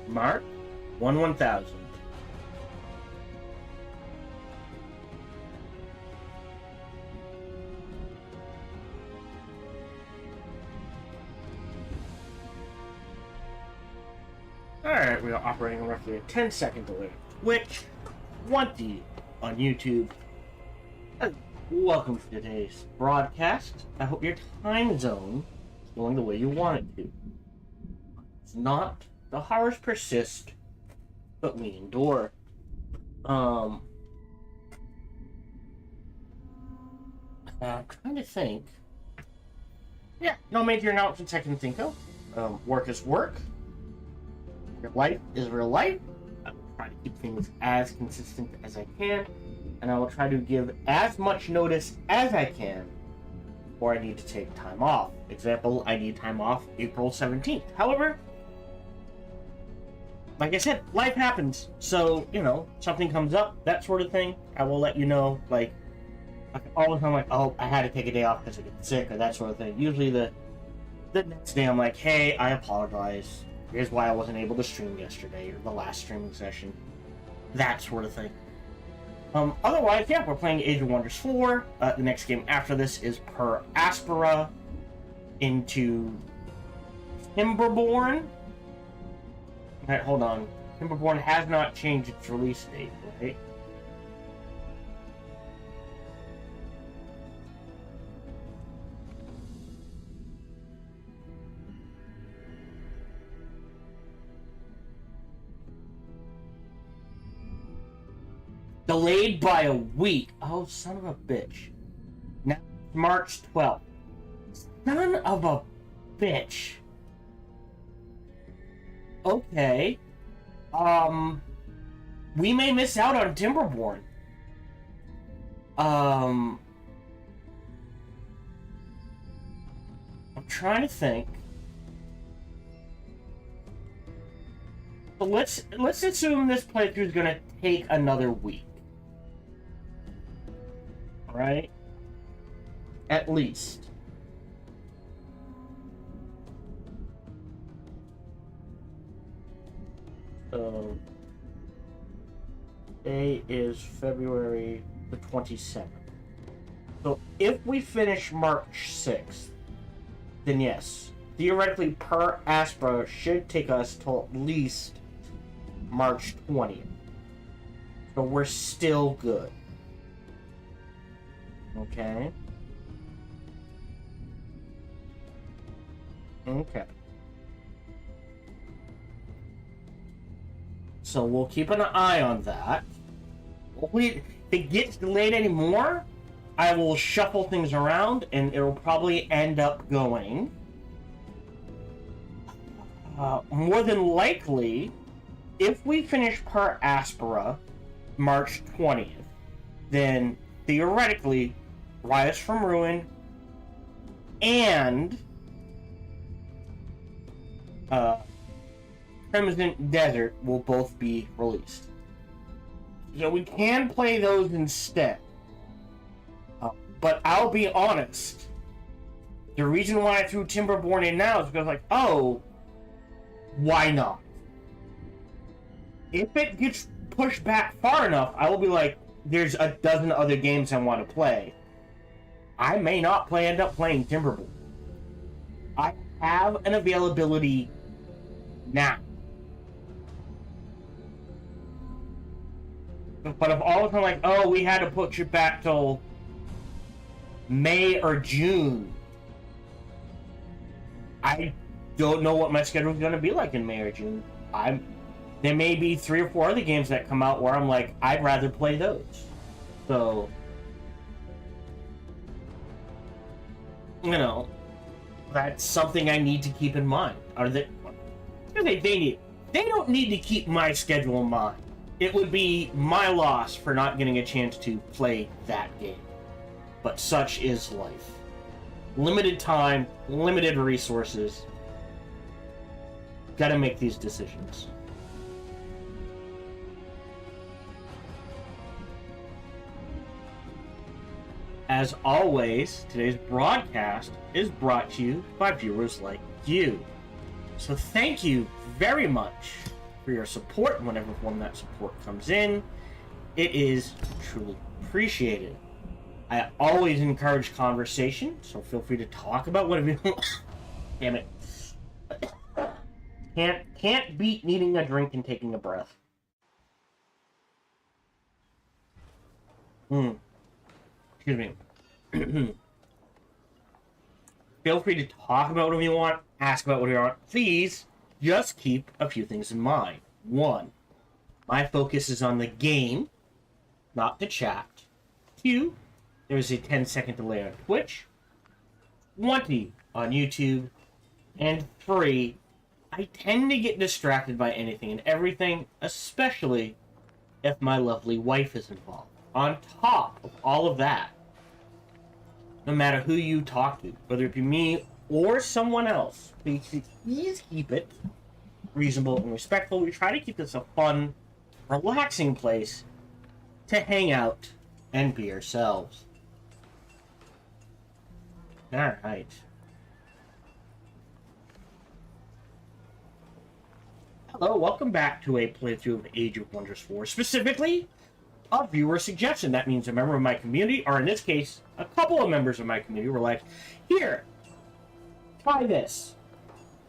Mark 1000. Alright, we are operating roughly a 10-second delay. Twitch 20 on YouTube. Welcome to today's broadcast. I hope your time zone is going the way you want it to. It's not. The horrors persist, but we endure. I'm trying to think. Yeah, no major announcements I can think of. Work is work. Real life is real life. I will try to keep things as consistent as I can, and I will try to give as much notice as I can before I need to take time off. Example, I need time off April 17th. However, like I said, life happens. So, something comes up, that sort of thing, I will let you know. Like all the time, like, oh, I had to take a day off because I get sick or that sort of thing. Usually the next day I'm like, hey, I apologize. Here's why I wasn't able to stream yesterday, or the last streaming session. That sort of thing. Otherwise, yeah, we're playing Age of Wonders 4. The next game after this is Per Aspera into Timberborn. Alright, hold on. Timberborn has not changed its release date, right? Delayed by a week. Oh, son of a bitch. Now, March 12th. Son of a bitch. Okay. We may miss out on Timberborn. I'm trying to think. But let's assume this playthrough is gonna take another week. Right? At least. So, today is February the 27th. So, if we finish March 6th, then yes, theoretically, Per Aspera should take us till at least March 20th. So, we're still good. Okay. Okay. So we'll keep an eye on that. If it gets delayed anymore, I will shuffle things around, and it'll probably end up going. More than likely, if we finish Per Aspera March 20th, then theoretically, Rise from Ruin and Crimson Desert will both be released. So we can play those instead. But I'll be honest, the reason why I threw Timberborn in now is because, like, oh, why not? If it gets pushed back far enough, I will be like, there's a dozen other games I want to play. I may not end up playing Timberborn. I have an availability now. But if all of a sudden, like, oh, we had to push it back till May or June, I don't know what my schedule is going to be like in May or June. There may be 3 or 4 other games that come out where I'm like, I'd rather play those. So, that's something I need to keep in mind. They don't need to keep my schedule in mind. It would be my loss for not getting a chance to play that game. But such is life. Limited time, limited resources. Gotta make these decisions. As always, today's broadcast is brought to you by viewers like you. So thank you very much for your support in whatever form that support comes in. It is truly appreciated. I always encourage conversation, so feel free to talk about whatever you want. Damn it. Can't beat needing a drink and taking a breath. Excuse me. Feel free to talk about whatever you want, ask about whatever you want. Please, just keep a few things in mind. 1, my focus is on the game, not the chat. 2, there is a 10-second delay on Twitch. 20 on YouTube. And 3, I tend to get distracted by anything and everything, especially if my lovely wife is involved. On top of all of that, no matter who you talk to, whether it be me or someone else, please keep it reasonable and respectful. We try to keep this a fun, relaxing place to hang out and be ourselves. Alright. Hello, welcome back to a playthrough of Age of Wonders 4, specifically a viewer suggestion. That means a member of my community, or in this case, a couple of members of my community were like, here, try this.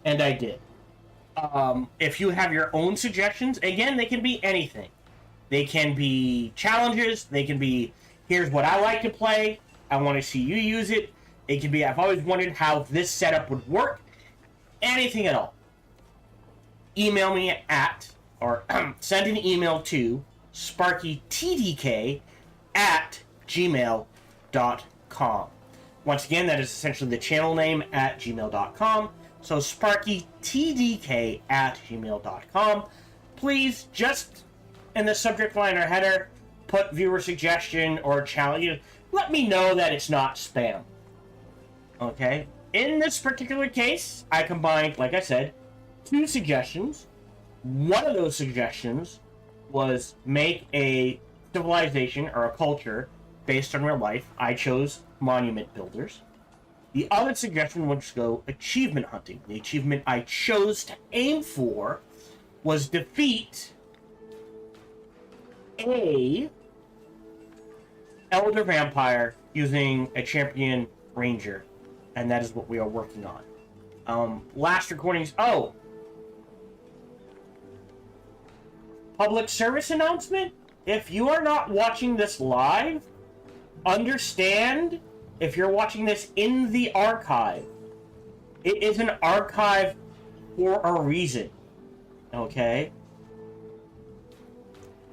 And I did. If you have your own suggestions, again, they can be anything. They can be challenges, they can be, here's what I like to play, I want to see you use it. It can be, I've always wondered how this setup would work. Anything at all. Email me at, or send an email to sparkyttk@gmail.com. Once again, that is essentially the channel name at gmail.com. So sparkyttk@gmail.com. Please, just in the subject line or header, put viewer suggestion or challenge. Let me know that it's not spam. Okay? In this particular case, I combined, like I said, 2 suggestions. One of those suggestions was make a civilization or a culture based on real life. I chose monument builders. The other suggestion was to go achievement hunting. The achievement I chose to aim for was defeat a elder vampire using a champion ranger, and that is what we are working on. Last recordings. Oh, public service announcement. If you are not watching this live, understand, if you're watching this in the archive, it is an archive for a reason. Okay?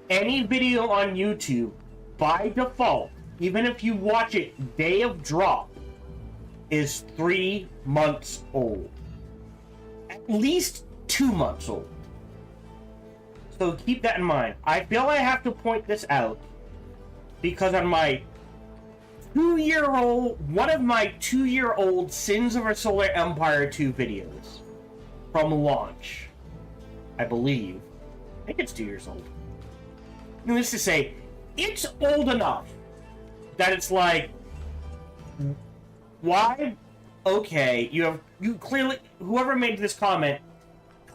Any video on YouTube, by default, even if you watch it day of drop, is 3 months old. At least 2 months old. So keep that in mind. I feel I have to point this out because on my 2-year-old, one of my 2-year-old Sins of a Solar Empire 2 videos from launch, I believe, I think it's 2 years old. Needless to say, it's old enough that it's like, why? Okay, you clearly, whoever made this comment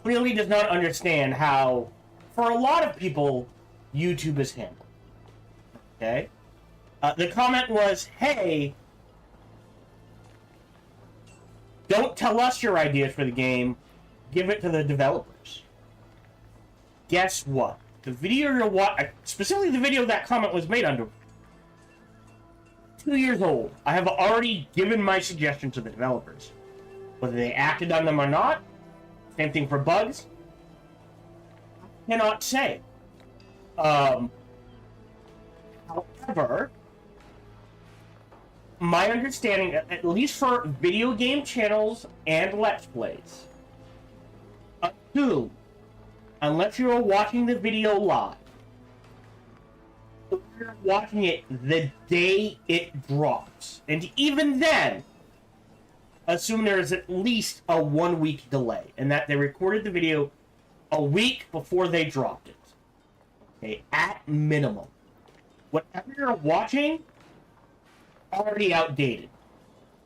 clearly does not understand how, for a lot of people, YouTube is handled. Okay? The comment was, hey, don't tell us your ideas for the game, give it to the developers. Guess what? The video you're watching, specifically the video that comment was made under, 2 years old. I have already given my suggestions to the developers. Whether they acted on them or not, same thing for bugs, I cannot say. However, my understanding, at least for video game channels and Let's Plays, assume, unless you're watching the video live, you're watching it the day it drops. And even then, assume there is at least a 1-week delay, and that they recorded the video a week before they dropped it. Okay, at minimum. Whatever you're watching, already outdated.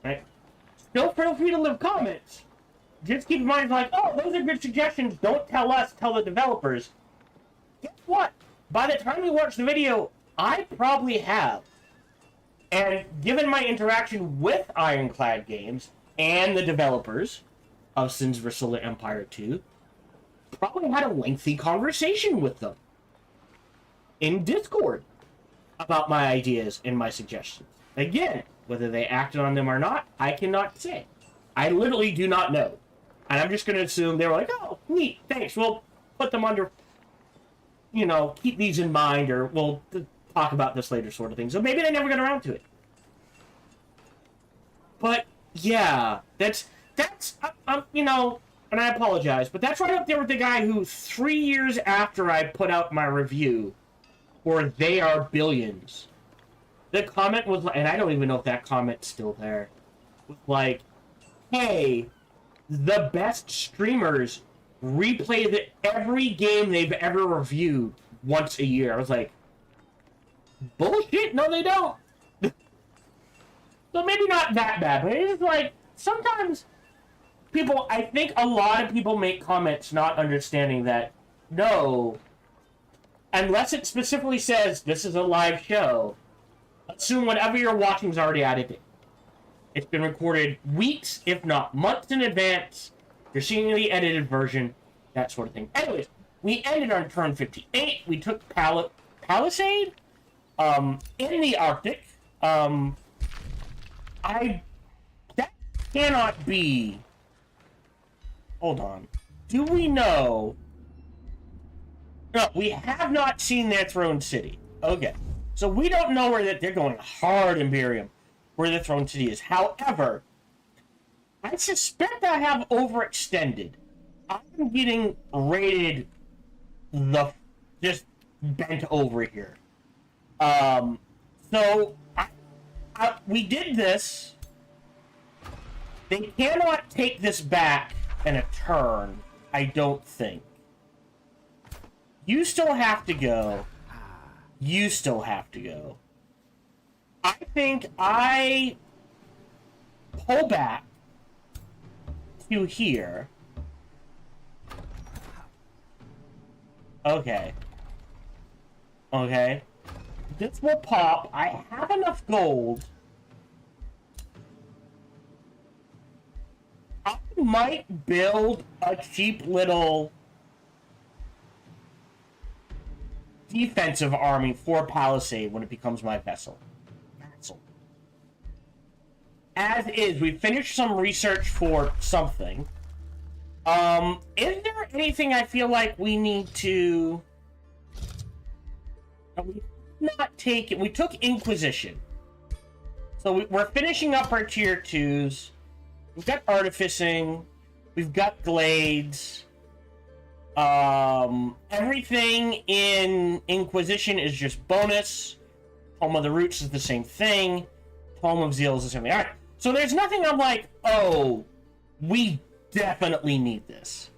Right? Still feel free to leave comments, just keep in mind, like, oh, those are good suggestions. Don't tell us, tell the developers. Guess what? By the time you watch the video, I probably have. And given my interaction with Ironclad Games and the developers of Sins vs. Solar Empire 2, probably had a lengthy conversation with them in Discord about my ideas and my suggestions. Again, whether they acted on them or not, I cannot say. I literally do not know. And I'm just going to assume they were like, oh, neat, thanks, we'll put them under, you know, keep these in mind, or we'll talk about this later sort of thing. So maybe they never got around to it. But, yeah, that's you know, and I apologize, but that's right up there with the guy who 3 years after I put out my review for They Are Billions, the comment was, and I don't even know if that comment's still there, was like, hey, the best streamers replay every game they've ever reviewed once a year. I was like, bullshit, no they don't. So maybe not that bad, but it's like, sometimes people, I think a lot of people make comments not understanding that, no, unless it specifically says this is a live show, assume whatever you're watching is already out of date. It's been recorded weeks, if not months in advance. You're seeing the edited version, that sort of thing. Anyways, we ended on turn 58. We took Palisade in the Arctic. That cannot be. Hold on. Do we know? No, we have not seen their throne city. Okay. So we don't know where they're going hard Imperium, where the throne city is. However, I suspect I have overextended. I'm getting rated just bent over here. So we did this. They cannot take this back in a turn, I don't think. You still have to go. You still have to go. I think I pull back to here. Okay. Okay. This will pop. I have enough gold. I might build a cheap little defensive army for Palisade when it becomes my vessel. As is, we finished some research for something. Is there anything I feel like we need to... We not take it. We took Inquisition. So we're finishing up our tier 2s. We've got Artificing. We've got Glades. Everything in Inquisition is just bonus. Tome of the Roots is the same thing. Tome of Zeal is the same thing. Alright, so there's nothing I'm like, oh, we definitely need this.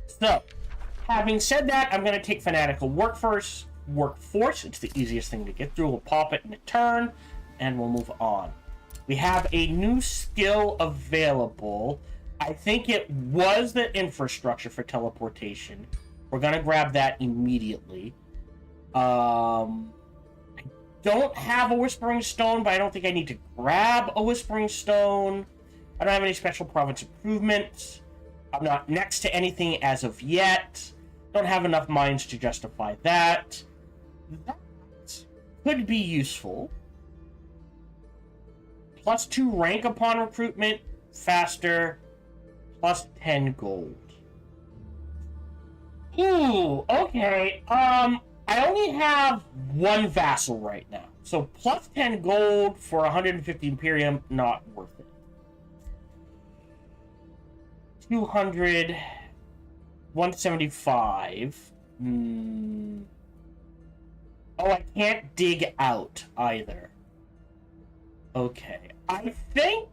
So, having said that, I'm going to take Fanatical Workforce. It's the easiest thing to get through. We'll pop it in a turn, and we'll move on. We have a new skill available. I think it was the infrastructure for teleportation. We're going to grab that immediately. I don't have a Whispering Stone, but I don't think I need to grab a Whispering Stone. I don't have any special province improvements. I'm not next to anything as of yet. Don't have enough mines to justify that. That could be useful. +2 rank upon recruitment, faster, +10 gold. Ooh, okay. I only have one vassal right now. So +10 gold for 150 Imperium, not worth it. 200, 175. Oh, I can't dig out either. Okay. I think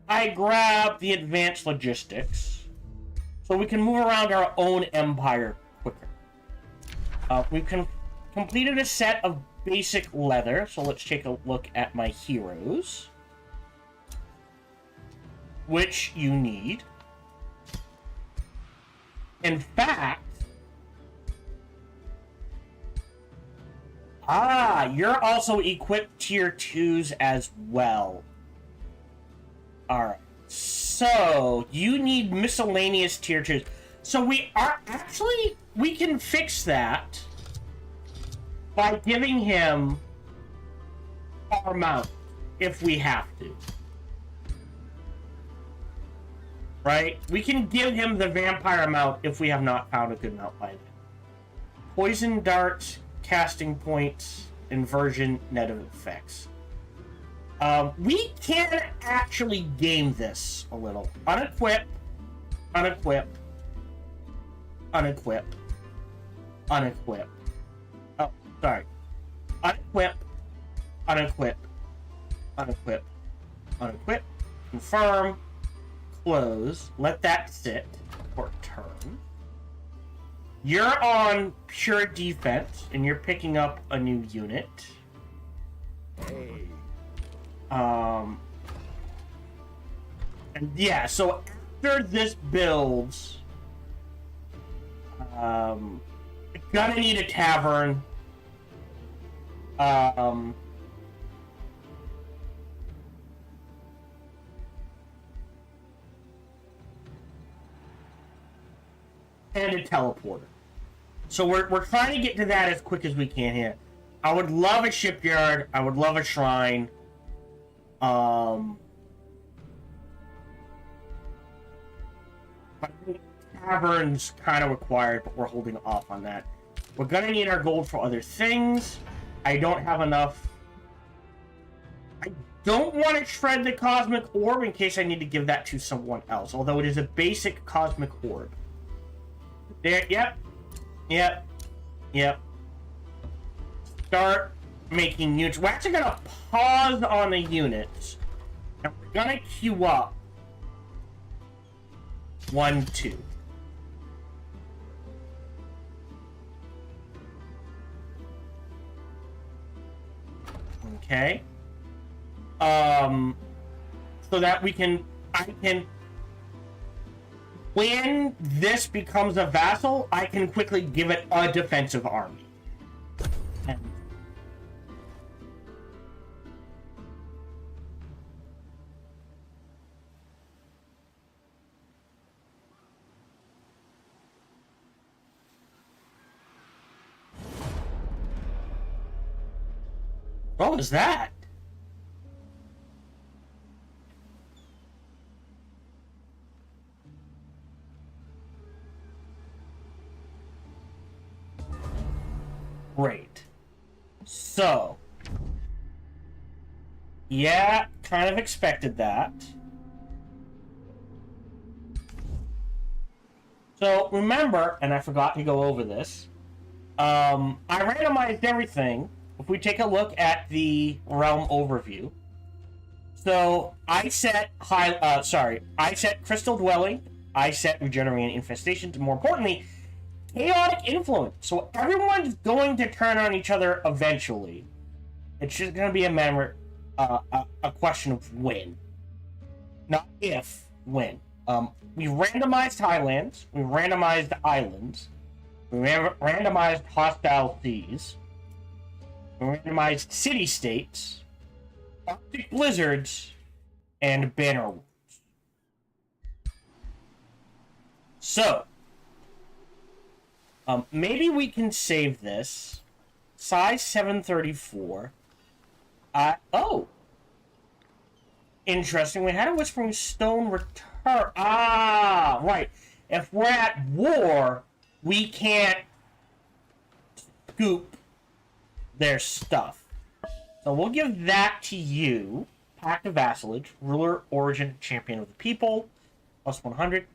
I grab the advanced logistics so we can move around our own empire quicker. We've completed a set of basic leather, so let's take a look at my heroes. Which you need. In fact, you're also equipped tier 2s as well. Alright. So, you need miscellaneous tier 2s. So we are actually, we can fix that by giving him our mount if we have to. Right? We can give him the vampire mount if we have not found a good mount by then. Poison darts, casting points, inversion, net of effects. We can actually game this a little. Unequip, unequip, unequip, unequip. Oh, sorry. Unequip, unequip, unequip, unequip, confirm, close, let that sit for a turn. You're on pure defense, and you're picking up a new unit. Hey. And yeah, so after this builds, gonna need a tavern. And a teleporter. So we're trying to get to that as quick as we can here. I would love a shipyard. I would love a shrine. But I think tavern's kind of required, but we're holding off on that. We're gonna need our gold for other things. I don't have enough. I don't want to shred the cosmic orb in case I need to give that to someone else, although it is a basic cosmic orb. There, yep. Start making units. We're actually gonna pause on the units, and we're gonna queue up 1, 2. Okay. So that when this becomes a vassal, I can quickly give it a defensive army. What was that? Great. So, yeah, kind of expected that. So, remember, and I forgot to go over this, I randomized everything. If we take a look at the realm overview, so I set I set Crystal Dwelling, I set Regenerating Infestations, and more importantly, Chaotic Influence. So everyone's going to turn on each other eventually. It's just going to be a question of when, not if, when. We randomized highlands, we randomized islands, we randomized hostile seas, we randomized city-states, Arctic blizzards, and banner wars. So, maybe we can save this. Size 734. Oh! Interesting. We had a Whispering Stone return. Ah, right. If we're at war, we can't scoop their stuff. So we'll give that to you. Pact of Vassalage, Ruler, Origin, Champion of the People, plus 100.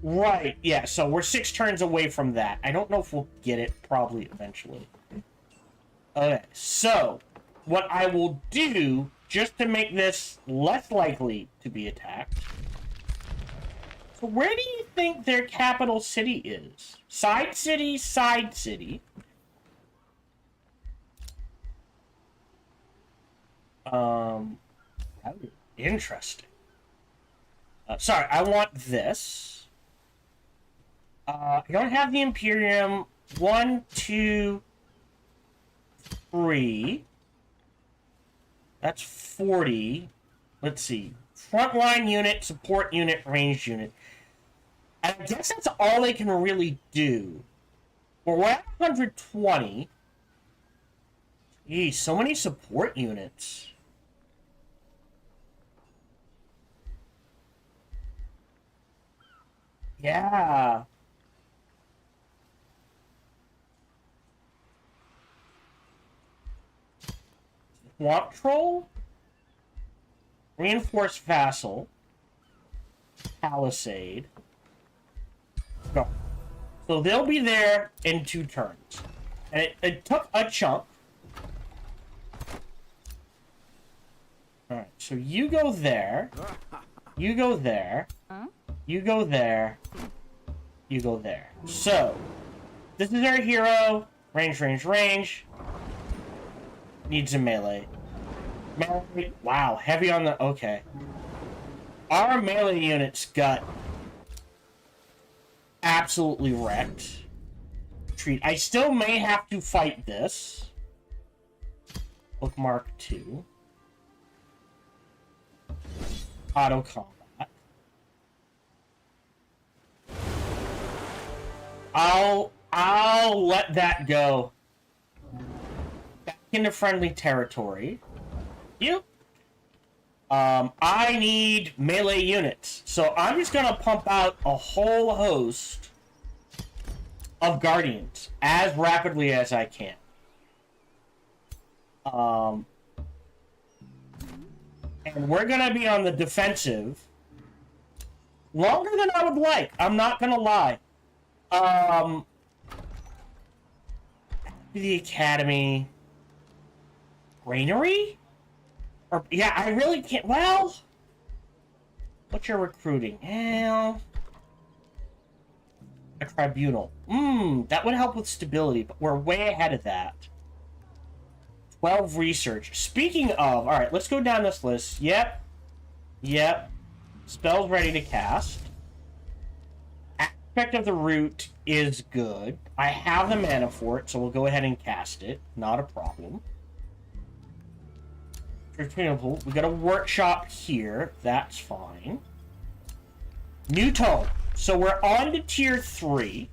Right, yeah, so we're 6 turns away from that. I don't know if we'll get it, probably, eventually. Okay, so, what I will do, just to make this less likely to be attacked... So where do you think their capital city is? Side city, side city. Interesting. Sorry, I want this. I don't have the Imperium. 1, 2, 3. That's 40. Let's see. Frontline unit, support unit, ranged unit. And I guess that's all they can really do. Well, we're at 120. Geez, so many support units. Yeah. Swamp Troll? Reinforced Vassal. Palisade. Go. So they'll be there in 2 turns. And it took a chunk. Alright, so you go there. You go there. You go there. You go there. So, this is our hero. Range, range, range. Needs a melee. Melee. Wow, heavy on the... Okay. Our melee units got absolutely wrecked. Treat. I still may have to fight this. Bookmark 2. Auto combat. I'll let that go. Back into friendly territory. You. I need melee units, so I'm just gonna pump out a whole host of guardians as rapidly as I can. And we're gonna be on the defensive longer than I would like. I'm not gonna lie. The Academy. Granary? Or, yeah, I really can't. Well, what's your recruiting? Well, a tribunal. That would help with stability, but we're way ahead of that. 12 research. Speaking of, alright, let's go down this list. Yep. Yep. Spells ready to cast. Aspect of the Root is good. I have the mana for it, so we'll go ahead and cast it. Not a problem. We got a workshop here. That's fine. New tome. So we're on to tier 3.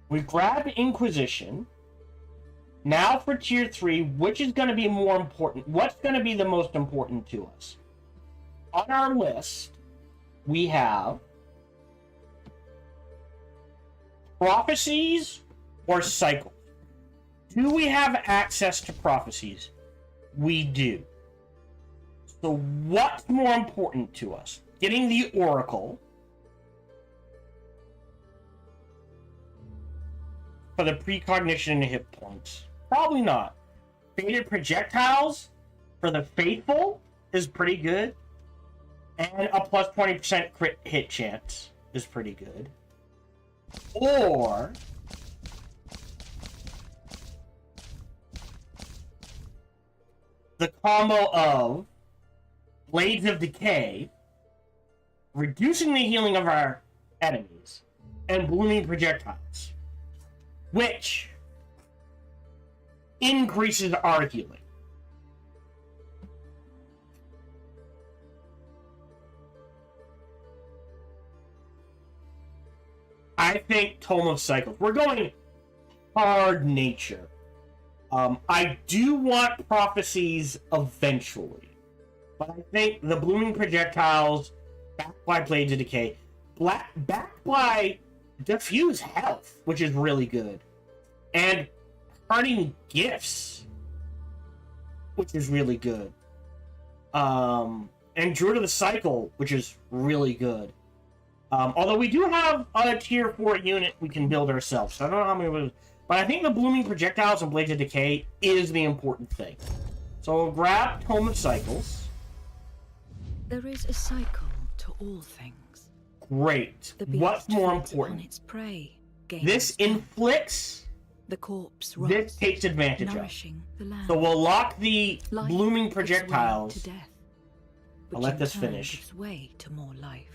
We grabbed Inquisition. Now for tier 3, which is going to be more important? What's going to be the most important to us? On our list, we have prophecies or cycles. Do we have access to prophecies? We do. So what's more important to us? Getting the Oracle for the precognition and hit points. Probably not. Faded projectiles for the faithful is pretty good. And a plus 20% crit hit chance is pretty good. Or the combo of Blades of Decay, reducing the healing of our enemies, and blooming projectiles, which increases our healing. I think Tome of Cycles. We're going hard nature. I do want prophecies eventually, but I think the blooming projectiles, backed by Blades of Decay, backed by diffuse health, which is really good, and parting gifts, which is really good, and Druid of the Cycle, which is really good. Although we do have a tier 4 unit we can build ourselves, so I don't know how many. But I think the blooming projectiles and Blades of Decay is the important thing. So we'll grab Tome of Cycles. There is a cycle to all things. Great. What's more important? Its prey, this inflicts. The corpse rots, this takes advantage of. So we'll lock the blooming projectiles. To death, I'll let this finish. Gives way to more life.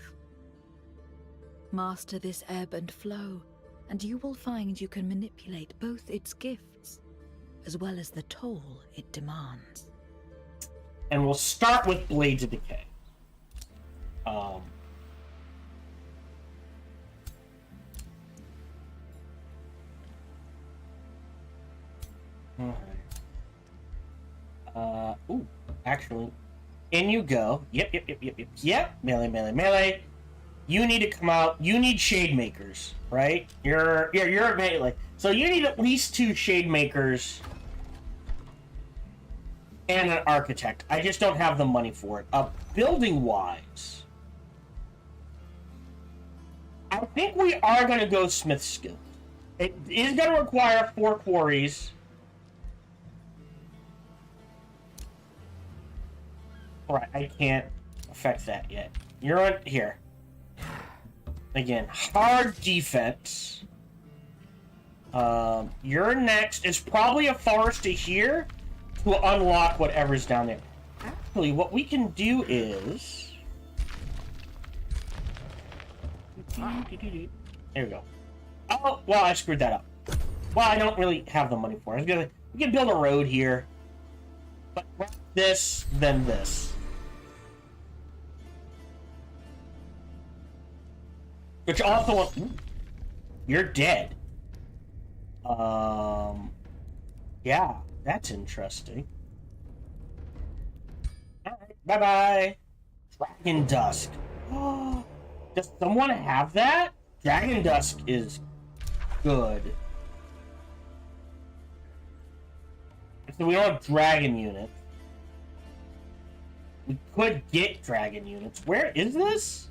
master this ebb and flow, and you will find you can manipulate both its gifts, as well as the toll it demands. And we'll start with Blades of Decay. Ooh, actually, in you go. Yep. Melee. You need to come out. You need Shade Makers, right? You're a melee. So you need at least 2 Shade Makers and an Architect. I just don't have the money for it. Building-wise, I think we are going to go Smith Skill. It is going to require 4 quarries. Alright, I can't affect that yet. You're on here. Again, hard defense. You're next. It's probably a forester here to unlock whatever's down there. Actually, what we can do is... There we go. Oh, well, I screwed that up. Well, I don't really have the money for it. We can build a road here. But this, then this. Which also... Ooh, you're dead. Yeah, that's interesting. Alright, bye-bye. Dragon Dusk. Does someone have that? Dragon Dusk is good. So we don't have dragon units. We could get dragon units. Where is this?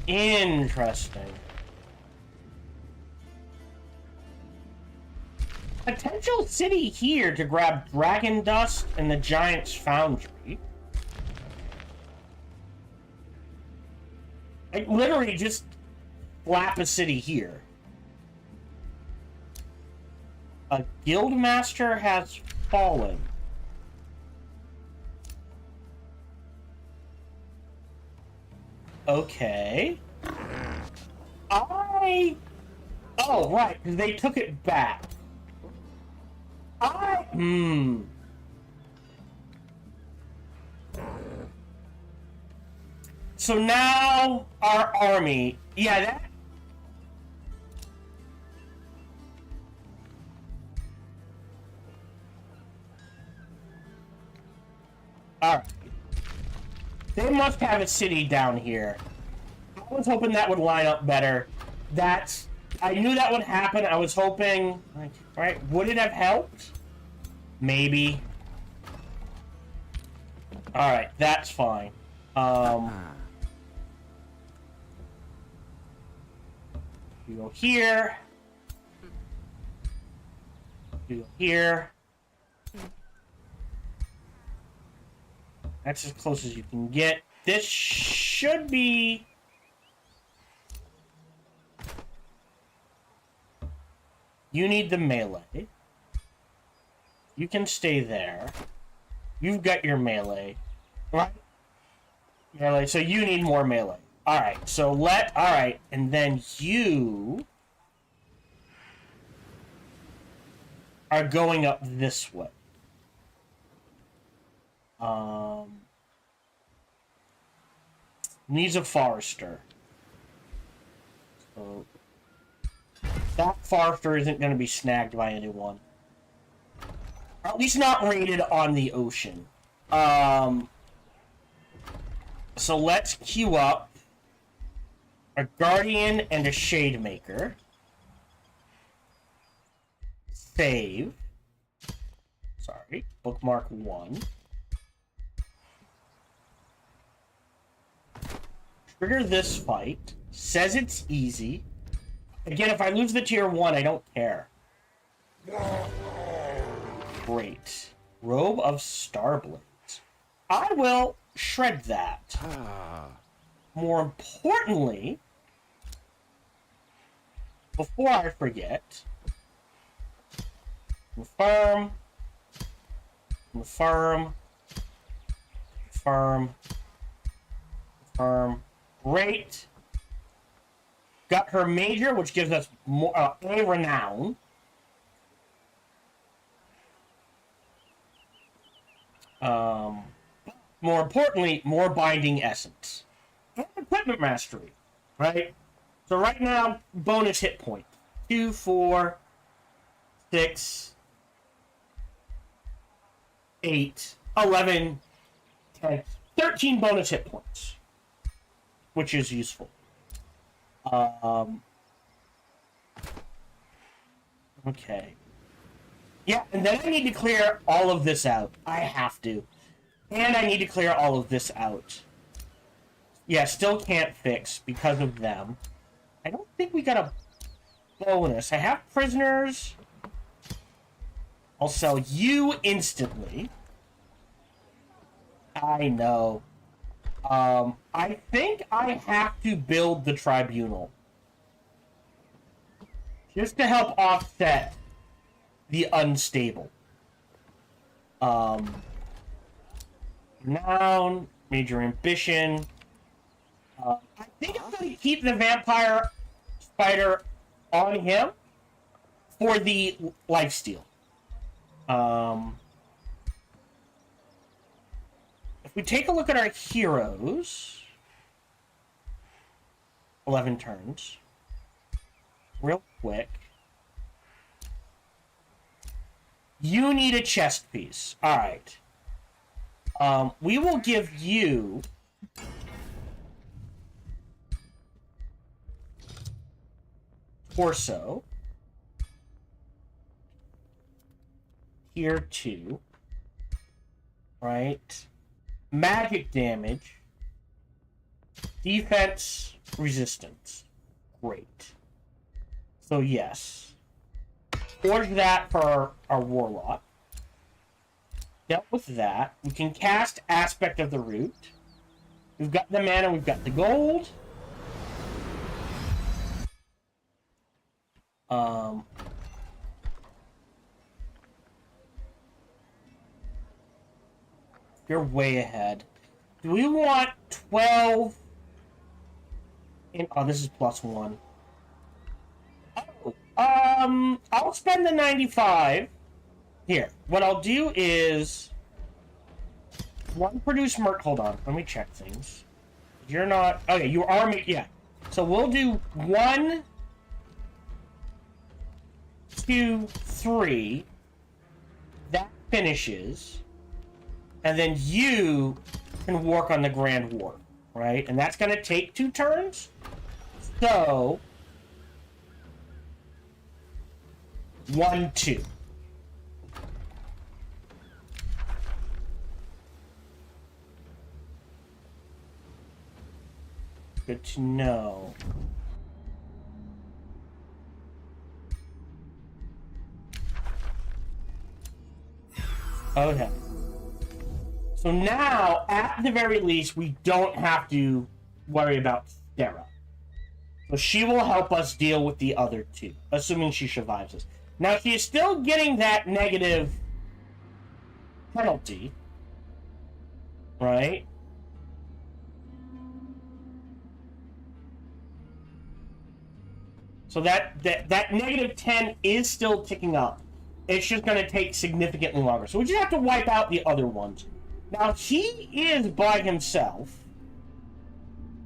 Interesting. Potential city here to grab Dragon Dust and the Giant's Foundry. Like, literally just slap a city here. A Guildmaster has fallen. Okay. Oh, right, because they took it back. So now our army, yeah, that. All right. They must have a city down here. I was hoping that would line up better. I knew that would happen. I was hoping, like, right? Would it have helped? Maybe. All right, that's fine. You go here. You go here. That's as close as you can get. This should be... You need the melee. You can stay there. You've got your melee. Right? Melee, so you need more melee. Alright, so alright, and then you... are going up this way. Needs a forester. So that forester isn't going to be snagged by anyone. Or at least not rated on the ocean. So let's queue up a guardian and a shade maker. Save. Sorry, bookmark 1. Trigger this fight. Says it's easy. Again, if I lose the tier 1, I don't care. Great. Robe of Starblades. I will shred that. More importantly, before I forget, confirm, confirm, confirm, confirm. Great. Got her major, which gives us more a renown. More importantly, more binding essence. And equipment mastery, right? So right now, bonus hit point. 2, 4, 6, 8, 11, 10, 13 bonus hit points, which is useful. Okay. Yeah, and then I need to clear all of this out. I have to. And I need to clear all of this out. Yeah, still can't fix because of them. I don't think we got a bonus. I have prisoners. I'll sell you instantly. I know. I think I have to build the tribunal. Just to help offset the unstable. Noun, major ambition. I think I'm going to keep the vampire spider on him for the lifesteal. If we take a look at our heroes, 11 turns, real quick. You need a chest piece. All right. We will give you torso. Tier 2. Right. Magic damage. Defense resistance. Great. So yes. Forge that for our warlock. Dealt with that. We can cast Aspect of the Root. We've got the mana, we've got the gold. You're way ahead. Do we want 12? Oh, this is +1. Oh, I'll spend the 95. Here, what I'll do is one produce hold on, let me check things. You're not, okay, you are, yeah. So we'll do 1, 2, 3. That finishes. And then you can work on the Grand War, right? And that's going to take 2 turns. So 1, 2. Good to know. Okay. So now, at the very least, we don't have to worry about Sarah. So she will help us deal with the other 2, assuming she survives us. Now, she is still getting that negative penalty, right? So that negative 10 is still ticking up. It's just going to take significantly longer. So we just have to wipe out the other ones. Now, he is by himself,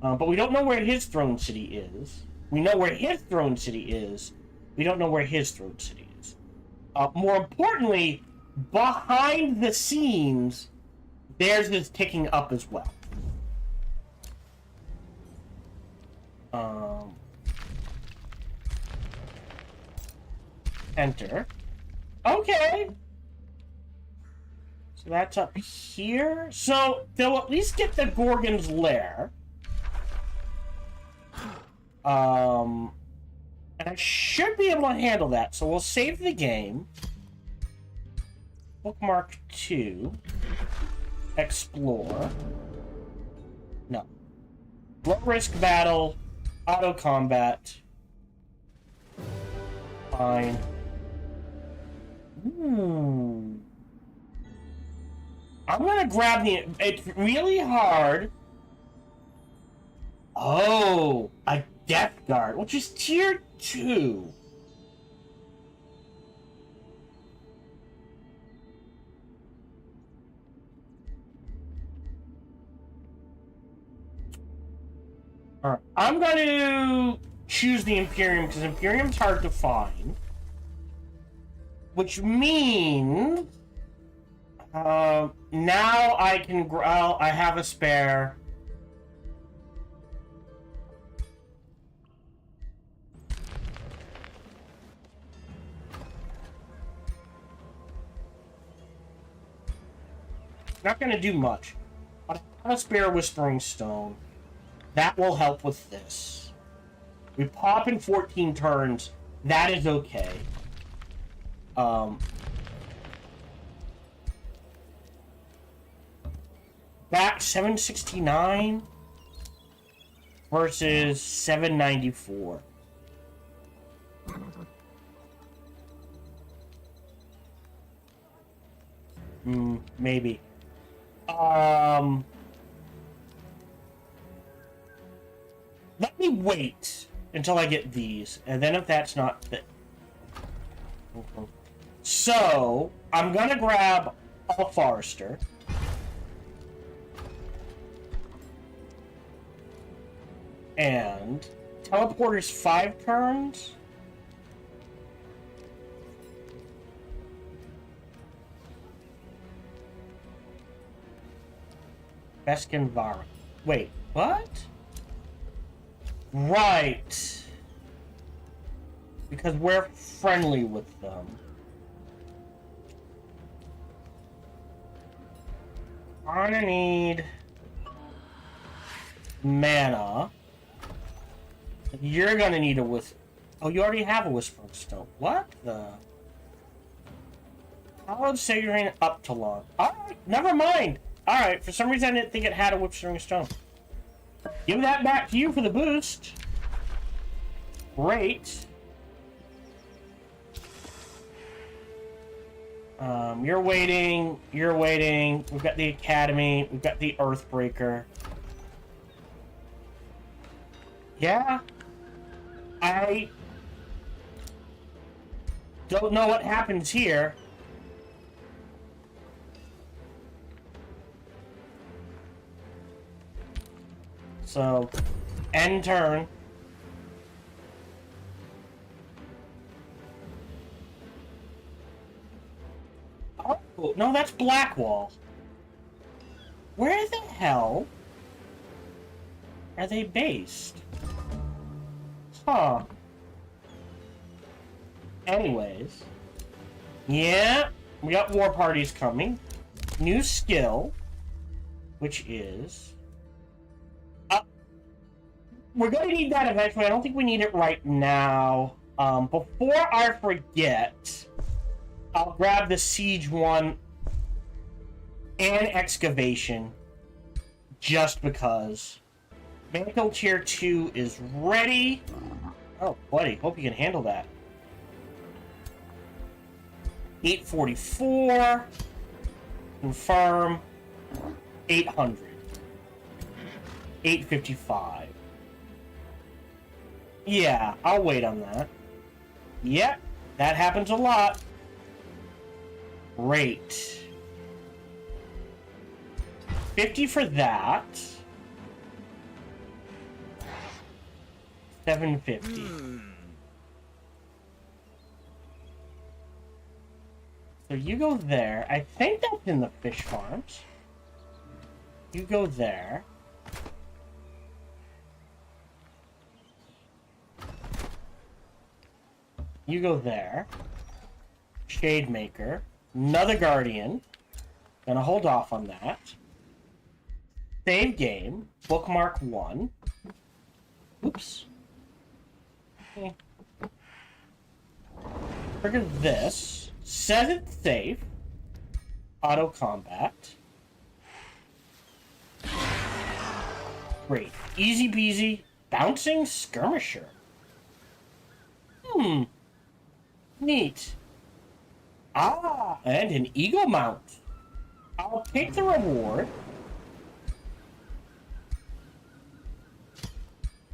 but we don't know where his throne city is. We know where his throne city is. We don't know where his throne city is. More importantly, behind the scenes, theirs is ticking up as well. Enter. Okay. So that's up here. So they'll at least get the Gorgon's Lair. And I should be able to handle that. So we'll save the game. Bookmark 2. Explore. No. Low risk battle. Auto combat. Fine. Ooh. I'm gonna grab the... It's really hard. Oh, a Death Guard, which is tier 2. Alright, I'm going to choose the Imperium because Imperium's hard to find. Which means now I can I have a spare. Not gonna do much, but I have a spare Whispering Stone. That will help with this. We pop in 14 turns. That is okay. Back 769 versus 794. Maybe. Let me wait until I get these, and then if that's not fit. So, I'm gonna grab a Forester. And teleporter's 5 turns. Beskinvara. Wait, what? Right. Because we're friendly with them. I'm gonna need mana. You're gonna need a Wisp. Oh, you already have a Whispering Stone. What the? Hallowed Sagurin up to long. Alright, never mind. Alright, for some reason I didn't think it had a Whispering Stone. Give that back to you for the boost. Great. You're waiting. You're waiting. We've got the Academy. We've got the Earthbreaker. Yeah. I don't know what happens here. So, end turn. Oh, no, that's Blackwall. Where the hell are they based? Huh. Anyways. Yeah, we got war parties coming. New skill, which is... we're going to need that eventually. I don't think we need it right now. Before I forget, I'll grab the Siege one and Excavation, just because. Mantle Tier 2 is ready. Oh, buddy, hope you can handle that. 844. Confirm. 800. 855. Yeah, I'll wait on that. Yep, that happens a lot. Great. 50 for that. 750. So you go there. I think that's in the fish farms. You go there. You go there. Shademaker. Another Guardian. Gonna hold off on that. Save game. Bookmark 1. Oops. Okay. Trigger this. Says it's safe. Auto combat. Great. Easy peasy. Bouncing skirmisher. Neat. Ah, and an eagle mount. I'll take the reward.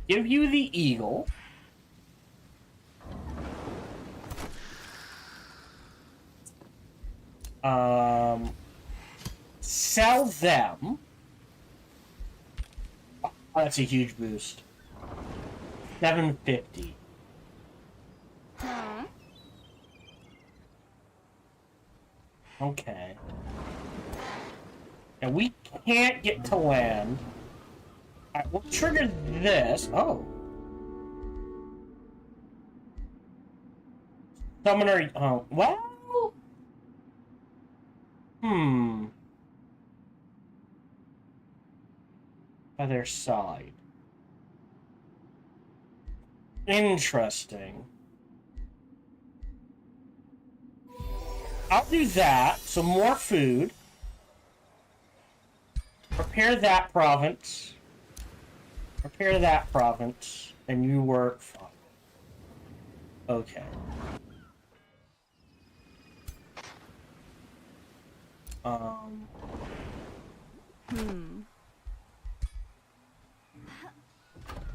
give you the eagle. Sell them. Oh, that's a huge boost. 750. Okay. And we can't get to land. Alright, we'll trigger this. Oh. Summoner. Oh, well. Other side. Interesting. I'll do that. So more food. Prepare that province. Prepare that province. And you work fine. Okay.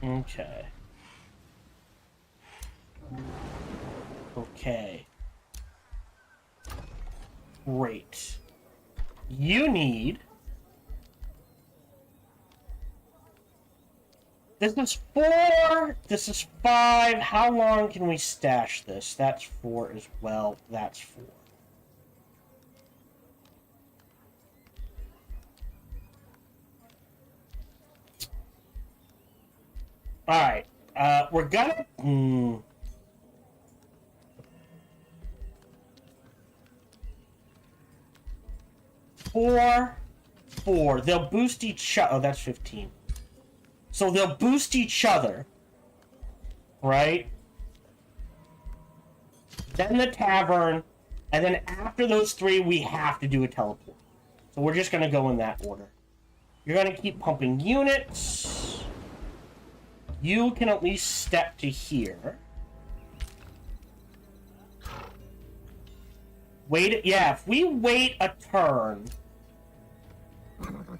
Okay. Okay. Great. You need... This is 4. This is 5. How long can we stash this? That's 4 as well. That's 4. Alright. We're gonna... 4. They'll boost each other. Oh, that's 15. So they'll boost each other. Right? Then the tavern. And then after those 3, we have to do a teleport. So we're just gonna go in that order. You're gonna keep pumping units. You can at least step to here. Wait, yeah, if we wait a turn,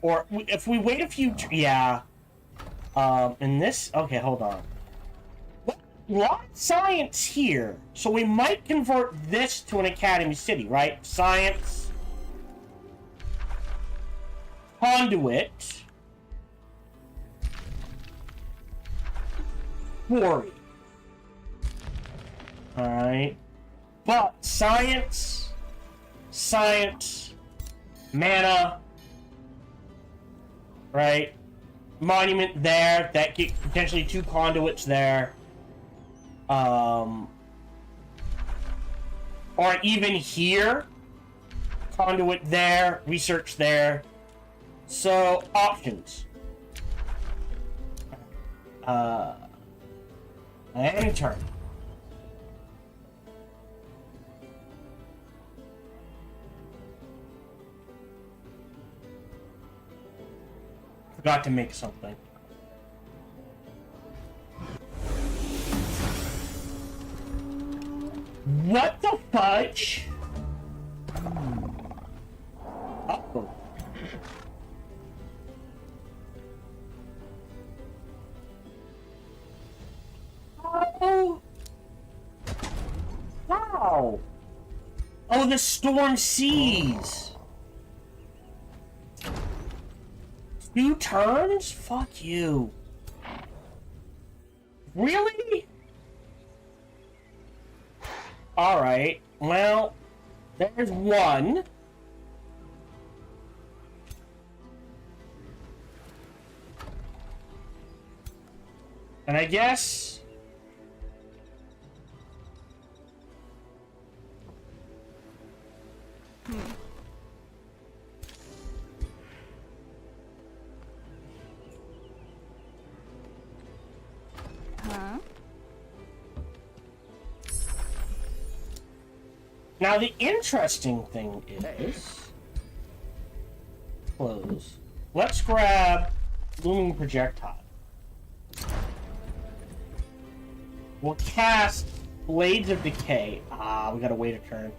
or if we wait a few, yeah, in this, okay, hold on. A lot of science here, so we might convert this to an academy city, right? Science, conduit, quarry. Alright. But science, mana, right? Monument there, that get potentially 2 conduits there. Or even here, conduit there, research there. So, options. And turn. Forgot to make something. What the fudge? Uh-oh. Oh. Wow. Oh, the storm seas. 2 turns? Fuck you. Really? Alright, well, there's 1. And I guess... Now, the interesting thing is... Close. Let's grab Looming Projectile. We'll cast Blades of Decay. Ah, we gotta wait a turn.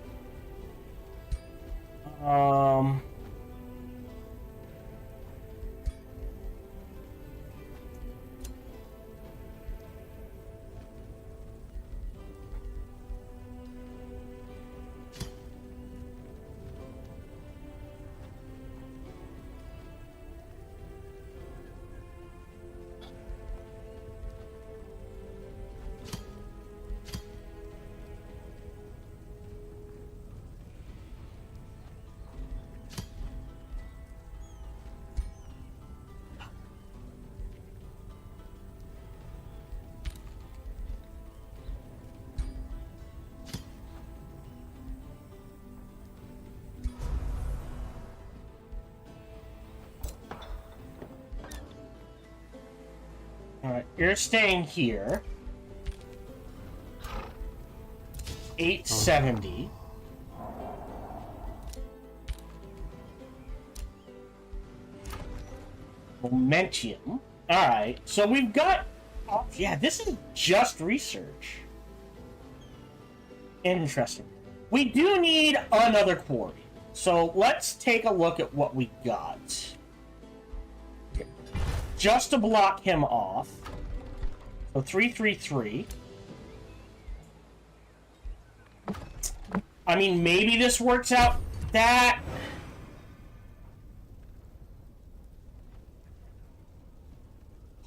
Alright, you're staying here. 870. Momentium. Alright, so we've got... Oh, yeah, this is just research. Interesting. We do need another quarry. So let's take a look at what we got. Just to block him off. So 333. I mean, maybe this works out. That...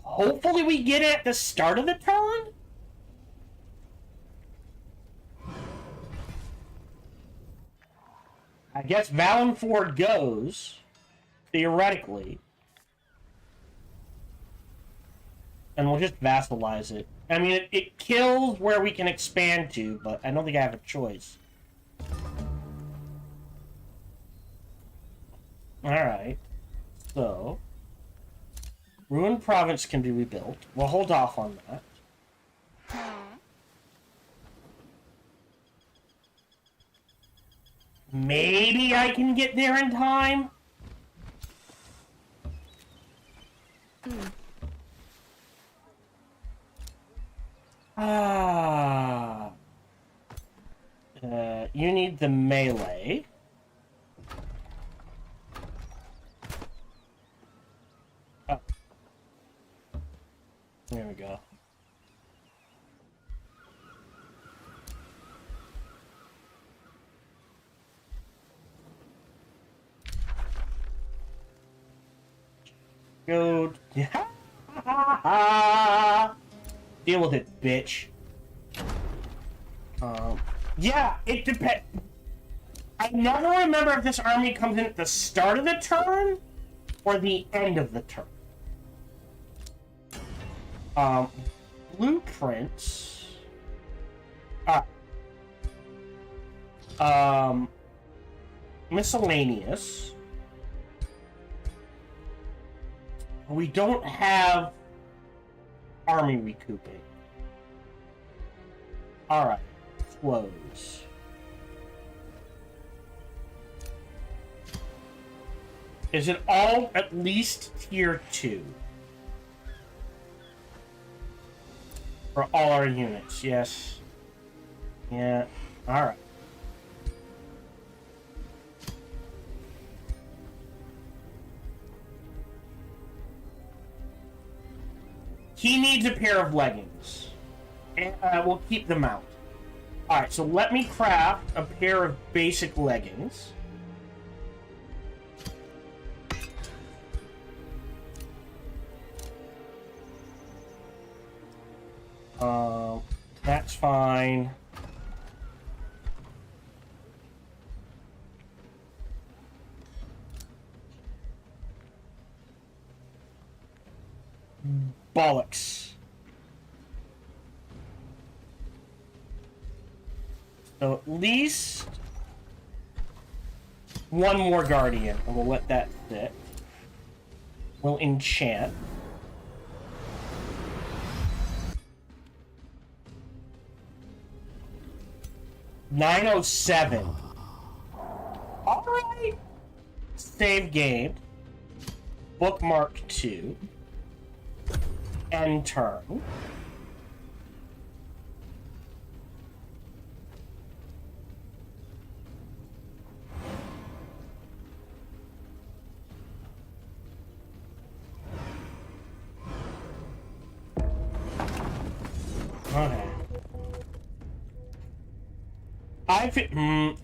Hopefully we get it at the start of the turn? I guess AoW4 goes, theoretically. And we'll just vassalize it. I mean, it kills where we can expand to, but I don't think I have a choice. Alright. So... Ruined Province can be rebuilt. We'll hold off on that. Maybe I can get there in time? You need the melee. Oh. There we go. Go. Deal with it, bitch. Yeah, it depends. I never remember if this army comes in at the start of the turn or the end of the turn. Blueprints. Miscellaneous. We don't have army recouping. Alright. Close. Is it all at least tier 2? For all our units, yes. Yeah, alright. He needs a pair of leggings. And we'll keep them out. Alright, so let me craft a pair of basic leggings. That's fine. Bollocks. So at least one more guardian, and we'll let that sit. We'll enchant. $907. Alright. Save game. Bookmark 2. End turn. Okay.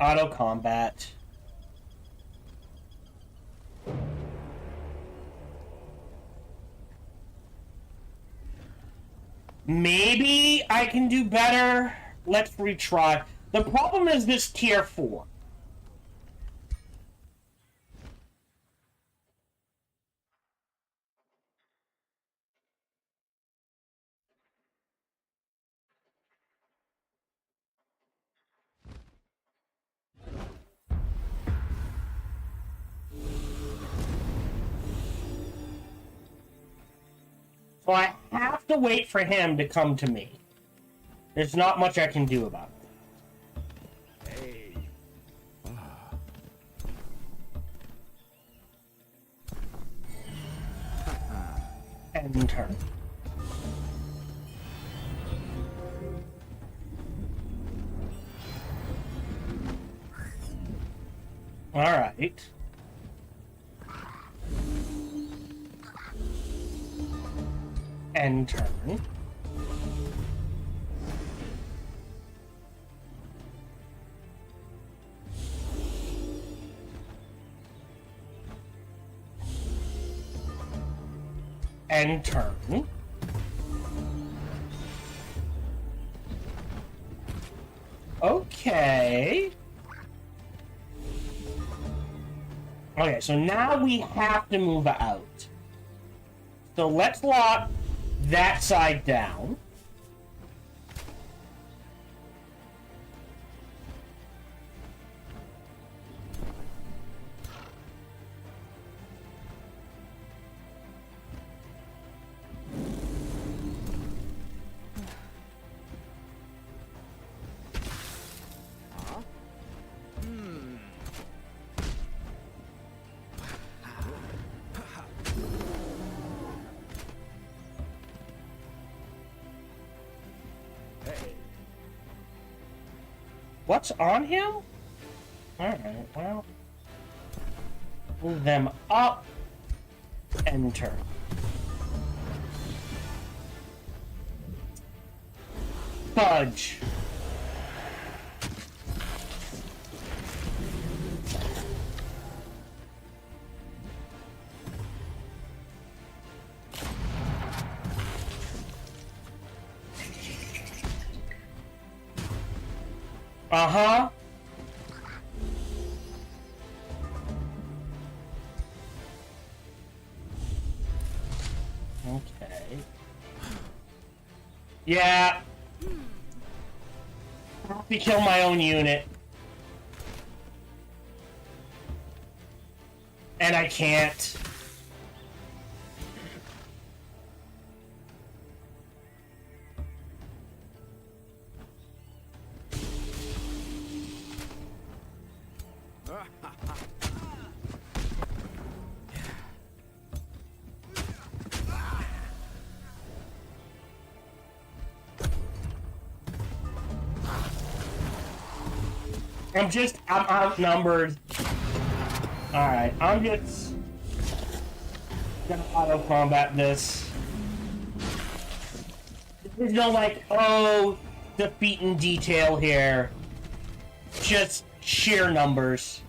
Auto combat. Maybe I can do better. Let's retry. The problem is this tier 4. So I have have to wait for him to come to me. There's not much I can do about it. Hey. End turn. Alright. End turn. End turn. Okay. Okay, so now we have to move out. So let's lock that side down. What's on him? Alright, well. Move them up. Enter. Fudge. Uh-huh. Okay. Yeah. I have to kill my own unit. And I can't. I'm outnumbered. Alright, I'm just gonna auto combat this. There's no like, oh, defeat in detail here. Just sheer numbers.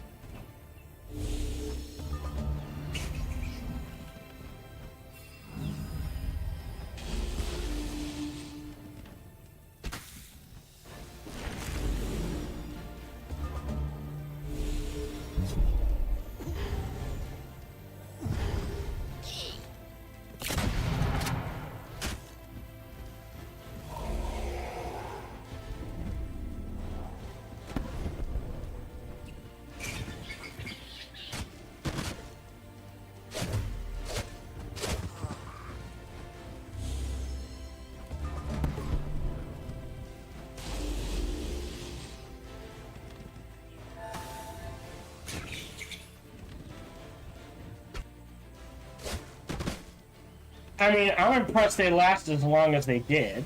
I mean, I'm impressed they lasted as long as they did.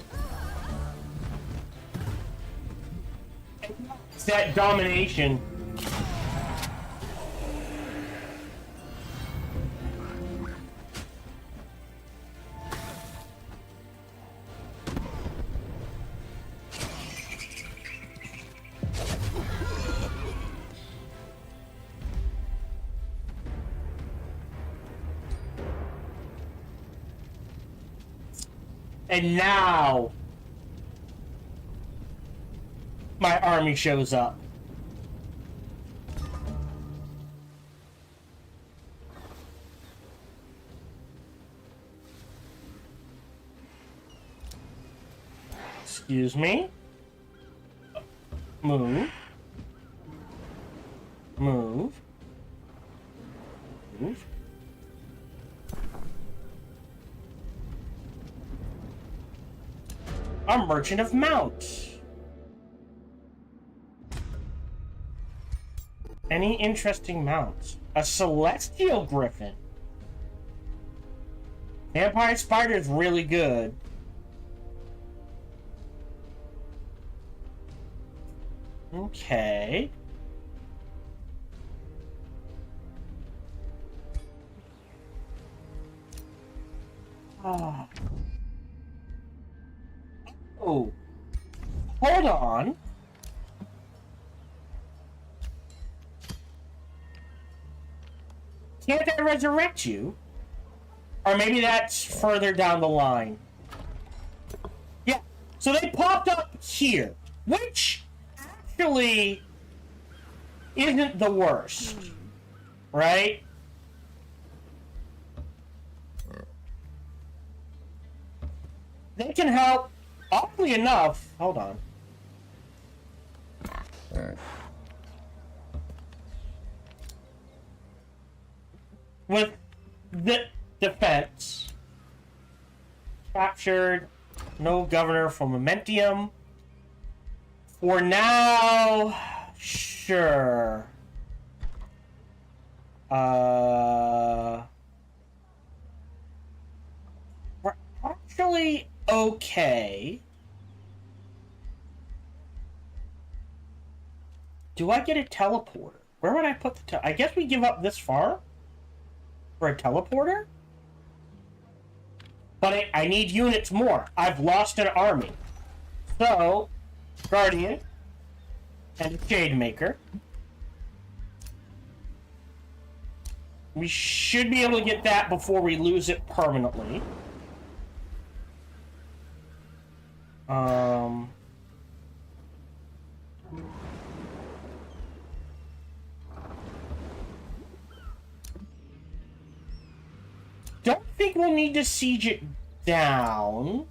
It's that domination. And now, my army shows up. Excuse me. Move. Move. Move. A merchant of mounts. Any interesting mounts? A celestial griffin. Vampire spider is really good. Okay. Oh. Oh. Hold on. Can't I resurrect you? Or maybe that's further down the line. Yeah. So they popped up here, which actually isn't the worst. Right? They can help, oddly enough. Hold on. With the defense. Captured. No governor from Mementium. For now, sure. We're actually okay. Do I get a teleporter? Where would I put the I guess we give up this far? For a teleporter? But I need units more. I've lost an army. So, Guardian and a Shade Maker. We should be able to get that before we lose it permanently. Don't think we'll need to siege it down.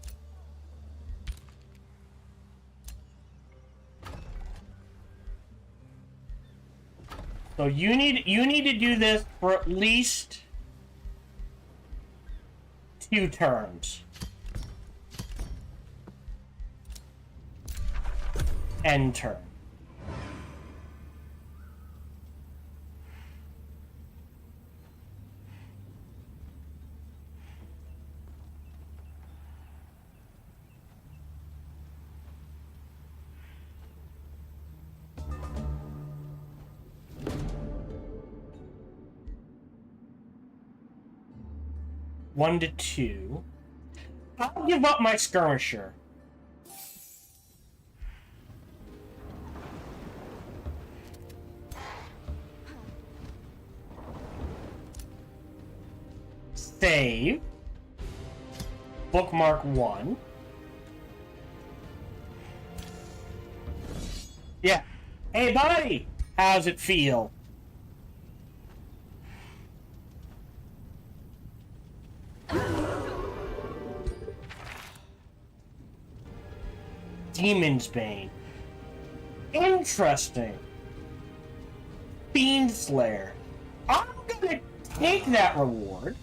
So you need to do this for at least 2 turns. End turn. One to 2. I'll give up my skirmisher. Save. Bookmark 1. Yeah. Hey, buddy! How's it feel? Demon's Bane. Interesting. Fiend Slayer. I'm gonna take that reward.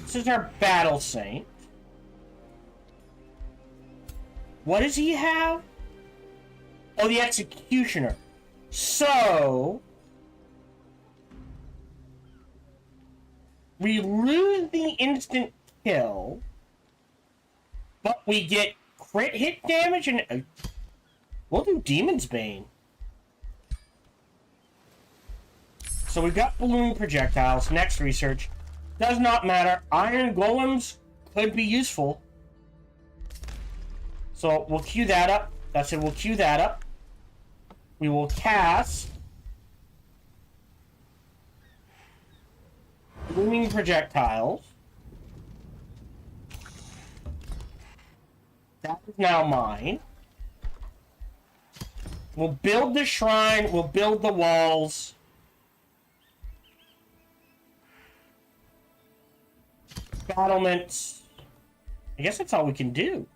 This is our Battle Saint. What does he have? Oh, the Executioner. So we lose the instant kill, but we get crit hit damage, and we'll do Demon's Bane. So we've got balloon projectiles. Next research. Does not matter. Iron golems could be useful. So we'll queue that up. That's it. We'll queue that up. We will cast blooming projectiles. That is now mine. We'll build the shrine. We'll build the walls. Battlements. I guess that's all we can do.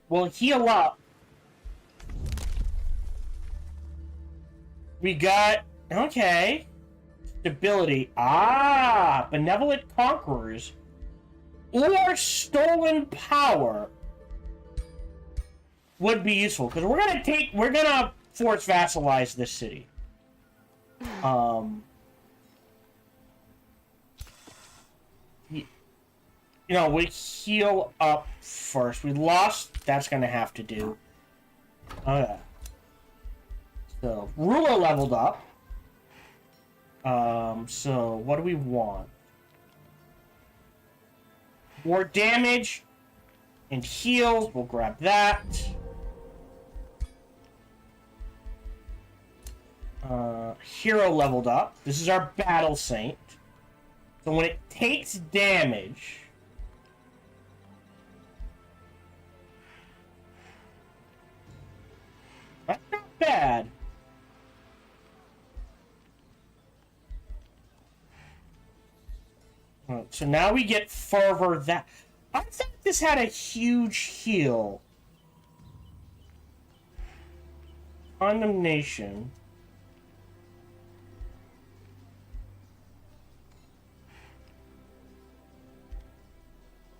We'll heal up. We got... Okay. stability. Ah, benevolent conquerors or stolen power would be useful because we're gonna force vassalize this city. You know, we heal up first. We lost. That's gonna have to do. Okay. So ruler leveled up. So what do we want? More damage and heals. We'll grab that. Hero leveled up. This is our battle saint. So when it takes damage, that's not bad. So now we get fervor. That I thought this had a huge heal. Condemnation.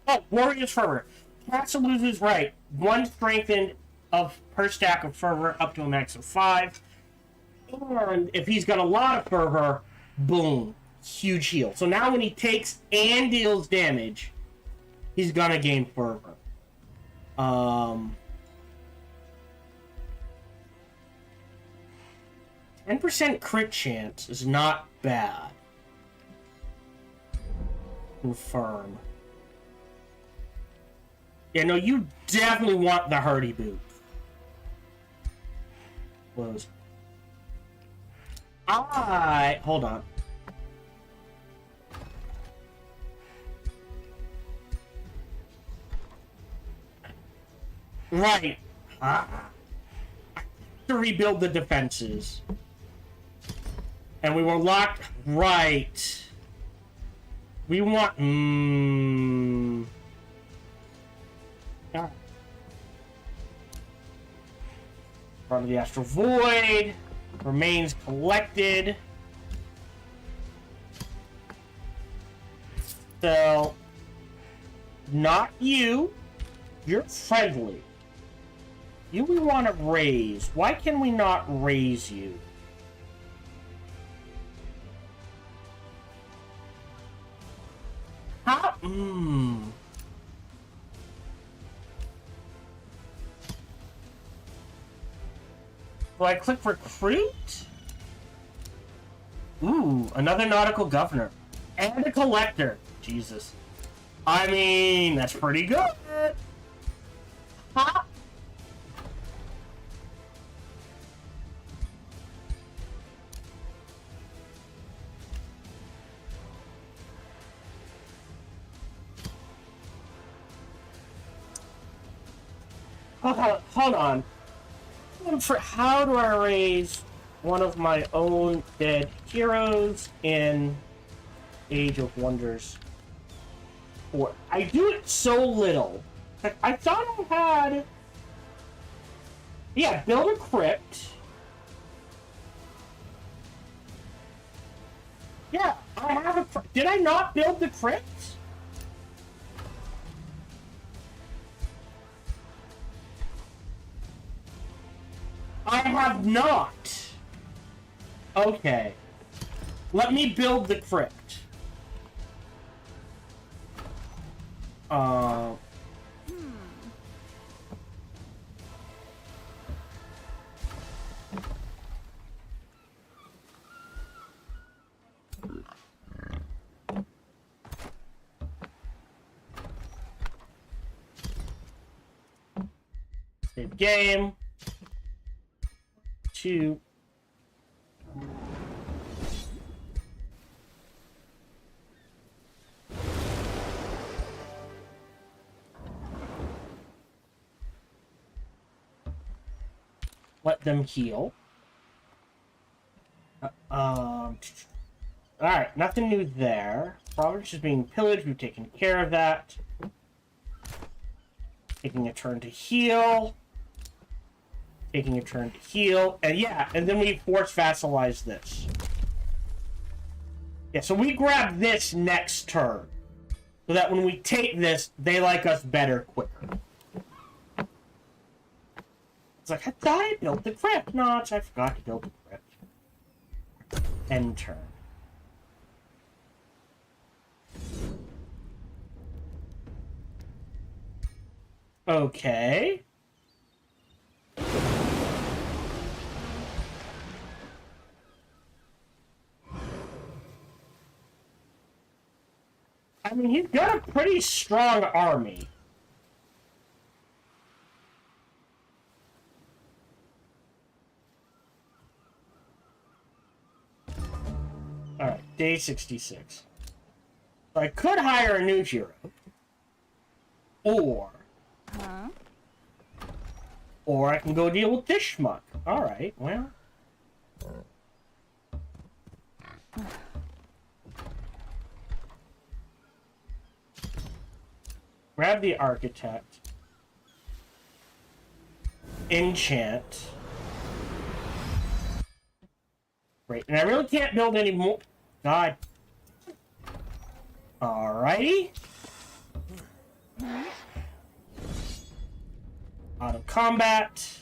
Oh, Warrior's Fervor. Castle loses right. 1 strengthened of per stack of fervor up to a max of 5. And if he's got a lot of fervor, boom. Huge heal. So now when he takes and deals damage, he's gonna gain fervor. 10% crit chance is not bad. Confirm. Yeah, no, you definitely want the hardy boot. Close. Hold on. Right. To rebuild the defenses. And we were locked. Right. We want... Part of the Astral Void. Remains collected. So... Not you. You're friendly. You we want to raise. Why can we not raise you? How? Do I click recruit? Ooh, another nautical governor. And a collector. Jesus. I mean, that's pretty good. Huh? Hold on. How do I raise one of my own dead heroes in Age of Wonders? Or I do it so little. I thought I had... Yeah, build a crypt. Yeah, I have a... Did I not build the crypt? I have not. Okay. Let me build the crypt. Save game. 2. Let them heal. Alright, nothing new there. Province is being pillaged. We've taken care of that. Taking a turn to heal. Taking a turn to heal. And yeah, and then we force vassalize this. Yeah, so we grab this next turn. So that when we take this, they like us better quicker. It's like, I thought I built the crypt. No, I forgot to build the crypt. End turn. Okay. I mean, he's got a pretty strong army. Alright, day 66. So I could hire a new hero. Or... Or I can go deal with this schmuck. Alright, well... Grab the architect. Enchant. Great. And I really can't build any more. God. Alrighty. Out of combat.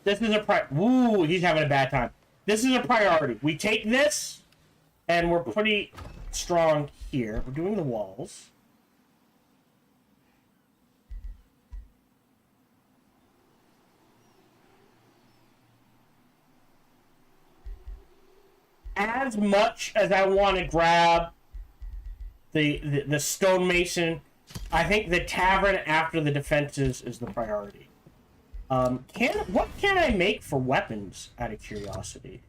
This is a Woo, he's having a bad time. This is a priority. We take this, and we're pretty strong here. We're doing the walls. As much as I want to grab the stonemason, I think the tavern after the defenses is the priority. What can I make for weapons, out of curiosity?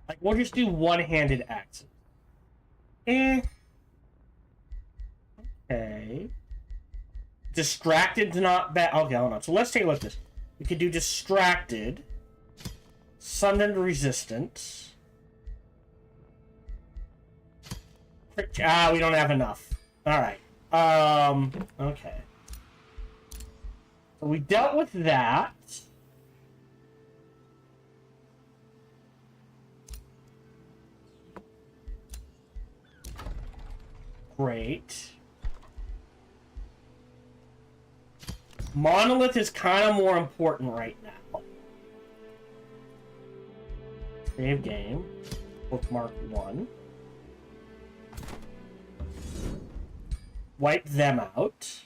Like, we'll just do one-handed axes. Okay. Distracted's not bad. Okay, hold on. So let's take a look at this. We could do distracted. Sundered resistance. We don't have enough. Alright. Okay. So we dealt with that. Great. Monolith is kind of more important right now. Save game. Bookmark 1. Wipe them out.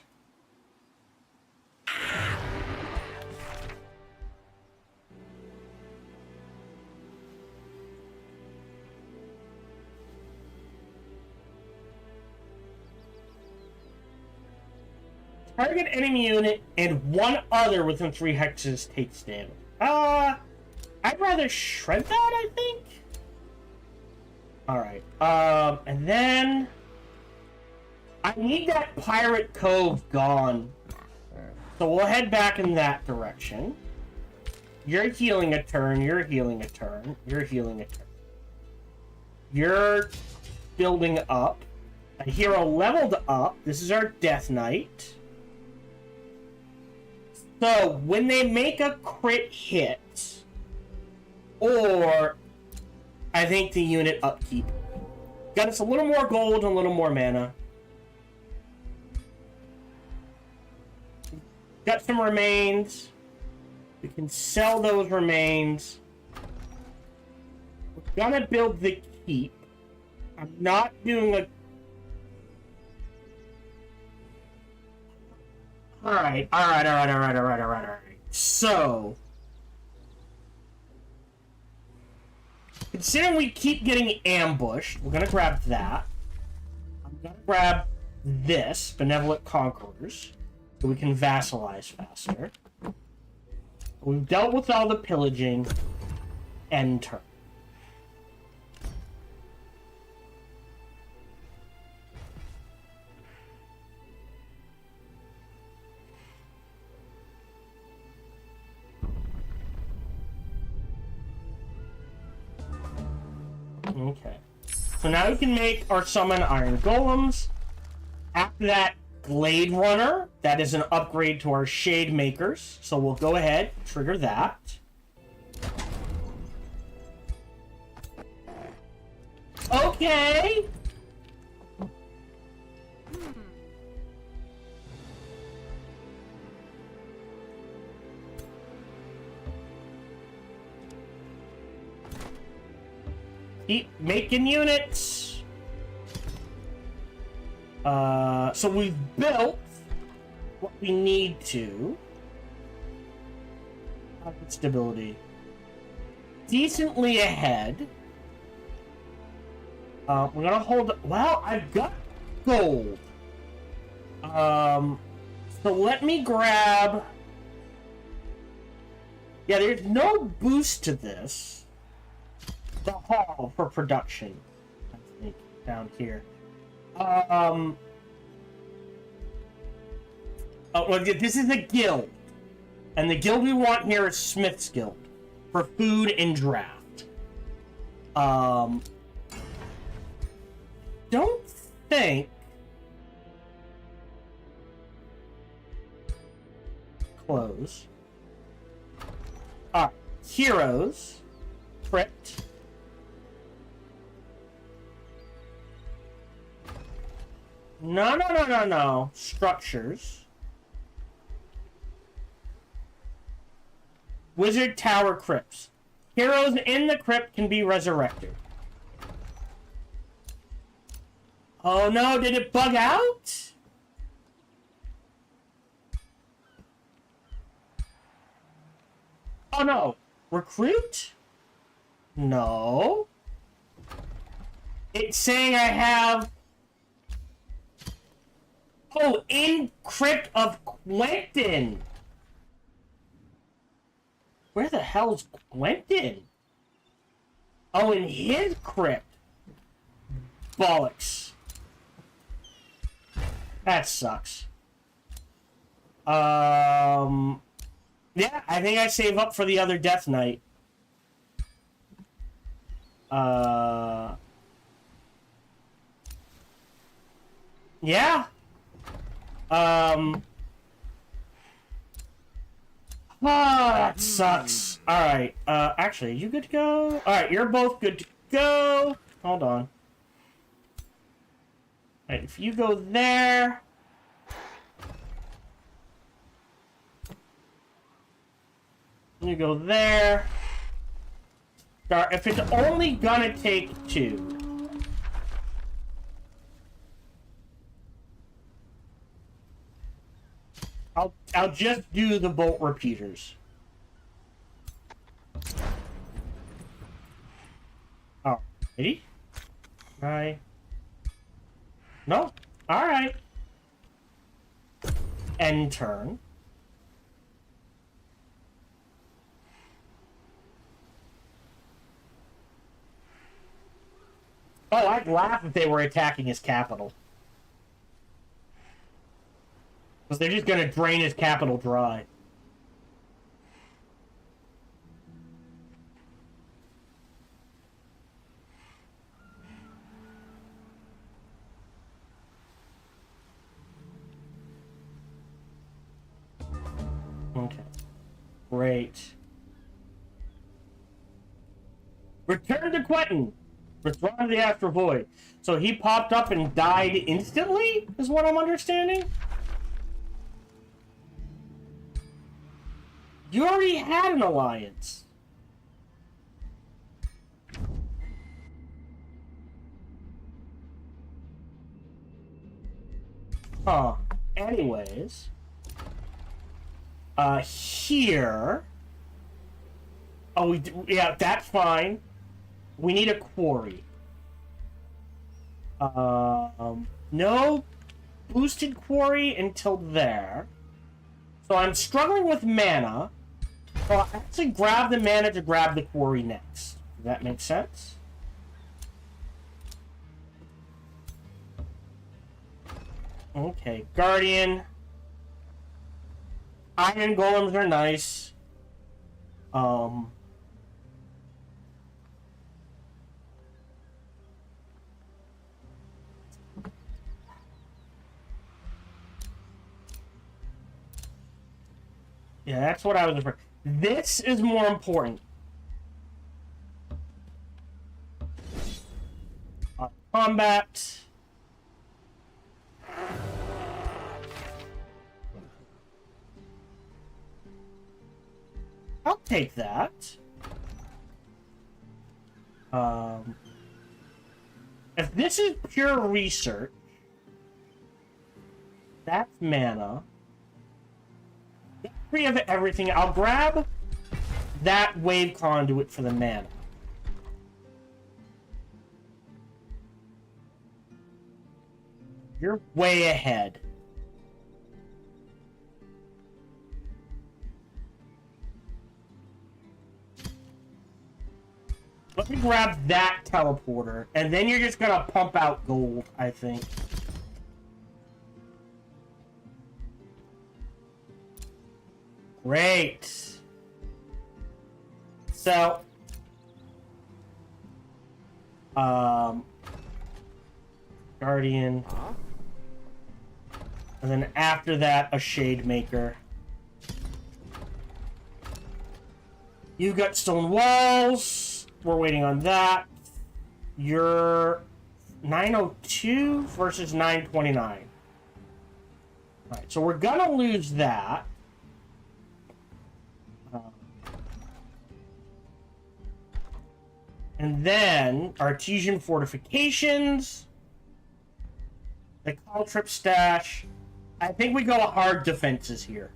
Target enemy unit and one other within 3 hexes takes damage. I'd rather shred that, I think. Alright. And then I need that Pirate Cove gone. So we'll head back in that direction. You're healing a turn, you're healing a turn, you're healing a turn. You're building up. A hero leveled up. This is our Death Knight. So, when they make a crit hit, or I think the unit upkeep, got us a little more gold and a little more mana. Got some remains. We can sell those remains. We're gonna build the keep. I'm not doing a... Alright. So... considering we keep getting ambushed, we're gonna grab that. I'm gonna grab this, Benevolent Conquerors, so we can vassalize faster. We've dealt with all the pillaging. End turn. Okay. So now we can make our summon iron golems. After that, Glade Runner. That is an upgrade to our Shade Makers. So we'll go ahead, trigger that. Okay. Keep making units. So we've built what we need to. Pocket stability. Decently ahead. We're gonna hold. Well, I've got gold. So let me grab. Yeah, there's no boost to this. The hall for production. I think down here. Oh, well, this is a guild, and the guild we want here is Smith's Guild for food and draft. Don't think. Close. Alright, heroes. Crypt. No. Structures. Wizard Tower Crypts. Heroes in the crypt can be resurrected. Oh no, did it bug out? Oh no. Recruit? No. It's saying I have... Oh, in Crypt of Quentin. Where the hell's Quentin? Oh, in his crypt. Bollocks. That sucks. Yeah, I think I save up for the other Death Knight. Yeah. Oh, that sucks. Alright, actually, you good to go? Alright, you're both good to go. Hold on. Alright, if you go there... You go there. If it's only gonna take 2... I'll just do the bolt repeaters. Alrighty. Right. No. Alright. End turn. Oh, I'd laugh if they were attacking his capital. Because they're just gonna drain his capital dry. Okay. Great. Return to Quentin! Return to the Astral Void. So he popped up and died instantly? Is what I'm understanding? You already had an alliance. Huh. Anyways. Here. Oh, yeah, that's fine. We need a quarry. No boosted quarry until there. So I'm struggling with mana. So I'll actually grab the mana to grab the quarry next. Does that make sense? Okay, Guardian. Iron Golems are nice. Yeah, that's what I was referring. This is more important. Combat. I'll take that. If this is pure research, that's mana. Get free of everything. I'll grab that wave conduit for the mana. You're way ahead. Let me grab that teleporter, and then you're just gonna pump out gold, I think. Great. So, Guardian. And then after that, a Shade Maker. You've got stone walls. We're waiting on that. You're 902 versus 929. Alright, so we're gonna lose that. And then Artesian Fortifications. The Call Trip Stash. I think we go hard defenses here.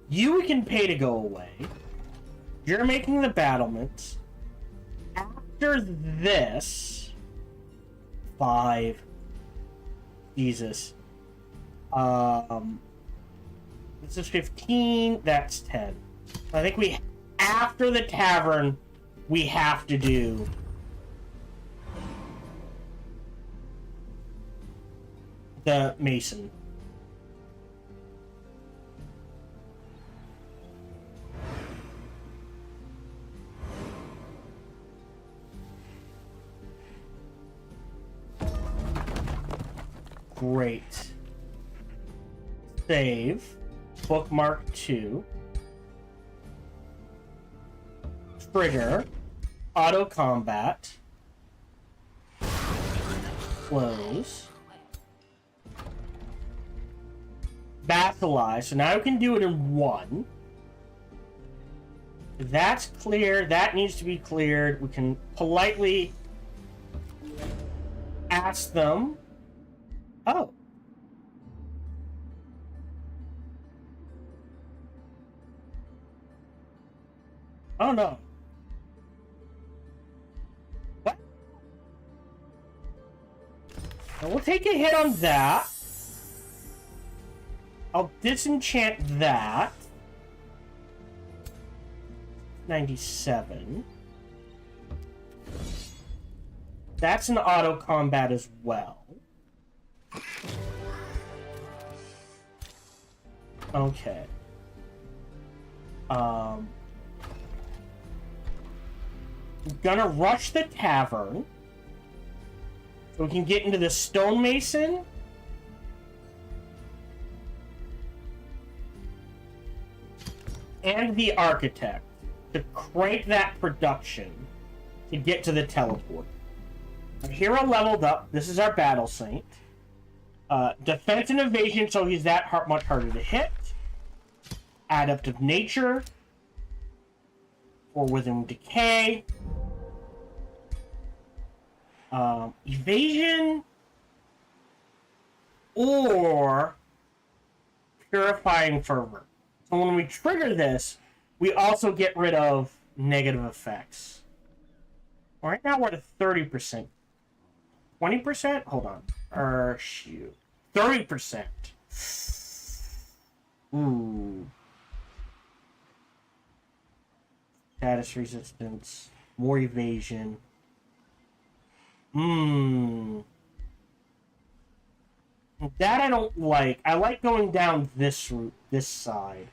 You can pay to go away. You're making the battlements. After this... 5. Jesus. This is 15. That's 10. I think we... After the tavern, we have to do... the Mason. Great. Save. Bookmark 2. Trigger. Auto combat. Close. Vassalize. So now we can do it in 1. That's clear. That needs to be cleared. We can politely ask them. Oh. Oh no. What? So we'll take a hit on that. I'll disenchant that. 97. That's an auto combat as well. Okay. I'm gonna rush the tavern so we can get into the stonemason. And the architect to crank that production to get to the teleport. Our hero leveled up. This is our battle saint. Defense and evasion, so he's that much harder to hit. Adaptive nature. Or within decay. Evasion. Or purifying fervor. So when we trigger this, we also get rid of negative effects. Right now we're at 30%. 20%? Hold on. Shoot. 30%. Ooh. Status resistance. More evasion. That I don't like. I like going down this route, this side.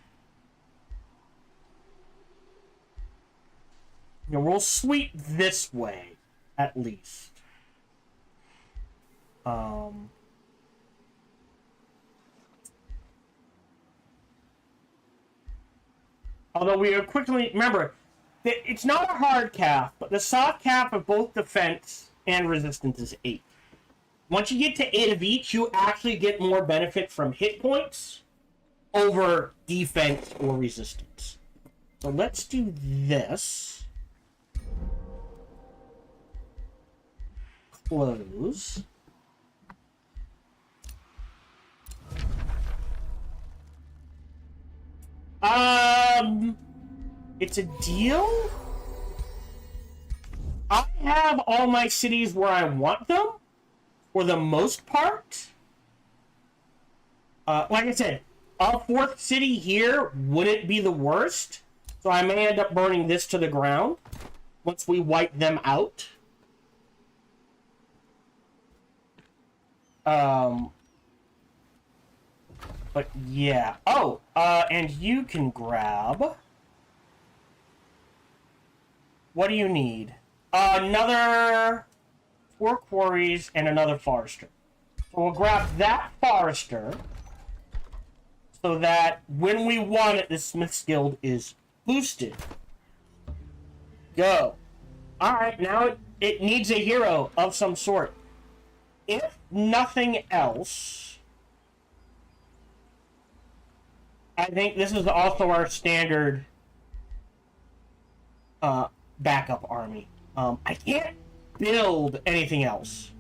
You know, we'll sweep this way, at least. Although we are quickly... Remember, it's not a hard cap, but the soft cap of both defense and resistance is 8. Once you get to 8 of each, you actually get more benefit from hit points over defense or resistance. So let's do this. Close. It's a deal? I have all my cities where I want them, for the most part. Like I said, our 4th city here wouldn't be the worst, so I may end up burning this to the ground once we wipe them out. But yeah. Oh, and you can grab... What do you need? Another 4 quarries and another forester. So we'll grab that forester so that when we want it, the Smith's Guild is boosted. Go. Alright, now it needs a hero of some sort. If nothing else, I think this is also our standard backup army. I can't build anything else.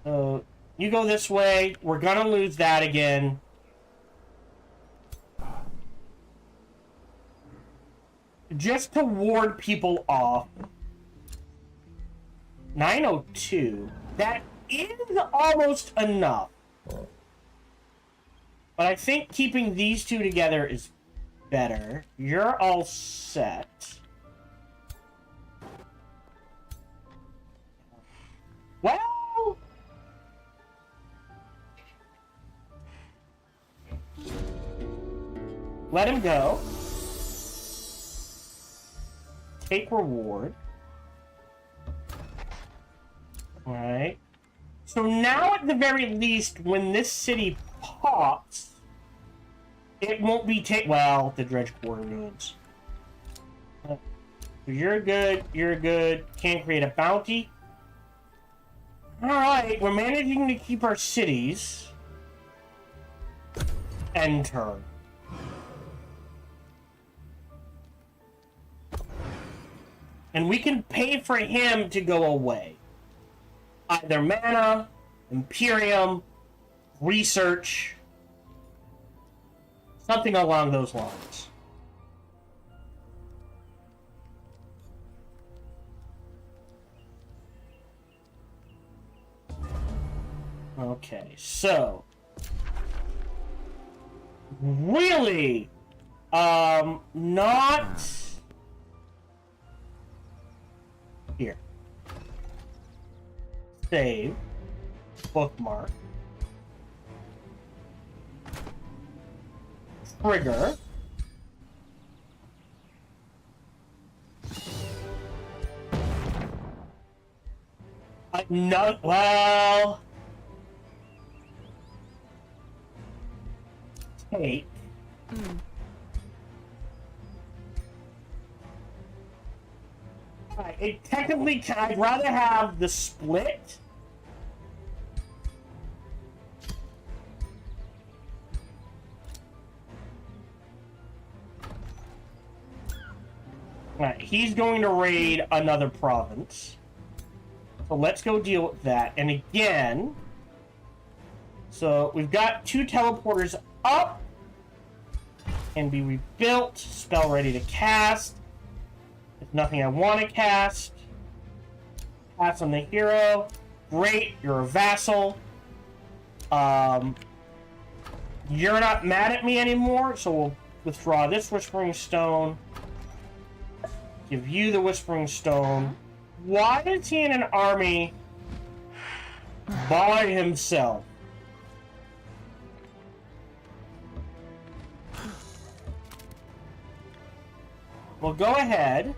You go this way. We're gonna lose that again. Just to ward people off. 902. That is almost enough. But I think keeping these two together is better. You're all set. Well... Let him go. Take reward. Alright. So now at the very least, when this city pops, it won't be well, the Dredge Quarter ruins. You're good, you're good. Can't create a bounty. Alright, we're managing to keep our cities. End turn. And we can pay for him to go away. Either mana, Imperium, research, something along those lines. Okay, so really, not here. Save, bookmark, trigger. No, well, take. It technically, I'd rather have the split. Alright, he's going to raid another province. So let's go deal with that. And again, so we've got 2 teleporters up. Can be rebuilt. Spell ready to cast. There's nothing I want to cast. Pass on the hero. Great, you're a vassal. You're not mad at me anymore, so we'll withdraw this Whispering Stone. Give you the Whispering Stone. Why is he in an army by himself? Well, go ahead.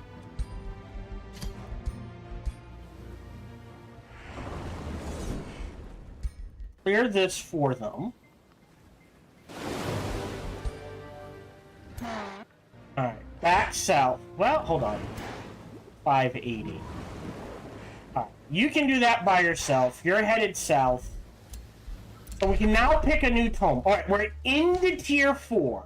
clear this for them. Alright, back south. Well, hold on. 580. Alright, you can do that by yourself. You're headed south. So we can now pick a new tome. Alright, we're into tier 4.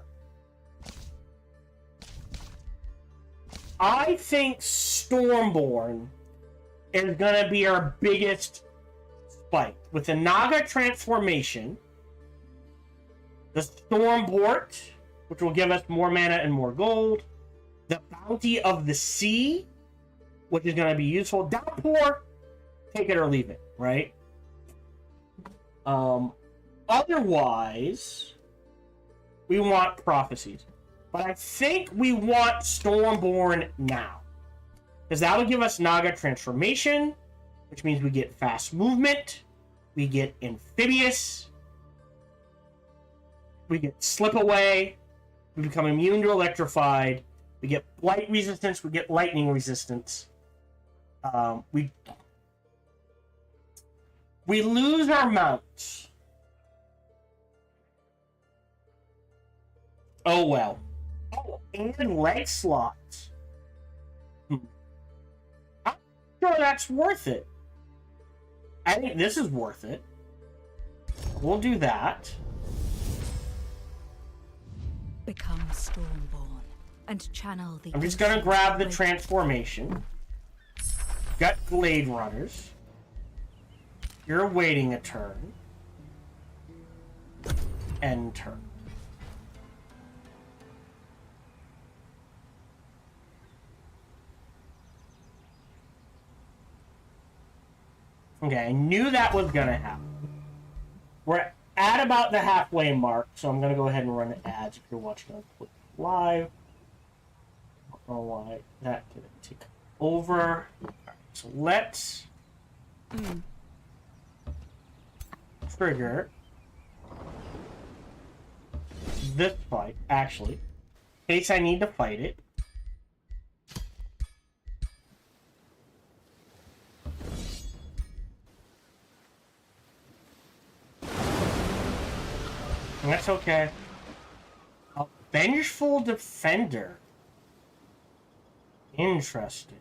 I think Stormborn is gonna be our biggest spike. With the Naga transformation, the Stormport, which will give us more mana and more gold, the Bounty of the Sea, which is gonna be useful. Downpour, take it or leave it, right? Otherwise, we want Prophecies. But I think we want Stormborn now. Because that'll give us Naga Transformation, which means we get fast movement, we get Amphibious, we get Slip Away, we become immune to Electrified, we get Blight Resistance, we get Lightning Resistance. We lose our mounts. Oh well. Oh, and leg slots. I'm sure that's worth it. I think this is worth it. We'll do that. Become Stormborn and channel the... I'm just gonna grab the transformation. Got Glade Runners. You're waiting a turn. End turn. Okay, I knew that was gonna happen. We're at about the halfway mark, so I'm gonna go ahead and run the ads if you're watching on Twitch live. I don't know why that didn't take over. Alright, so let's trigger this fight, actually, in case I need to fight it. That's okay. A Vengeful Defender. Interesting.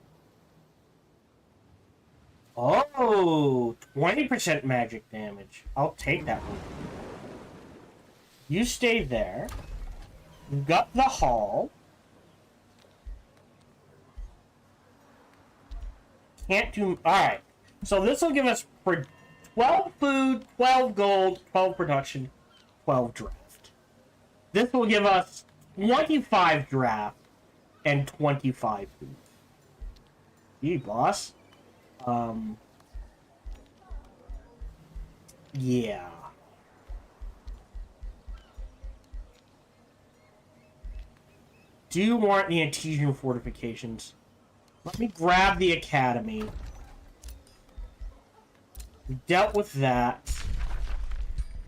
Oh, 20% magic damage. I'll take that one. You stay there. You've got the hall. Can't do... Alright. So this will give us 12 food, 12 gold, 12 production, 12 draft. This will give us 25 draft and 25 food. Gee, boss. Yeah. Do you want the Antesian fortifications? Let me grab the academy. We dealt with that.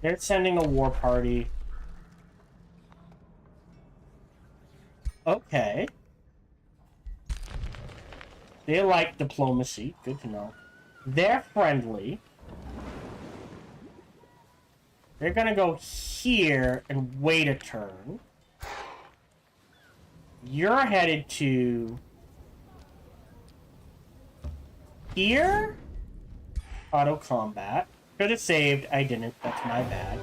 They're sending a war party. Okay. They like diplomacy. Good to know. They're friendly. They're gonna go here and wait a turn. You're headed to... here? Auto combat. Could have saved. I didn't. That's my bad.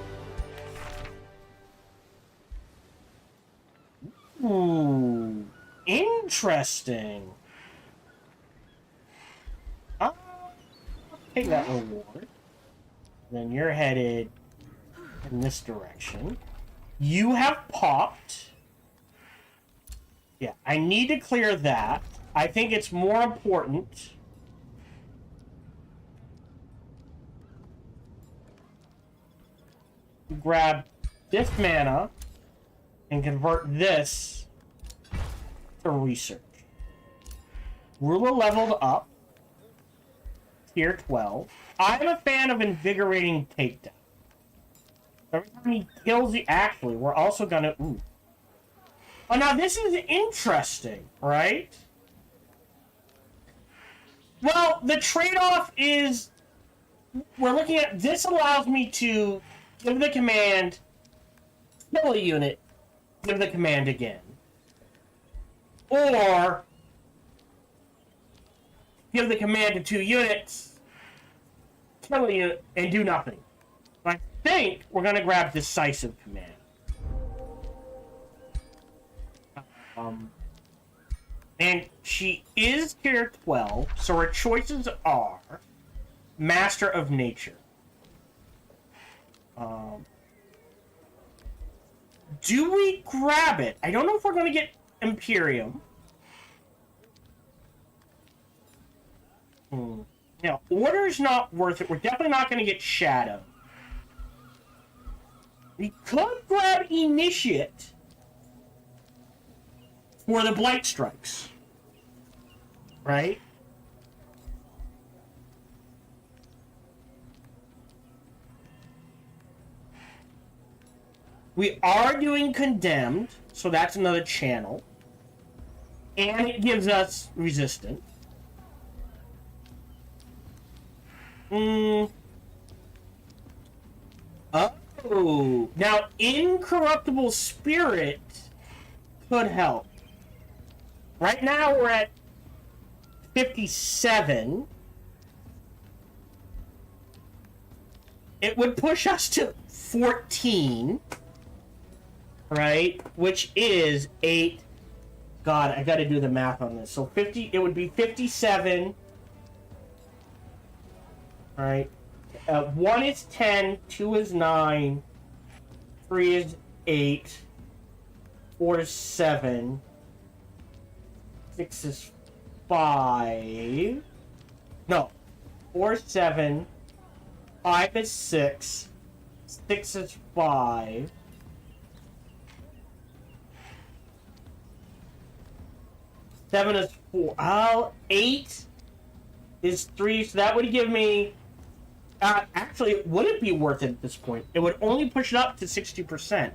Ooh. Interesting. I'll take that reward. Then you're headed in this direction. You have popped. Yeah, I need to clear that. I think it's more important. Grab this mana and convert this to research. Ruler leveled up. Tier 12. I'm a fan of invigorating takedown. Every time he kills the... Actually, we're also gonna... Ooh. Oh, now this is interesting, right? Well, the trade-off is we're looking at this allows me to give the command, kill a unit, give the command again. Or give the command to 2 units, kill a unit, and do nothing. I think we're going to grab decisive command. And she is tier 12, so her choices are Master of Nature. Do we grab it? I don't know if we're going to get Imperium. Now, Order's not worth it. We're definitely not going to get Shadow. We could grab Initiate for the Blight Strikes. Right? We are doing Condemned, so that's another channel. And it gives us Resistance. Oh. Now, Incorruptible Spirit could help. Right now, we're at 57. It would push us to 14. Right? Which is 8. God, I gotta do the math on this. So 50, it would be 57. Alright. 1 is 10, 2 is 9, 3 is 8, 4 is 7, 6 is 5. No. 4 is 7, 5 is 6, 6 is 5. 7 is 4. Oh, 8 is 3, so that would give me... actually, it wouldn't be worth it at this point. It would only push it up to 60%.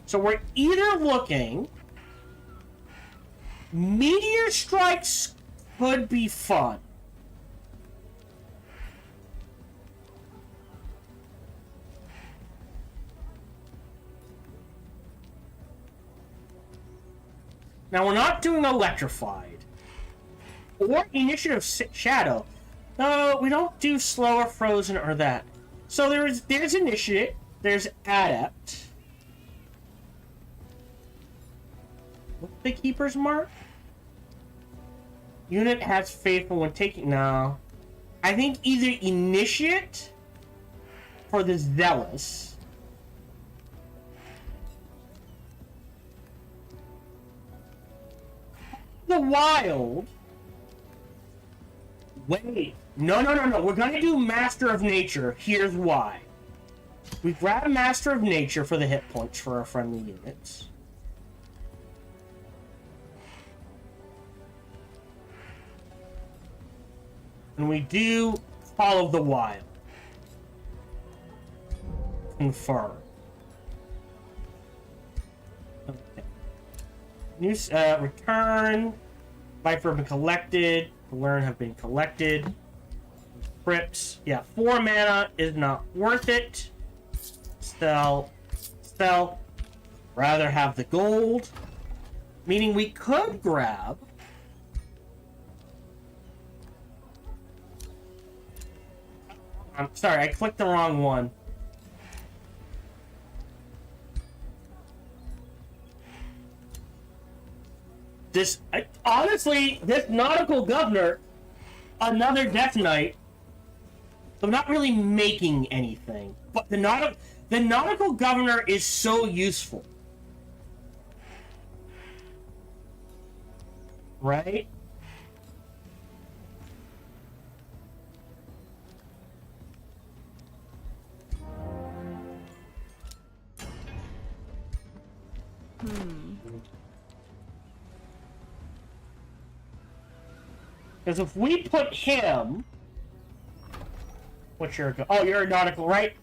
So we're either looking... Meteor Strikes could be fun. Now, we're not doing Electrified. Or Initiative Shadow. No, we don't do Slower, Frozen, or that. So there's Initiative. There's Adept. What's the Keeper's Mark? Unit has Faithful when taking... No. I think either Initiate for the Zealous... The Wild. Wait. No. We're going to do Master of Nature. Here's why. We grab Master of Nature for the hit points for our friendly units. And we do Call of the Wild. Confer. Okay. New return. Life have been collected. Learn have been collected. Crypts. Yeah, 4 mana is not worth it. Sell. Rather have the gold. Meaning we could grab... I'm sorry, I clicked the wrong one. Honestly, this Nautical Governor, another Death Knight, I'm not really making anything. But the Nautical Governor is so useful. Right? Because if we put him... What's your... Oh, you're a Nautical, right?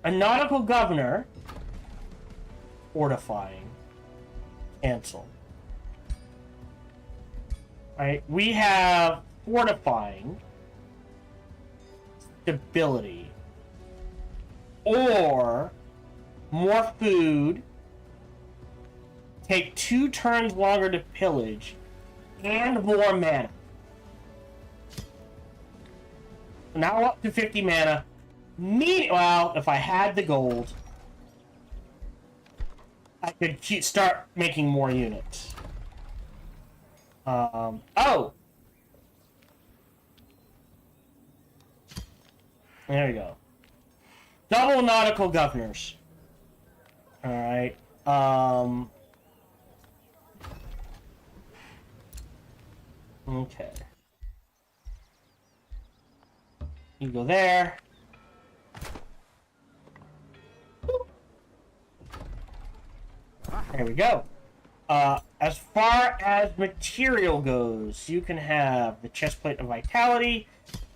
A Nautical Governor. Fortifying. Cancel. Right? We have Fortifying. stability. Or more food, take 2 turns longer to pillage, and more mana. Now up to 50 mana. Well, if I had the gold, I could start making more units. Oh! There we go. Double nautical governors. Alright. Okay. You go there. There we go. As far as material goes, you can have the chestplate of vitality,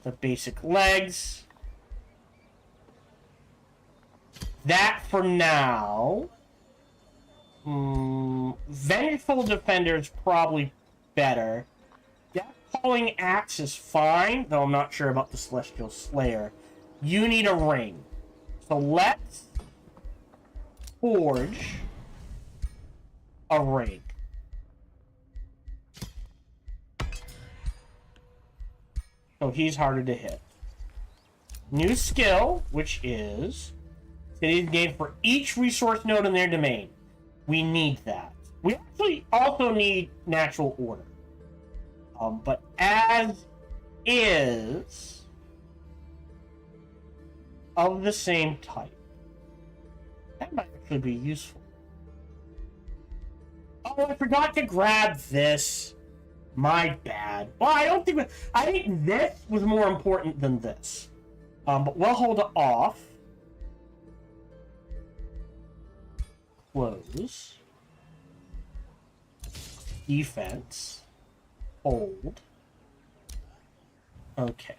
the basic legs. That for now. Vengeful Defender is probably better. Death Calling Axe is fine, though I'm not sure about the Celestial Slayer. You need a ring. So let's forge a ring. So he's harder to hit. New skill, which is cities gained for each resource node in their domain. We need that. We actually also need natural order. But as is of the same type. That might actually be useful. Oh, I forgot to grab this. My bad. Well, I think this was more important than this. But we'll hold it off. Close. Defense. Hold. Okay.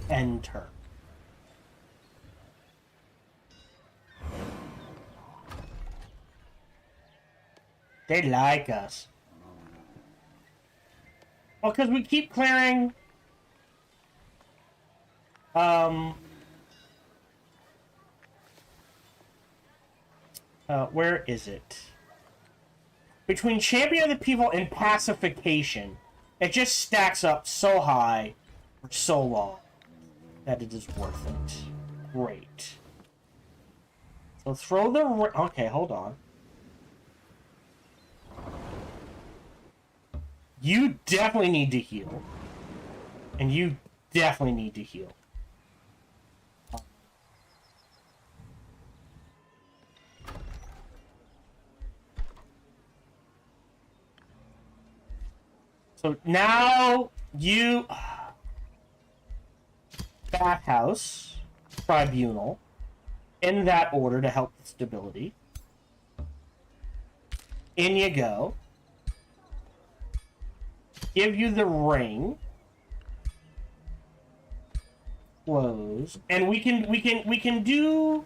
Enter. They like us. Well, because we keep clearing... where is it? Between Champion of the People and Pacification, it just stacks up so high for so long that it is worth it. Great. So throw the... Okay, hold on. You definitely need to heal. And you definitely need to heal. So now you... Bathhouse, Tribunal, in that order to help with stability. In you go. Give you the ring. Close. And we can do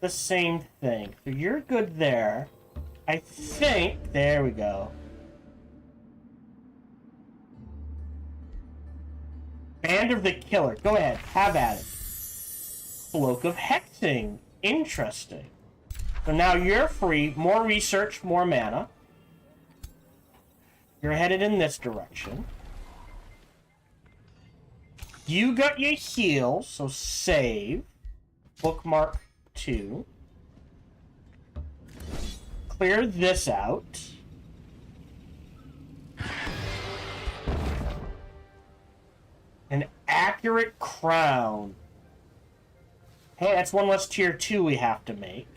the same thing. So you're good there. I think there we go. Band of the Killer. Go ahead, have at it. Cloak of Hexing. Interesting. So now you're free. More research, more mana. You're headed in this direction. You got your heal, so save. Bookmark 2. Clear this out. An accurate crown. Hey, that's one less tier 2 we have to make.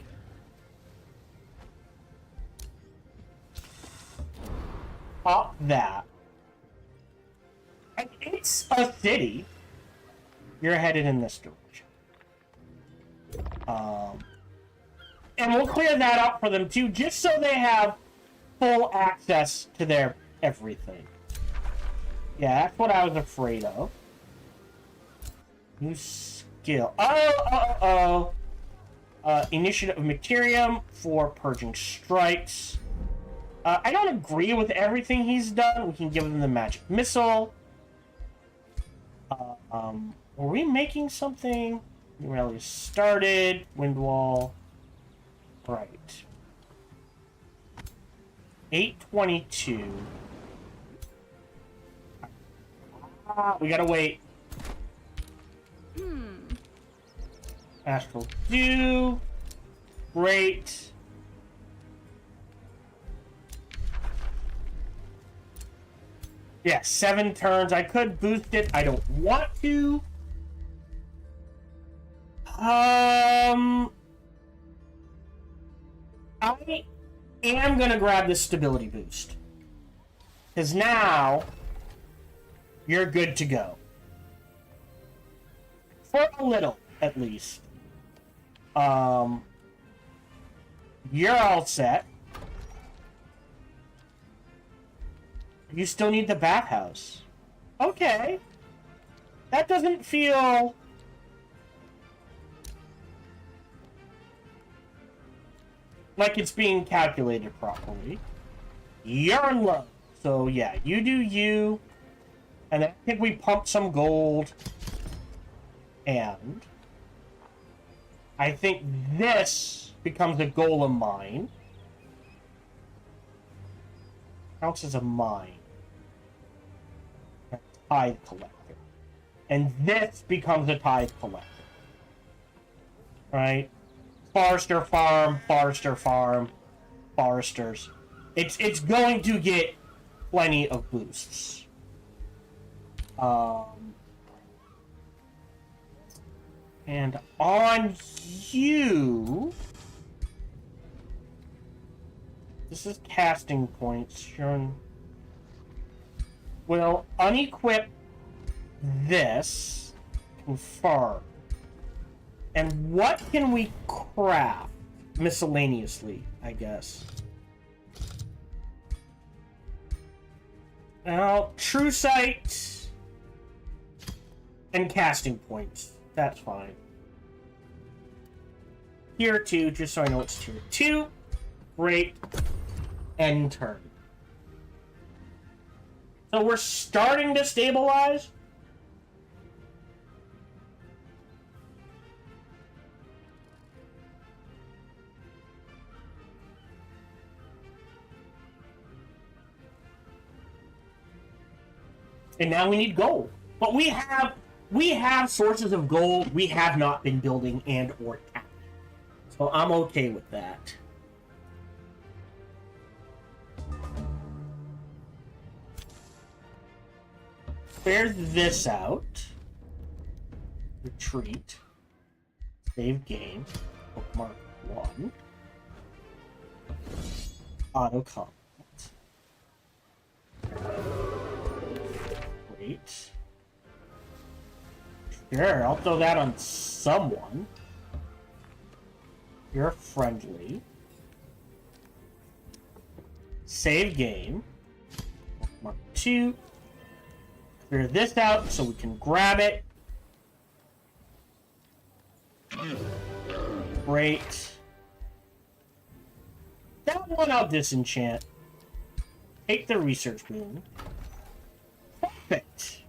Pop that. And it's a city. You're headed in this direction. And we'll clear that up for them too, just so they have full access to their everything. Yeah, that's what I was afraid of. New skill. Initiative of Materium for purging strikes. I don't agree with everything he's done. We can give him the magic missile. Were we making something? We really started. Wind wall. Right. 822. We gotta wait. Astral Dew. Great. Yeah, 7 turns. I could boost it. I don't want to. I am gonna grab this stability boost. Because now you're good to go. For a little, at least. You're all set. You still need the bathhouse. Okay. That doesn't feel... like it's being calculated properly. You're in love. So yeah, you do you. And then I think we pump some gold. And I think this becomes a goal of mine. Counts as a mine. A tithe collector. And this becomes a tithe collector. Right? Forester farm, Forester farm, Foresters. It's going to get plenty of boosts. And on you, this is casting points. We'll unequip this. Confirm. And what can we craft miscellaneously, I guess? Now, true sight and casting points. That's fine. Tier 2, just so I know it's tier 2. Great. End turn. So we're starting to stabilize. And now we need gold. But we have sources of gold we have not been building and or tapping. So I'm okay with that. Clear this out. Retreat. Save game. Bookmark 1. Auto combat. Great. Sure, I'll throw that on someone. You're friendly. Save game. Mark 2. Clear this out so we can grab it. Great. That one I'll disenchant. Take the research boon. Perfect.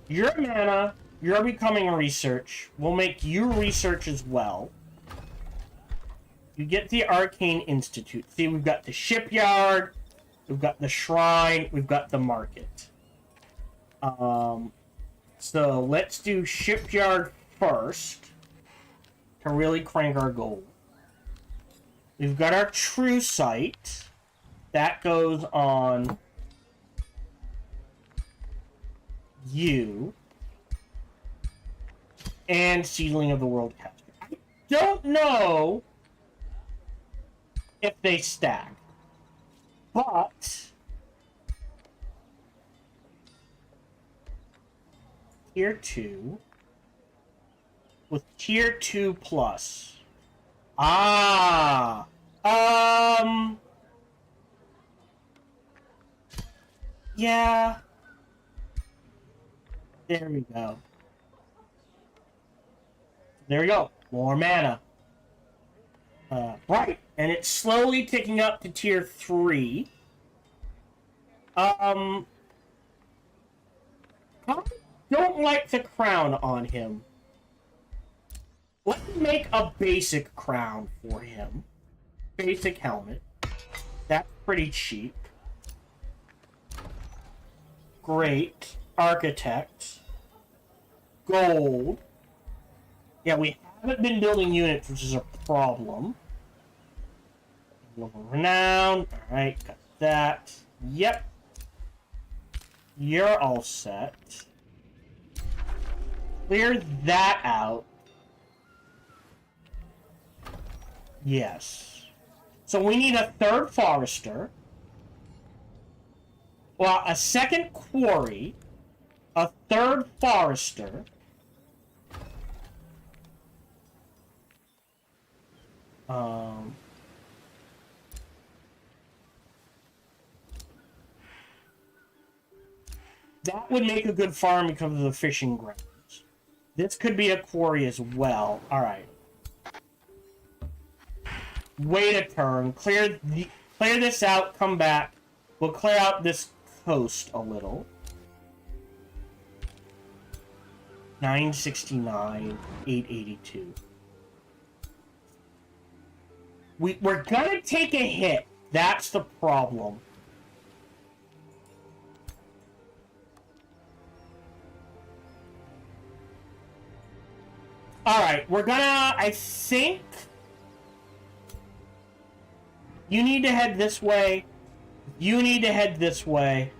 Your mana, you're becoming a research. We'll make you research as well. You get the Arcane Institute. See, we've got the shipyard, we've got the shrine, we've got the market. So let's do shipyard first to really crank our gold. We've got our true sight. That goes on you. And Seedling of the World Caster. I don't know if they stack. But tier 2 with tier 2 plus. Yeah. There we go. There we go. More mana. Right, and it's slowly ticking up to tier 3. I don't like the crown on him. Let's make a basic crown for him. Basic helmet. That's pretty cheap. Great. Architect. Gold. Yeah, we haven't been building units, which is a problem. Renown. Alright, got that. Yep. You're all set. Clear that out. Yes. So we need a third forester. Well, a second quarry. A third forester. That would make a good farm because of the fishing grounds. This could be a quarry as well. Alright. Wait a turn. Clear this out, come back. We'll clear out this coast a little. 969, 882. We're gonna take a hit. That's the problem. Alright, we're gonna... I think... You need to head this way. You need to head this way.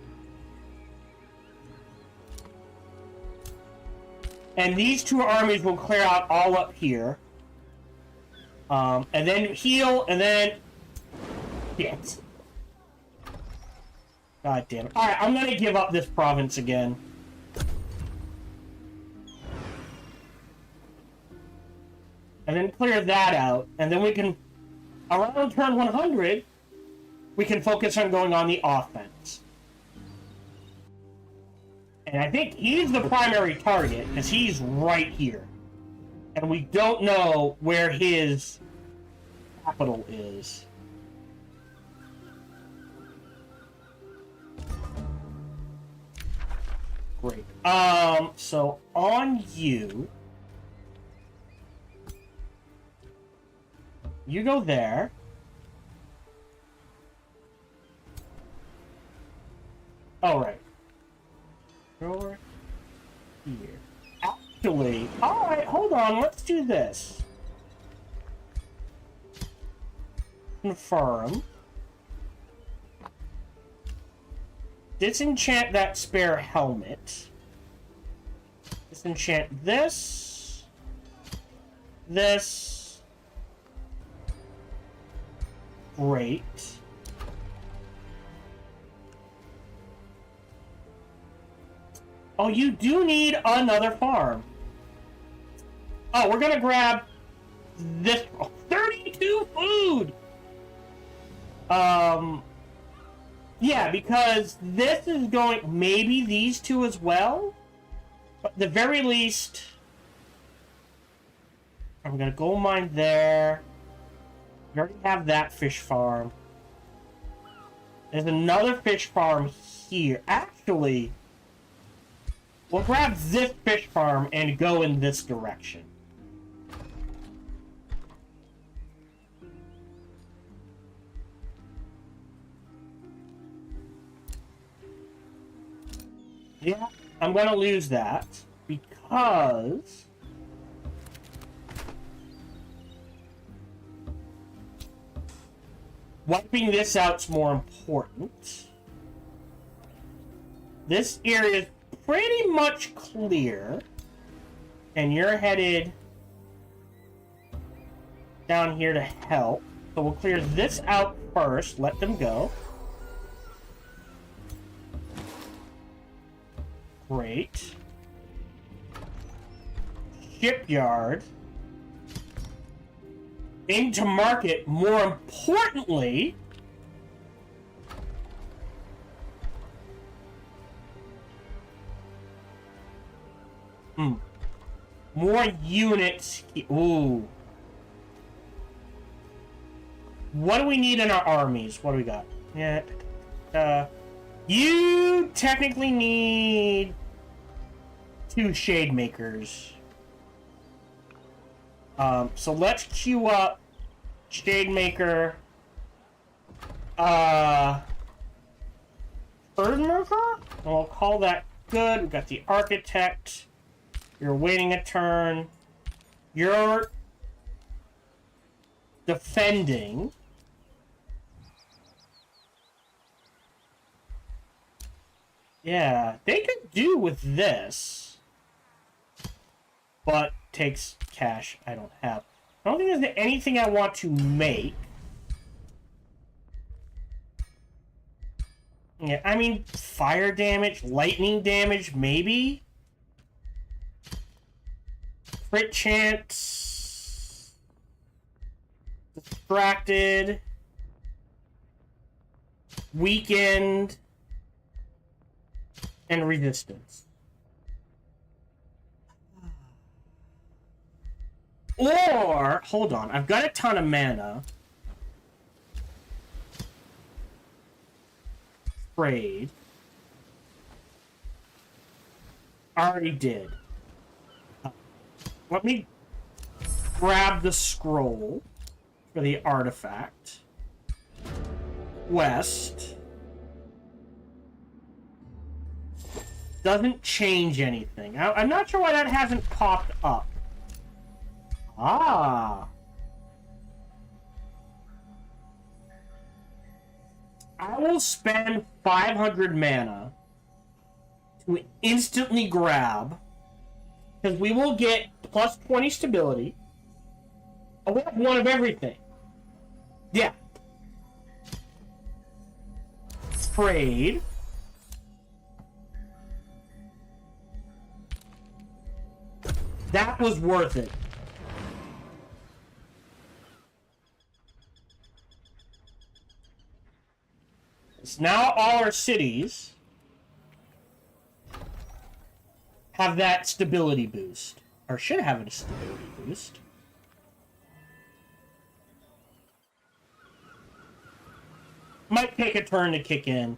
And these two armies will clear out all up here. And then heal, and then... Shit. God damn it. Alright, I'm gonna give up this province again. And then clear that out, and then we can... Around turn 100, we can focus on going on the offense. And I think he's the primary target, because he's right here. And we don't know where his capital is. Great. So on you... You go there. Oh, right. Over here. Actually, alright, hold on, let's do this. Confirm. Disenchant that spare helmet. Disenchant this. This. Great. Oh, you do need another farm. Oh, we're gonna grab this. Oh, 32 food! Yeah, because this is going... Maybe these two as well? But at the very least... I'm gonna go mine there. We already have that fish farm. There's another fish farm here. Actually, we'll grab this fish farm and go in this direction. Yeah, I'm gonna lose that because... Wiping this out's more important. This area is pretty much clear. And you're headed down here to help. So we'll clear this out first. Let them go. Great. Shipyard. Into market, more importantly, more units. Ooh. What do we need in our armies? What do we got? Yeah. You technically need 2 shade makers. So let's queue up shade maker. Earthmaker? And we'll call that good. We've got the architect. You're waiting a turn. You're defending. Yeah, they could do with this, but takes cash I don't have. I don't think there's anything I want to make. Yeah, I mean, fire damage, lightning damage, maybe? Crit chance. Distracted. Weakened. And resistance. Or, hold on, I've got a ton of mana. Trade. Already did. Let me grab the scroll for the artifact. West. Doesn't change anything. I'm not sure why that hasn't popped up. Ah. I will spend 500 mana to instantly grab, because we will get plus 20 stability. Oh, we have one of everything. Yeah. Trade. That was worth it. So now all our cities have that stability boost. Or should have a stability boost. Might take a turn to kick in.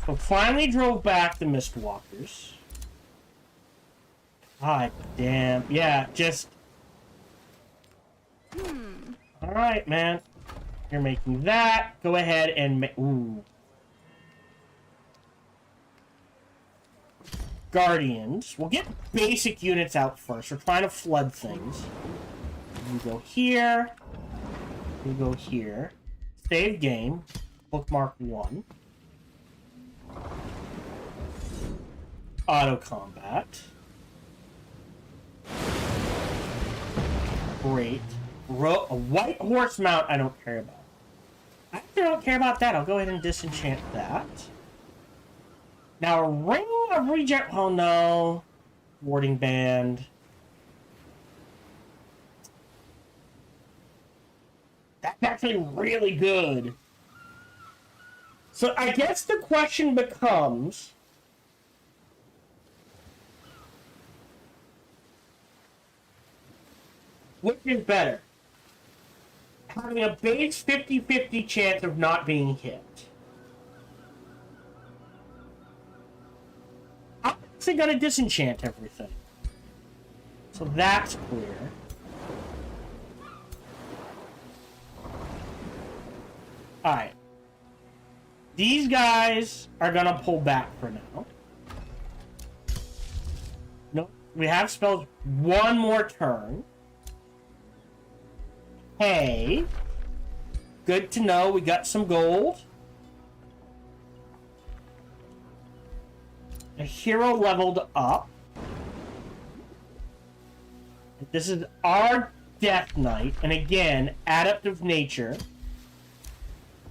So finally drove back the Mistwalkers. God damn. Yeah, just... Alright, man. You're making that. Go ahead and make... Ooh. Guardians. We'll get basic units out first. We're trying to flood things. You go here. You go here. Save game. Bookmark 1. Auto combat. Great. A white horse mount I don't care about. I don't care about that. I'll go ahead and disenchant that. Now a ring of regen... Oh no. Warding band. That's actually really good. So I guess the question becomes... which is better? Having a base 50-50 chance of not being hit. I'm actually gonna disenchant everything. So that's clear. Alright. These guys are gonna pull back for now. Nope. We have spells one more turn. Hey. Good to know. We got some gold. A hero leveled up. This is our Death Knight. And again, Adaptive Nature.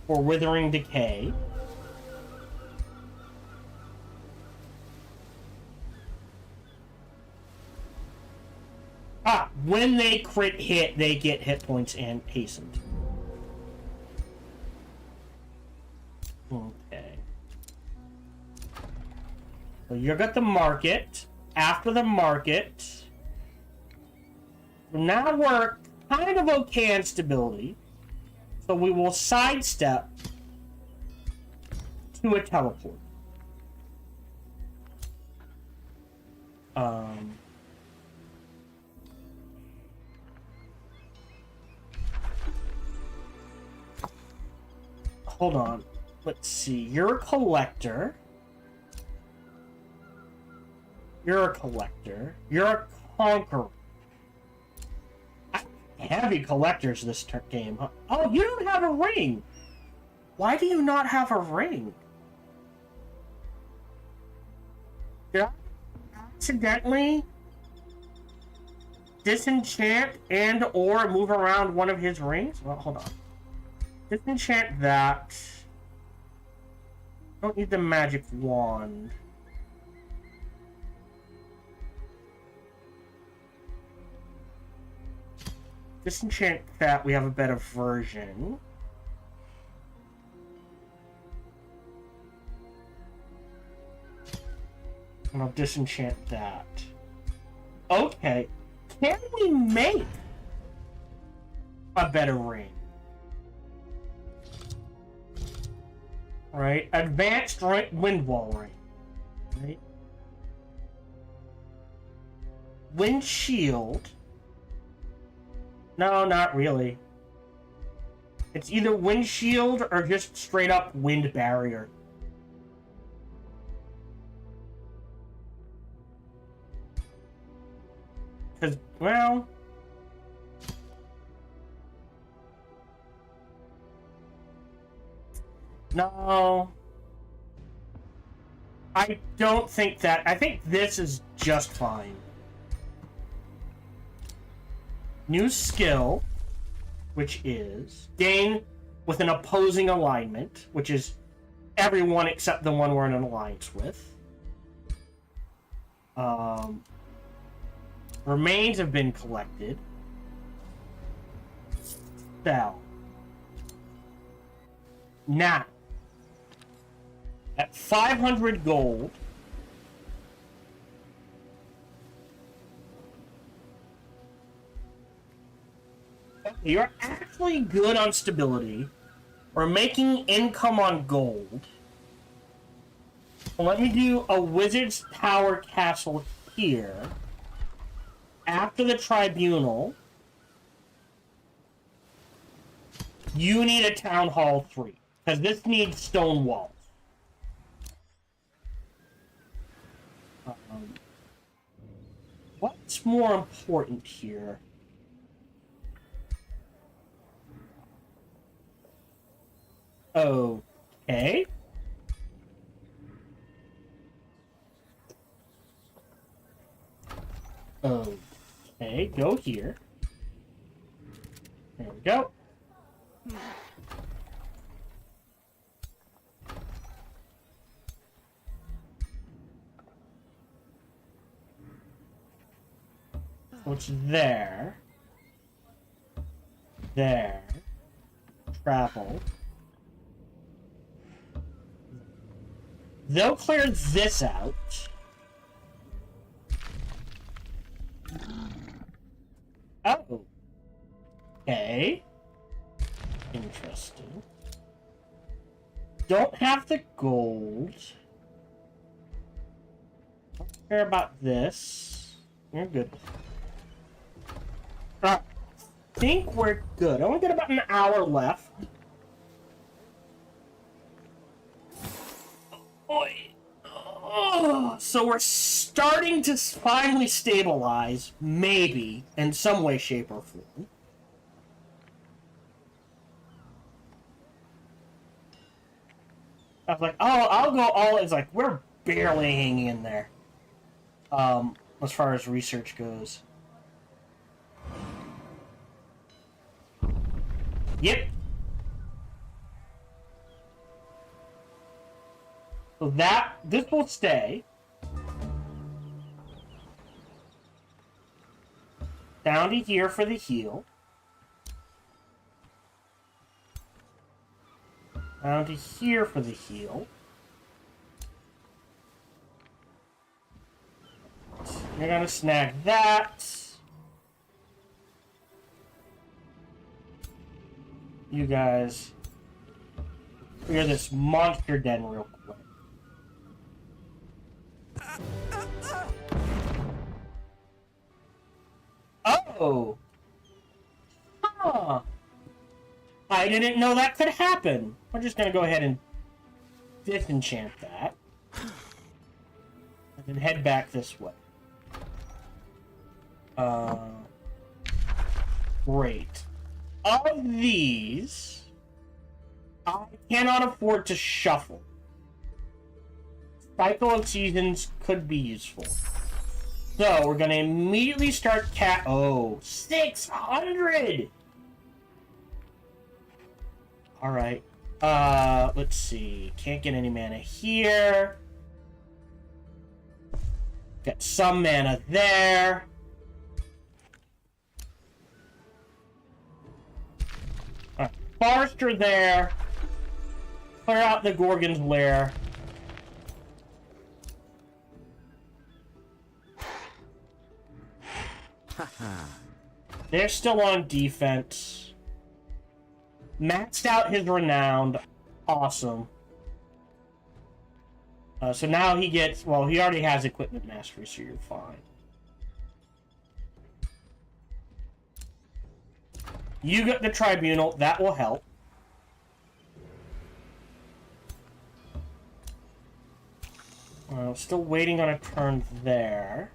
For Withering Decay. Ah, when they crit hit, they get hit points and hastened. Okay. So you're at the market. After the market. Now we're kind of okay on stability. So we will sidestep to a teleport. Hold on. Let's see. You're a collector. You're a collector. You're a conqueror. Heavy collectors this game, huh? Oh, you don't have a ring! Why do you not have a ring? Did I accidentally disenchant and or move around one of his rings? Well, hold on. Disenchant that. Don't need the magic wand. Disenchant that, we have a better version. And I'll disenchant that. Okay. Can we make a better ring? Right? Advanced wind wall ring. Right? Wind shield. No, not really. It's either wind shield or just straight up wind barrier. Because, well... No. I don't think that... I think this is just fine. New skill, which is gain with an opposing alignment, which is everyone except the one we're in an alliance with. Remains have been collected. Sell. Now, at 500 gold, you're actually good on stability. We're making income on gold. Let me do a wizard's tower castle here. After the tribunal, you need a town hall 3. Because this needs stone walls. What's more important here? Okay. Okay, go here. There we go. So it's there. There. Travel. They'll clear this out. Oh. Okay. Interesting. Don't have the gold. Don't care about this. You're good. I think we're good. I only got about an hour left. Oh, so we're starting to finally stabilize, maybe, in some way, shape, or form. I was like, oh, I'll go all... It's like, we're barely hanging in there. As far as research goes. Yep. So this will stay. Down to here for the heal. Down to here for the heal. You're gonna snag that. You guys clear this monster den real quick. Oh! Huh. I didn't know that could happen. We're just gonna go ahead and disenchant that. And then head back this way. Great. Of these, I cannot afford to shuffle. Cycle of Seasons could be useful. So, we're gonna immediately start Oh, 600! Alright. Let's see. Can't get any mana here. Got some mana there. Alright. Forester there. Clear out the Gorgon's Lair. They're still on defense. Maxed out his Renowned. Awesome. So now he gets... Well, he already has Equipment Mastery, so you're fine. You get the Tribunal. That will help. Still waiting on a turn there.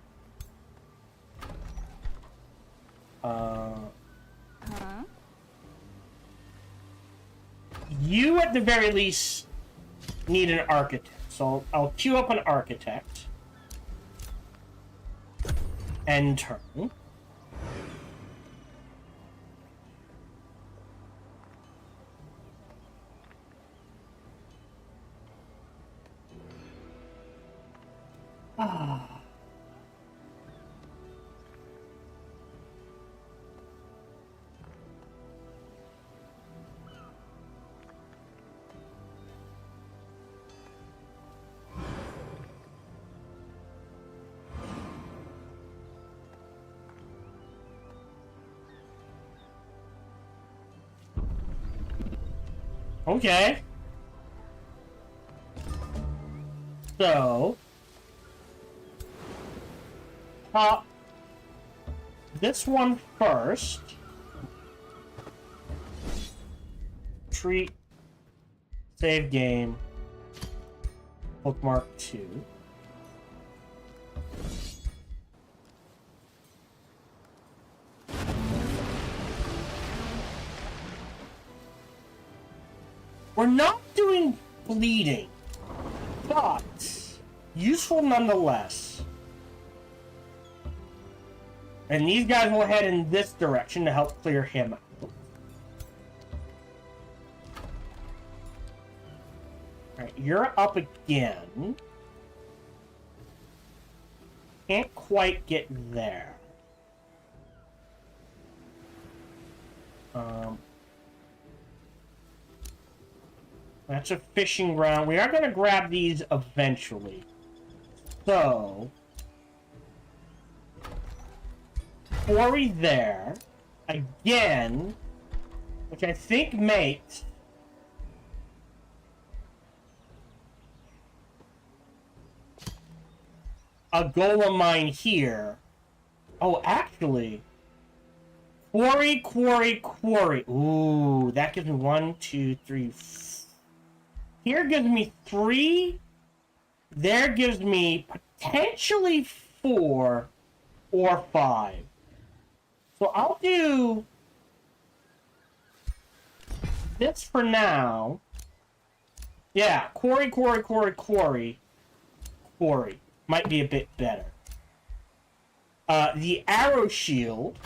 You, at the very least, need an Architect. So I'll queue up an Architect. End turn. Okay. So, pop this one first. Treat. Save game. Bookmark 2. We're not doing bleeding, but useful nonetheless. And these guys will head in this direction to help clear him out. Alright, you're up again. Can't quite get there. That's a fishing ground. We are going to grab these eventually. So, quarry there. Again. Which I think makes a golem mine here. Oh, actually. Quarry, quarry, quarry. Ooh, that gives me 1, 2, 3, 4. Here gives me 3. There gives me potentially 4 or 5. So I'll do this for now. Yeah, quarry, quarry, quarry, quarry. Quarry. Might be a bit better. The arrow shield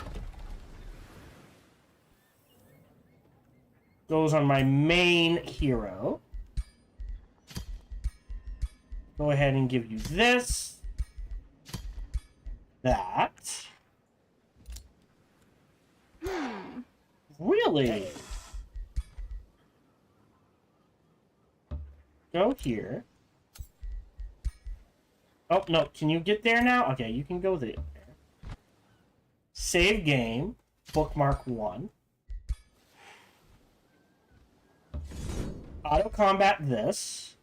goes on my main hero. Go ahead and give you this. That. Really? Go here. Oh, no. Can you get there now? Okay, you can go there. Save game. Bookmark 1. Auto combat this.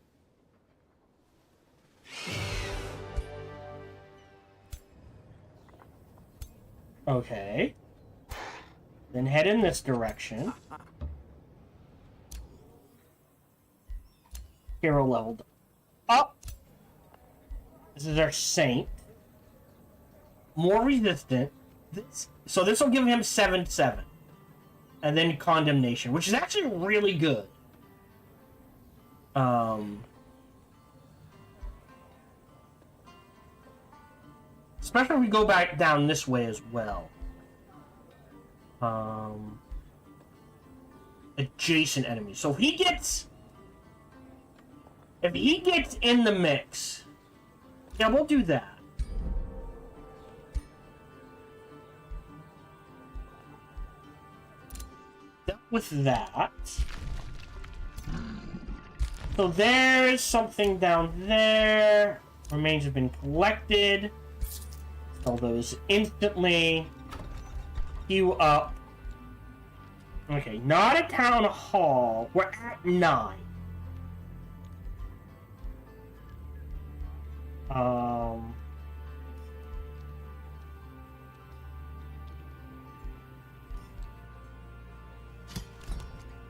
Okay. Then head in this direction. Hero leveled up. This is our saint. More resistant. So this will give him 7/7. And then condemnation, which is actually really good. Especially if we go back down this way as well. Adjacent enemies. So if he gets in the mix, yeah, we'll do that. Dealt with that. So there's something down there. Remains have been collected. Sell those instantly. Queue up. Okay, not a town hall. We're at 9.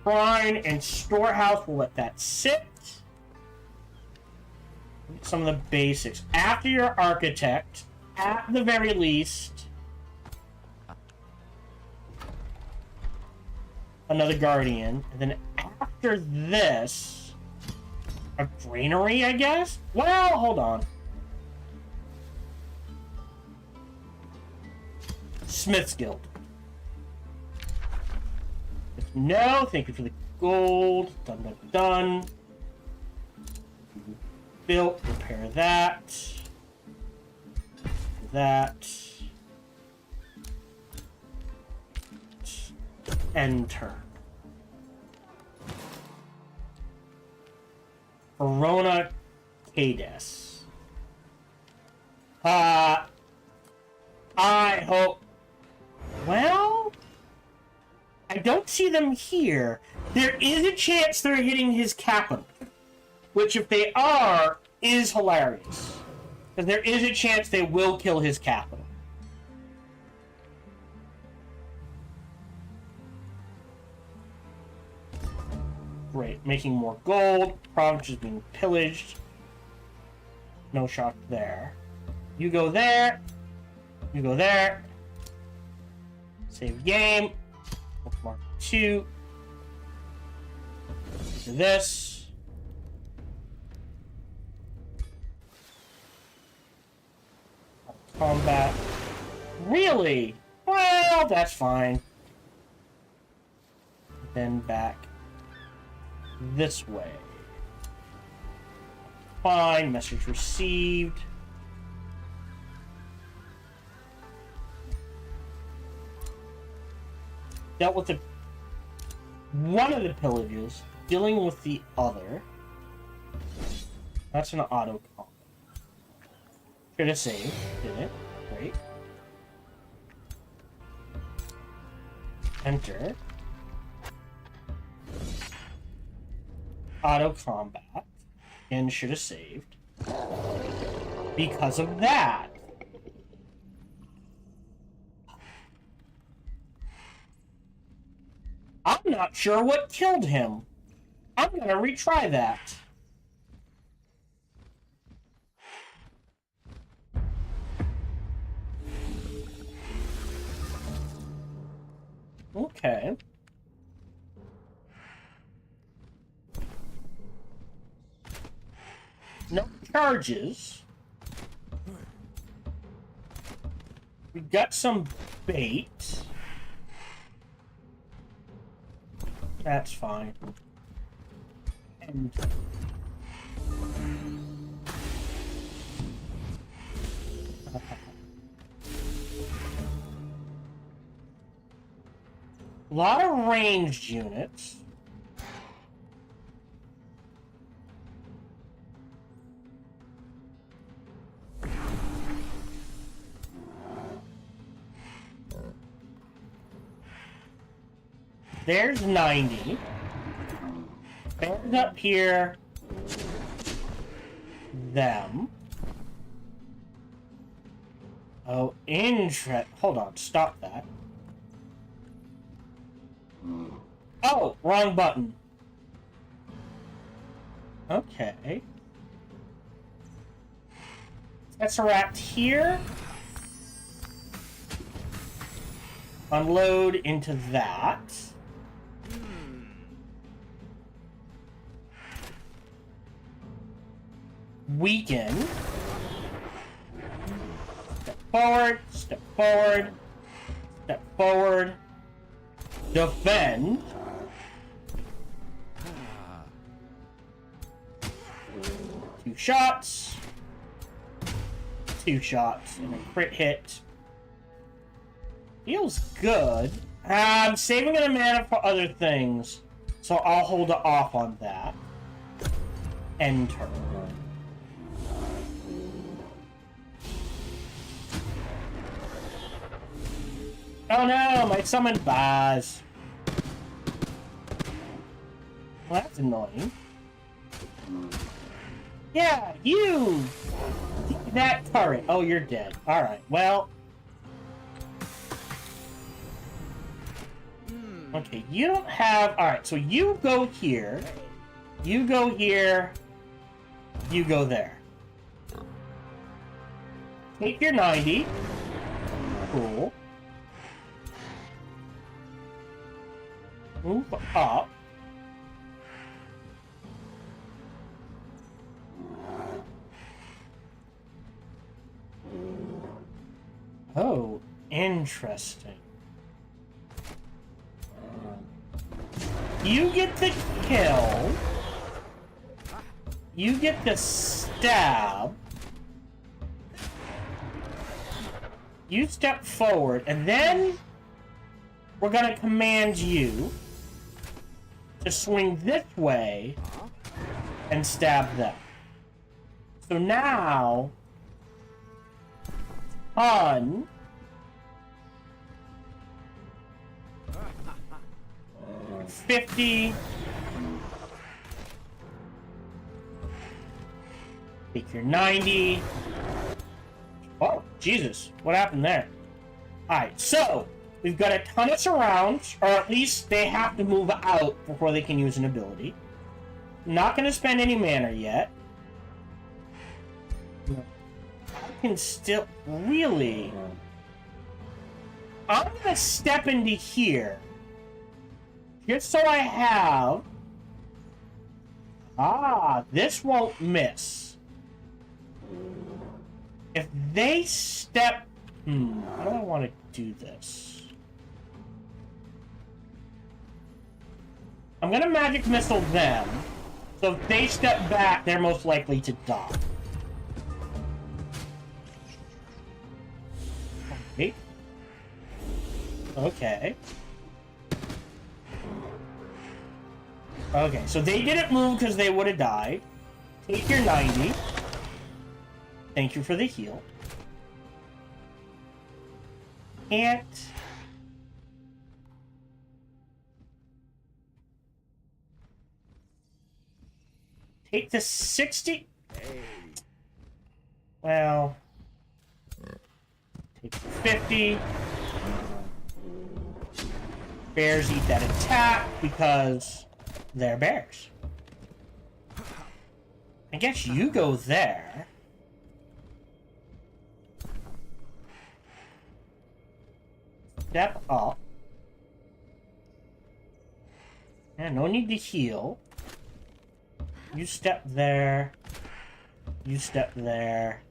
Shrine and storehouse, we'll let that sit. Some of the basics. After your architect, at the very least, another guardian. And then after this, a granary, I guess? Well, hold on. Smith's Guild. No, thank you for the gold. Done, done, done. Built, repair that. That. Enter. Verona Cades. I hope. Well, I don't see them here. There is a chance they're hitting his capital, which, if they are, is hilarious. Because there is a chance they will kill his capital. Great. Making more gold. Province is being pillaged. No shock there. You go there. You go there. Save game. Bookmark 2. Do this. Combat. Really? Well, that's fine. Then back this way. Fine. Message received. Dealt with one of the pillages, dealing with the other. That's an auto combat. Should have saved, did it? Great. Enter. Auto combat. And should have saved. Because of that. I'm not sure what killed him. I'm gonna retry that. Okay. No charges. We got some bait. That's fine. And a lot of ranged units. There's 90. Bears up here. Them. Oh, hold on, stop that. Oh, wrong button. Okay. Tesseract here. Unload into that. Weaken. Step forward, step forward, step forward. Defend. Two shots. Two shots and a crit hit. Feels good. I'm saving a mana for other things, so I'll hold off on that. End turn. Oh no, my summon Baz. Well, that's annoying. Yeah, you! That turret. Oh, you're dead. Alright, well. Okay, you don't have... Alright, so you go here. You go here. You go there. Take your 90. Cool. Move up. Oh, interesting. You get the kill. You get the stab. You step forward, and then we're gonna command you to swing this way and stab them. So now, on 50. Take your 90. Oh, Jesus. What happened there? Alright, so we've got a ton of surrounds, or at least they have to move out before they can use an ability. Not going to spend any mana yet. I can still... Really? I'm going to step into here. Just so I have... Ah, this won't miss. If they step... how do I want to do this? I'm gonna magic missile them. So if they step back, they're most likely to die. Okay. Okay. Okay, so they didn't move because they would have died. Take your 90. Thank you for the heal. Can't. Take the 60. Well. Take the 50. Bears eat that attack because they're bears. I guess you go there. Step up. And no need to heal. You step there. You step there.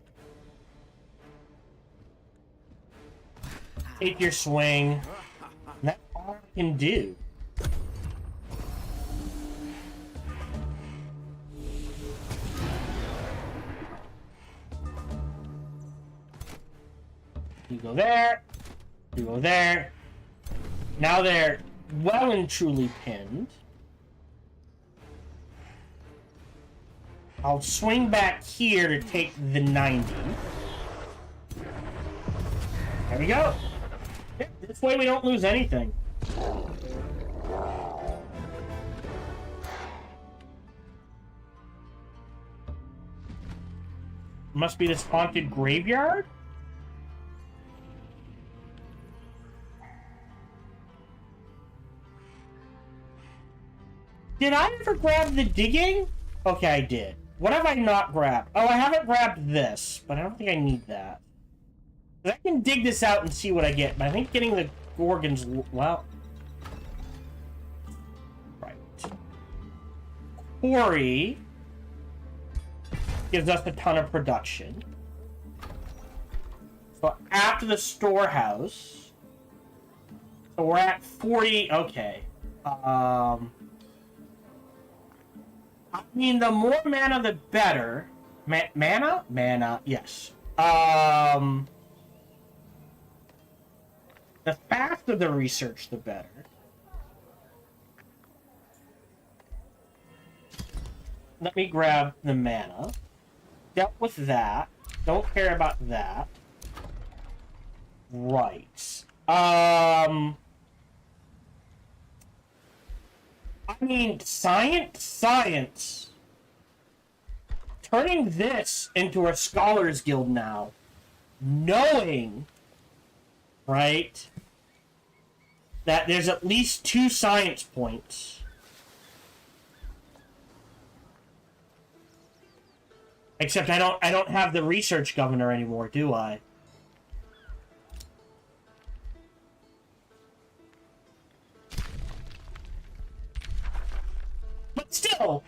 Take your swing. And that's all I can do. You go there. You go there. Now they're well and truly pinned. I'll swing back here to take the 90. There we go. This way we don't lose anything. Must be this haunted graveyard? Did I ever grab the digging? Okay, I did. What have I not grabbed? Oh, I haven't grabbed this, but I don't think I need that. I can dig this out and see what I get, but I think getting the Gorgons... Well... Right. Quarry... gives us a ton of production. So after the storehouse... So we're at 40... Okay. I mean, the more mana, the better. Mana? Mana, yes. The faster the research, the better. Let me grab the mana. Dealt with that. Don't care about that. Right. I mean, science. Turning this into a Scholars Guild now, knowing, right, that there's at least 2 science points. Except I don't have the research governor anymore, do I? But still,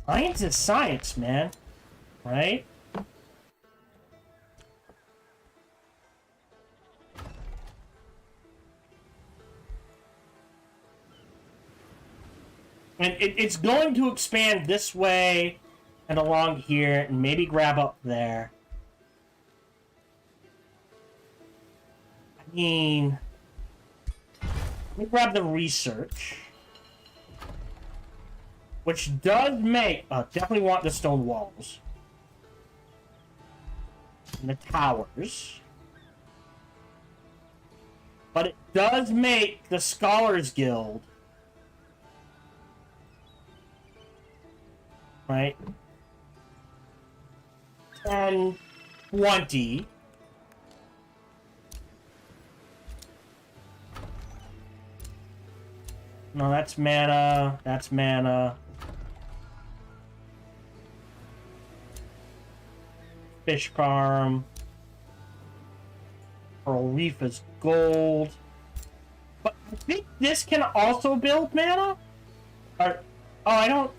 science is science, man. Right? And it's going to expand this way and along here and maybe grab up there. I mean, let me grab the research. Which does make... definitely want the stone walls. And the towers. But it does make the Scholars Guild... Right? 10, 20. No, that's mana. That's mana. Fish farm. Pearl Reef is gold. But I think this can also build mana? Or, oh, I don't...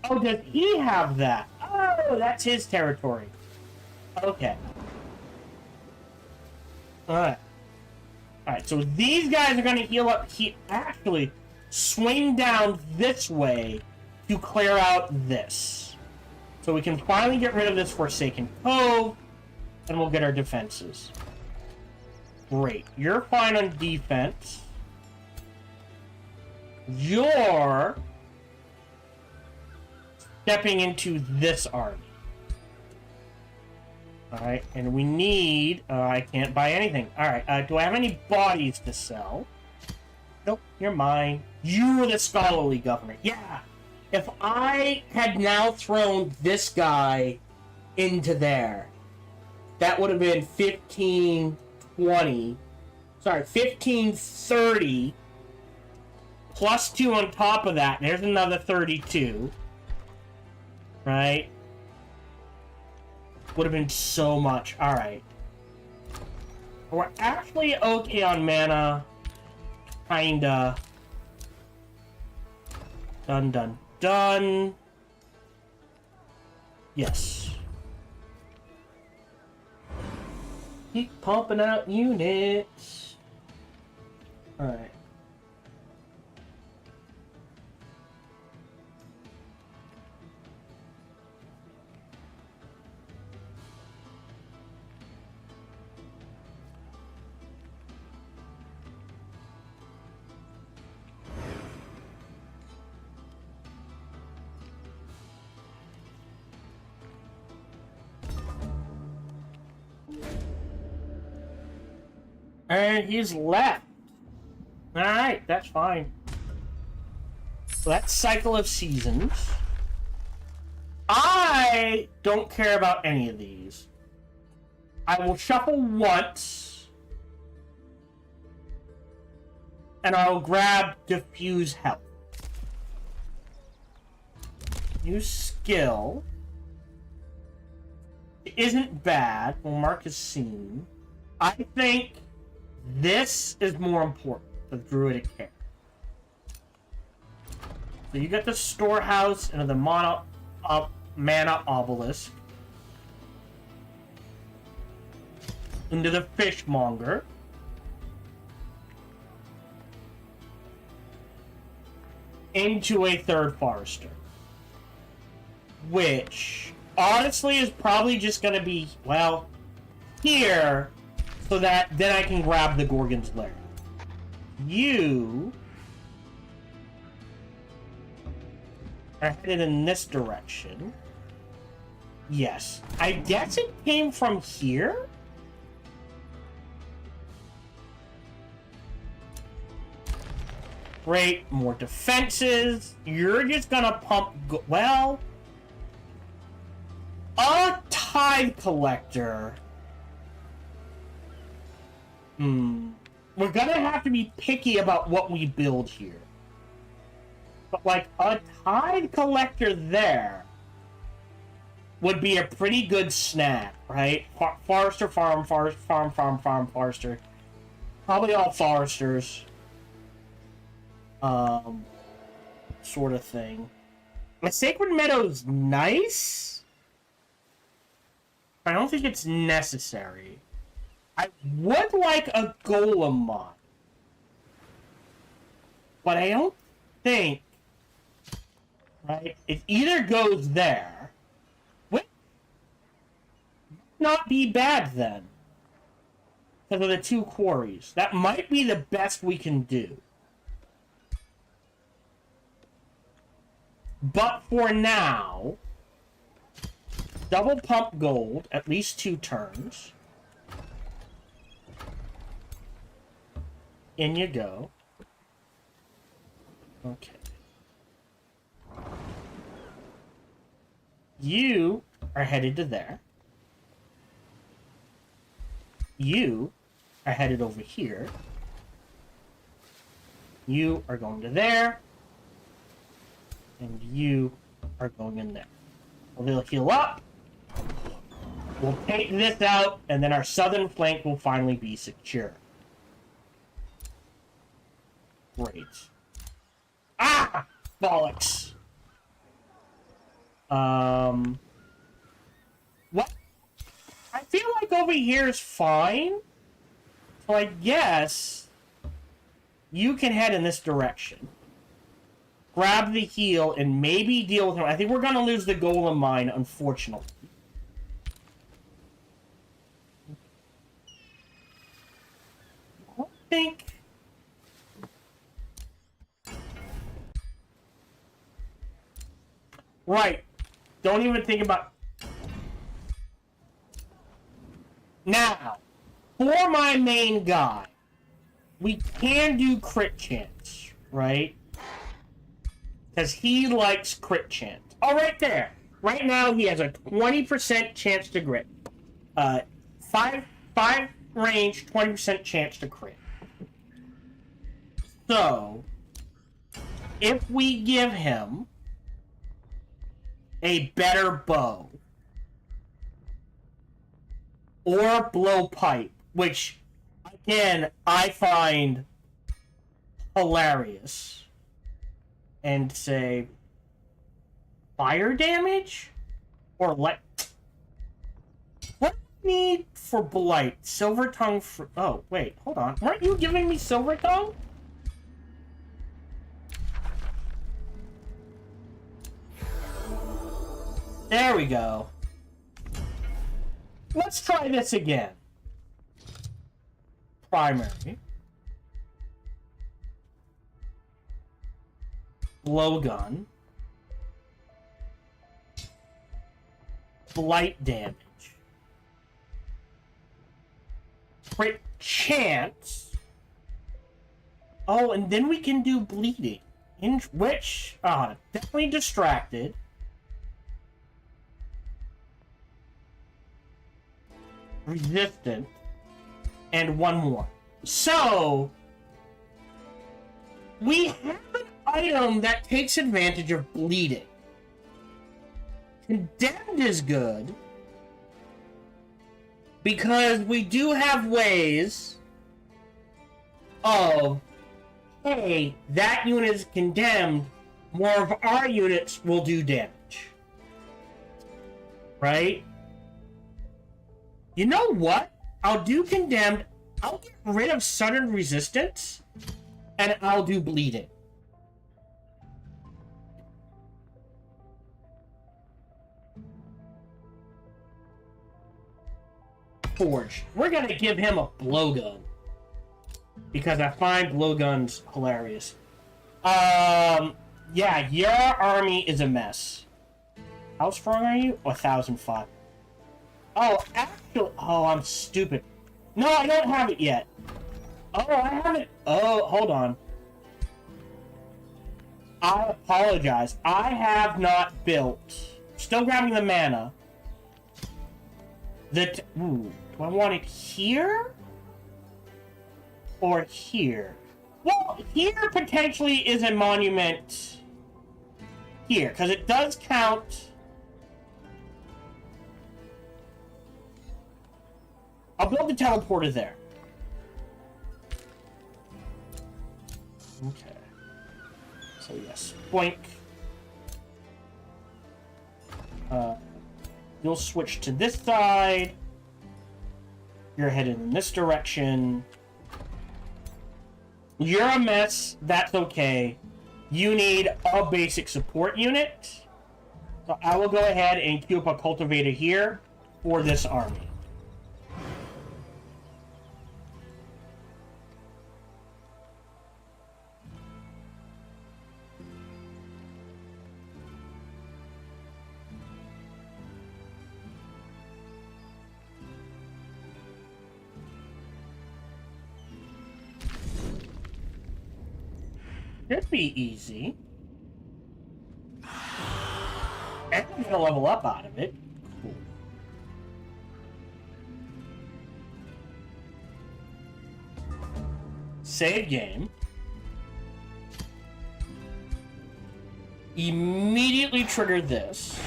Oh, does he have that? Oh, that's his territory. Okay. Alright. Alright, so these guys are going to heal up. He actually swing down this way to clear out this. So we can finally get rid of this Forsaken Cove, and we'll get our defenses. Great. You're fine on defense. You're stepping into this army. Alright, and we need... I can't buy anything. Alright, do I have any bodies to sell? Nope, you're mine. You're the scholarly governor. Yeah! If I had now thrown this guy into there, that would have been 15, 20... Sorry, 15, 30... Plus 2 on top of that. There's another 32. Right? Would have been so much. Alright. We're actually okay on mana. Kinda. Done, done, done. Yes. Keep pumping out units. Alright. And he's left. Alright, that's fine. So that's Cycle of Seasons. I I don't care about any of these. I will shuffle once, and I'll grab Diffuse Health. New skill. It isn't bad. We'll mark as seen. I think this is more important, the Druidic Care. So you get the Storehouse into the Mana Obelisk. Into the Fishmonger. Into a third Forester. Which, honestly, is probably just going to be, well, here, so that then I can grab the Gorgon's Lair. You are headed in this direction. Yes. I guess it came from here? Great. More defenses. You're just gonna pump... well... a Tide Collector. We're gonna have to be picky about what we build here. But, like, a Tide Collector there would be a pretty good snag, right? Forester, farm, Forester. Probably all Foresters. Sort of thing. The Sacred Meadow's nice. I don't think it's necessary. I would like a Golem mod. But I don't think... right? It either goes there... which... not be bad then. Because of the two quarries. That might be the best we can do. But for now... double pump gold, at least 2 turns. In you go. Okay. You are headed to there. You are headed over here. You are going to there. And you are going in there. We'll heal up. We'll take this out, and then our southern flank will finally be secure. Great. Ah! Bollocks. What? I feel like over here is fine. So I guess you can head in this direction. Grab the heal and maybe deal with him. I think we're going to lose the Golem Mine, unfortunately. I think... right. Don't even think about... now, for my main guy, we can do crit chance, right? Because he likes crit chance. Oh, right there. Right now, he has a 20% chance to crit. 5 range, 20% chance to crit. So, if we give him a better bow, or blowpipe, which, again, I find hilarious, and say fire damage? Or what do I need for Blight? Silver Tongue for... oh, wait, hold on. Weren't you giving me Silver Tongue? There we go. Let's try this again. Primary. Blowgun. Blight damage. Crit chance. Oh, and then we can do bleeding. In which, definitely distracted. resistant, and 1 more. So, we have an item that takes advantage of bleeding. Condemned is good, because we do have ways of, hey, that unit is condemned, more of our units will do damage. Right? You know what? I'll do condemned, I'll get rid of sudden resistance, and I'll do bleeding. Forge. We're gonna give him a blowgun. Because I find blowguns hilarious. Yeah, your army is a mess. How strong are you? 1,005. Oh, actually... Oh, I'm stupid. No, I don't have it yet. Oh, I haven't... Oh, hold on. I apologize. I have not built... Still grabbing the mana. Ooh, do I want it here? Or here? Well, here potentially is a monument... Here, because it does count... I'll build the teleporter there. Okay. So yes, boink. You'll switch to this side. You're headed in this direction. You're a mess. That's okay. You need a basic support unit. So I will go ahead and queue up a cultivator here for this army. Should be easy. And I'm gonna level up out of it. Cool. Save game. Immediately trigger this.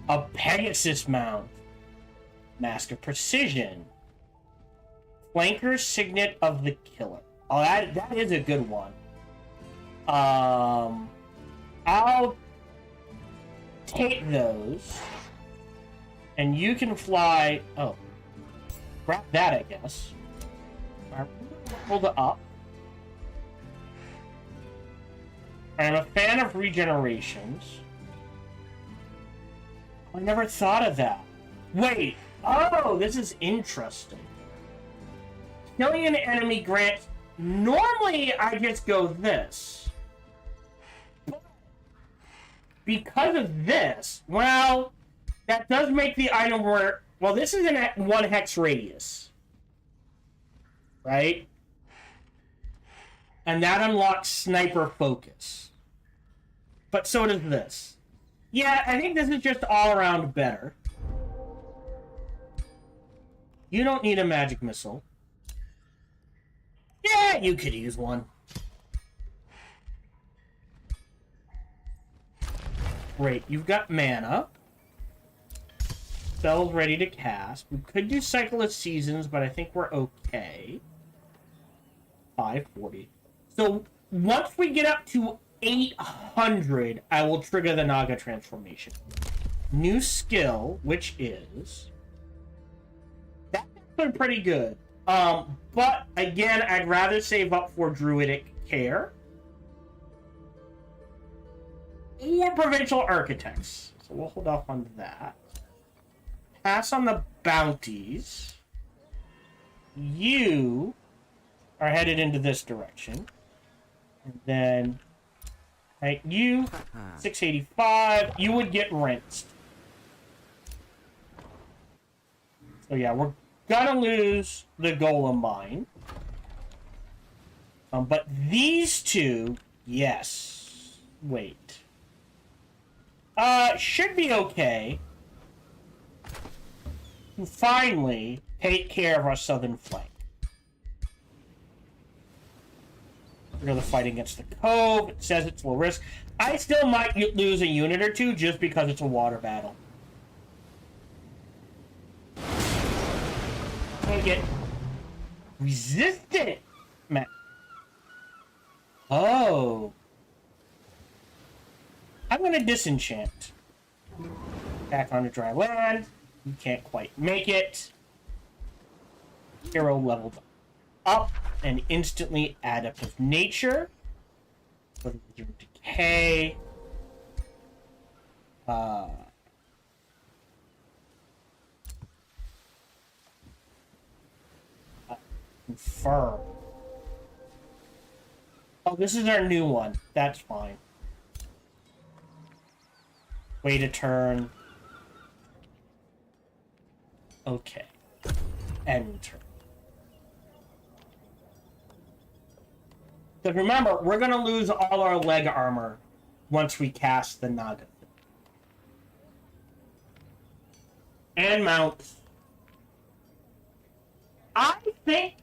A Pegasus mount. Mask of Precision. Flanker Signet of the Killer. Oh, that is a good one. I'll take those. And you can fly... Oh. Grab that, I guess. Hold it up. I'm a fan of regenerations. I never thought of that. Wait. Oh, this is interesting. Killing an enemy grants... Normally, I just go this. Because of this, well, that does make the item work... Well, this is in a 1 hex radius. Right? And that unlocks Sniper Focus. But so does this. Yeah, I think this is just all around better. You don't need a magic missile. Yeah, you could use one. Great, you've got mana. Spells ready to cast. We could do Cycle of Seasons, but I think we're okay. 540. So, once we get up to 800, I will trigger the Naga transformation. New skill, which is... That's been pretty good. But, again, I'd rather save up for Druidic Care. Or Provincial Architects. So we'll hold off on that. Pass on the bounties. You are headed into this direction. And then... Right, you, 685, you would get rinsed. So yeah, we're gonna lose the Golem Mine. But these two, yes. Wait. Should be okay. And finally, take care of our southern flank. We're going to fight against the Cove. It says it's low risk. I still might lose a unit or two just because it's a water battle. I get resistant. Oh. I'm going to disenchant. Back onto dry land. You can't quite make it. Hero leveled up and instantly adaptive nature. Decay. Confirm. Oh, this is our new one. That's fine. Wait a turn. Okay. End turn. Because remember, we're going to lose all our leg armor once we cast the Naga. And mounts. I think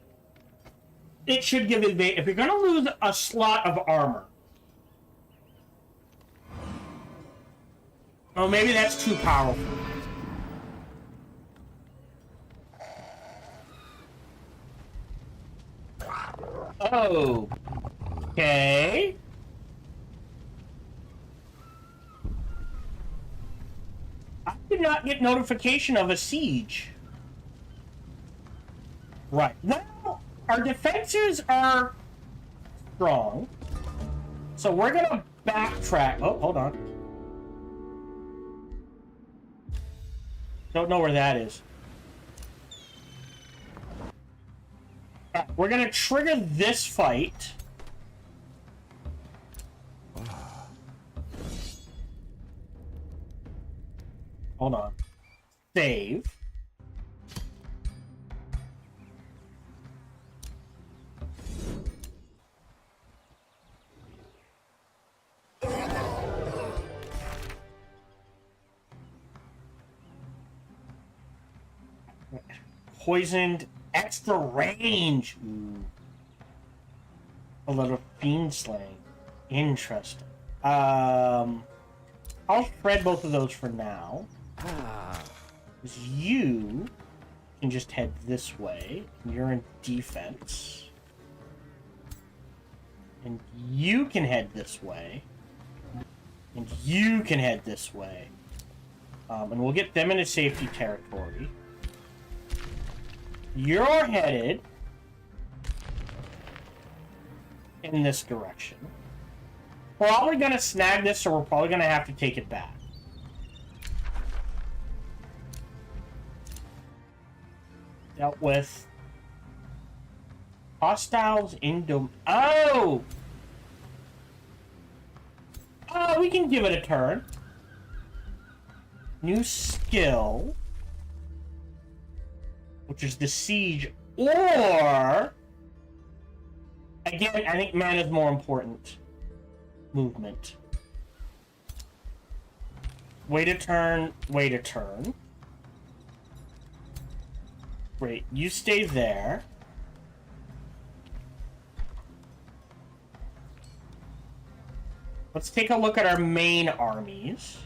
it should give advantage. If you're going to lose a slot of armor. Oh, maybe that's too powerful. Oh. Okay. I did not get notification of a siege. Right. Well, our defenses are strong. So we're going to backtrack. Oh, hold on. Don't know where that is. We're going to trigger this fight. Hold on. Save. Poisoned, extra range. Ooh. A little fiend slaying. Interesting. I'll shred both of those for now. Because you can just head this way. You're in defense. And you can head this way. And you can head this way. And we'll get them into safety territory. You're headed in this direction. We're probably going to snag this, so we're probably going to have to take it back. Dealt with hostiles in Oh! Oh, we can give it a turn. New skill. Which is the siege, or again, I think mana is more important. Movement. Wait a turn. Wait a turn. Great, you stay there. Let's take a look at our main armies.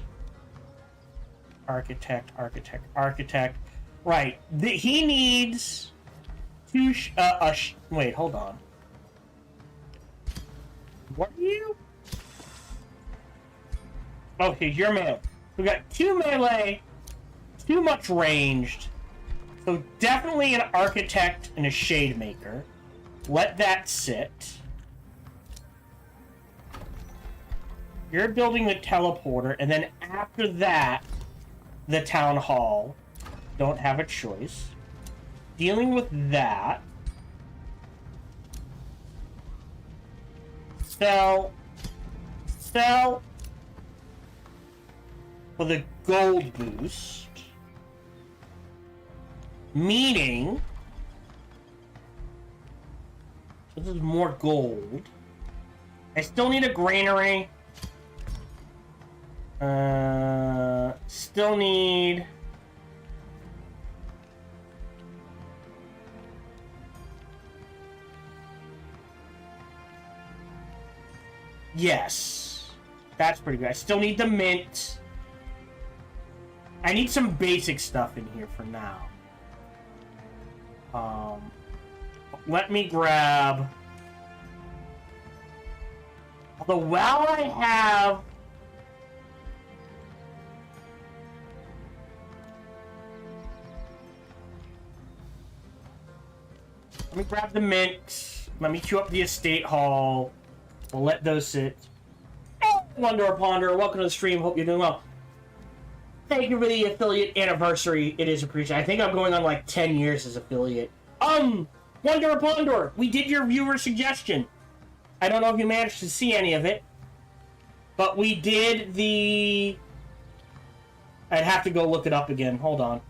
Architect, architect, architect. Right. He needs two. Wait, hold on. What are you? Okay, you're melee. We got 2 melee, too much ranged. So definitely an architect and a shade maker. Let that sit. You're building the teleporter, and then after that, the town hall. Don't have a choice. Dealing with that. Sell. Sell. For the gold boost. Meaning. This is more gold. I still need a granary. Still need... Yes. That's pretty good. I still need the mint. I need some basic stuff in here for now. Let me grab... Although, while I have... Let me grab the mint. Let me queue up the estate hall. We'll let those sit. Oh, Wonder Ponder, welcome to the stream. Hope you're doing well. Thank you for the affiliate anniversary. It is appreciated. I think I'm going on like 10 years as affiliate. Wonder Ponder, we did your viewer suggestion. I don't know if you managed to see any of it, but we did the... I'd have to go look it up again. Hold on.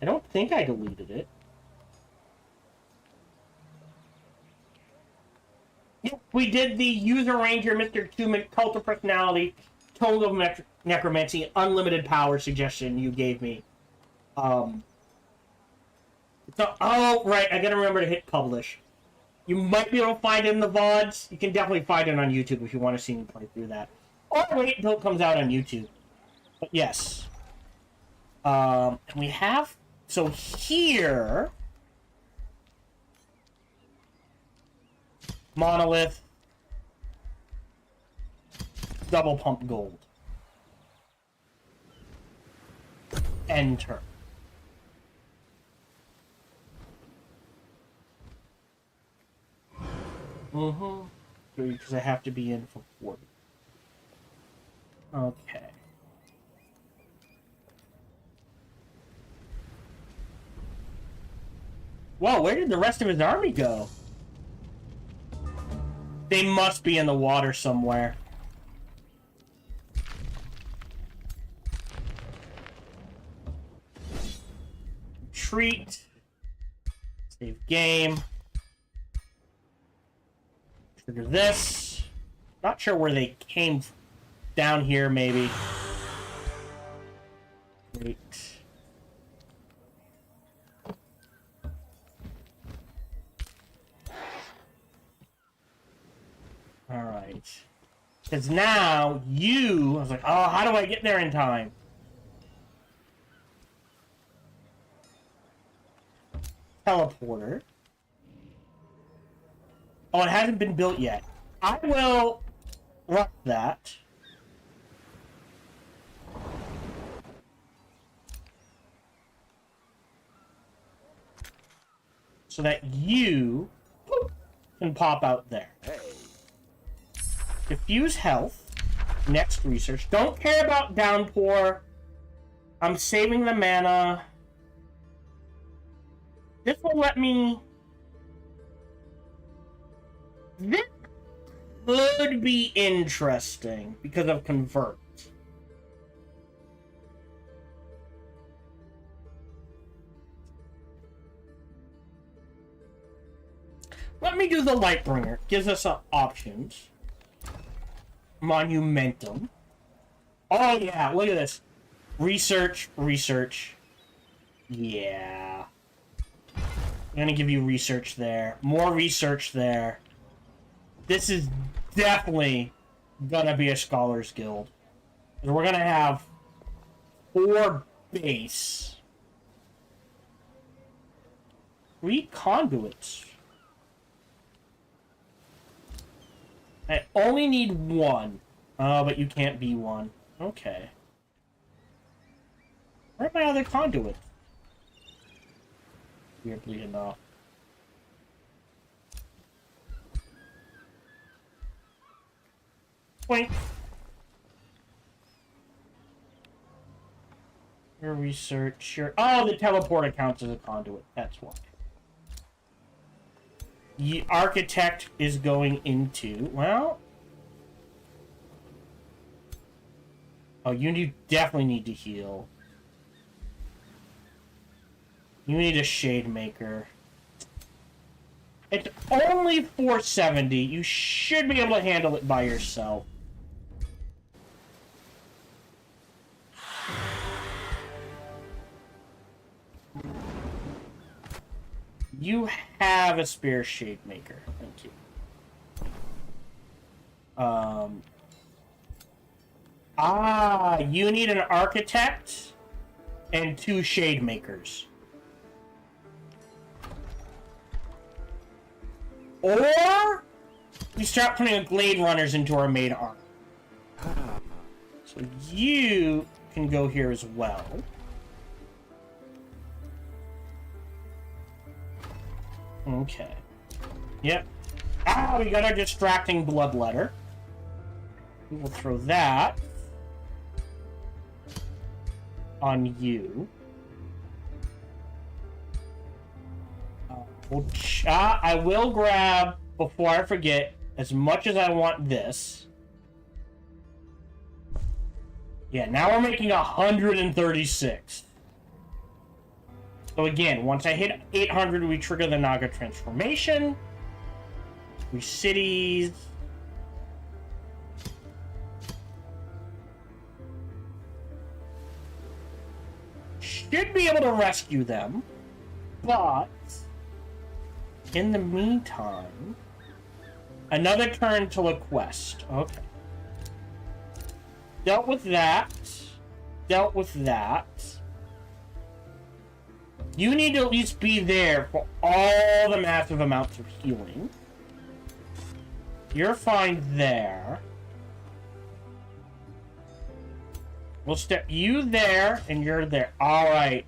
I don't think I deleted it. Yep, we did the User Ranger Mr. Tuman Cult of Personality, Total of Necromancy, Unlimited Power suggestion you gave me. So, oh, right, I gotta remember to hit publish. You might be able to find it in the VODs. You can definitely find it on YouTube if you want to see me play through that. Or wait until it comes out on YouTube. But yes. And we have... So here... Monolith. Double pump gold. Enter. Because I have to be in for 40. Okay. Whoa, where did the rest of his army go? They must be in the water somewhere. Retreat. Save game. Trigger this. Not sure where they came from. Down here, maybe. Great. Alright. Because now, I was like, oh, how do I get there in time? Teleporter. Oh, it hasn't been built yet. I will rock that. So that you can pop out there. Hey. Diffuse health. Next research. Don't care about downpour. I'm saving the mana. This will let me... This could be interesting because of convert. Let me do the Lightbringer. Gives us options. Monumentum. Oh yeah, look at this. Research, research. Yeah. I'm gonna give you research there. More research there. This is definitely gonna be a Scholars Guild. And we're gonna have 4 base. 3 conduits. I only need 1. Oh, but you can't be 1. Okay. Where are my other conduits? Weirdly enough. Wait. Your research, your... Oh, the teleporter counts as a conduit. That's why. The architect is going into... Well... Oh, you definitely need to heal. You need a Shade Maker. It's only 470. You should be able to handle it by yourself. You have a spare shade maker. Thank you. You need an architect and 2 shade makers. Or we start putting glade runners into our main armor. So you can go here as well. Okay. Yep. We got our distracting bloodletter. We will throw that on you. I will grab, before I forget, as much as I want this. Yeah, now we're making 136. So again, once I hit 800, we trigger the Naga transformation. We cities. Should be able to rescue them, but in the meantime, another turn to a quest. Okay. Dealt with that. Dealt with that. You need to at least be there for all the massive amounts of healing. You're fine there. We'll step you there, and you're there. Alright.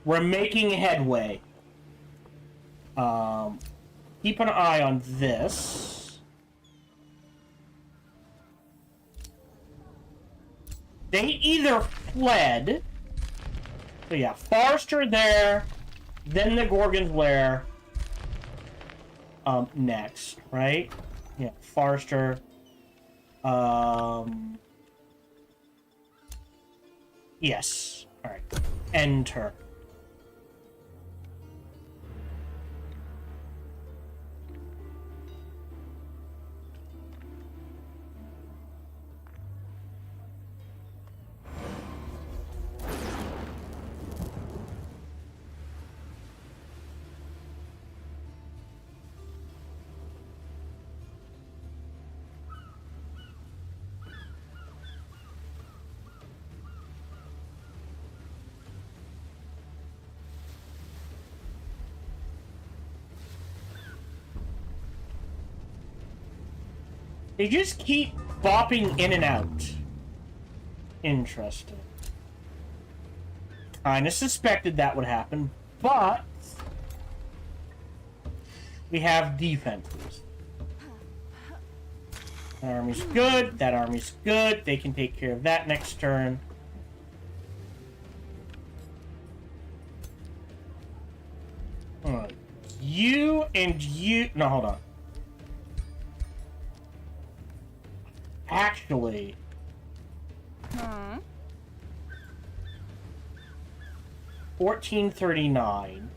We're making headway. Keep an eye on this. They either fled. So yeah, Forrester there, then the Gorgon's Lair. Next, right? Yeah, Forrester. Yes. Alright. Enter. They just keep bopping in and out. Interesting. Kinda suspected that would happen, but we have defenses. That army's good, that army's good. They can take care of that next turn. You and you... No, hold on. Actually... 1439.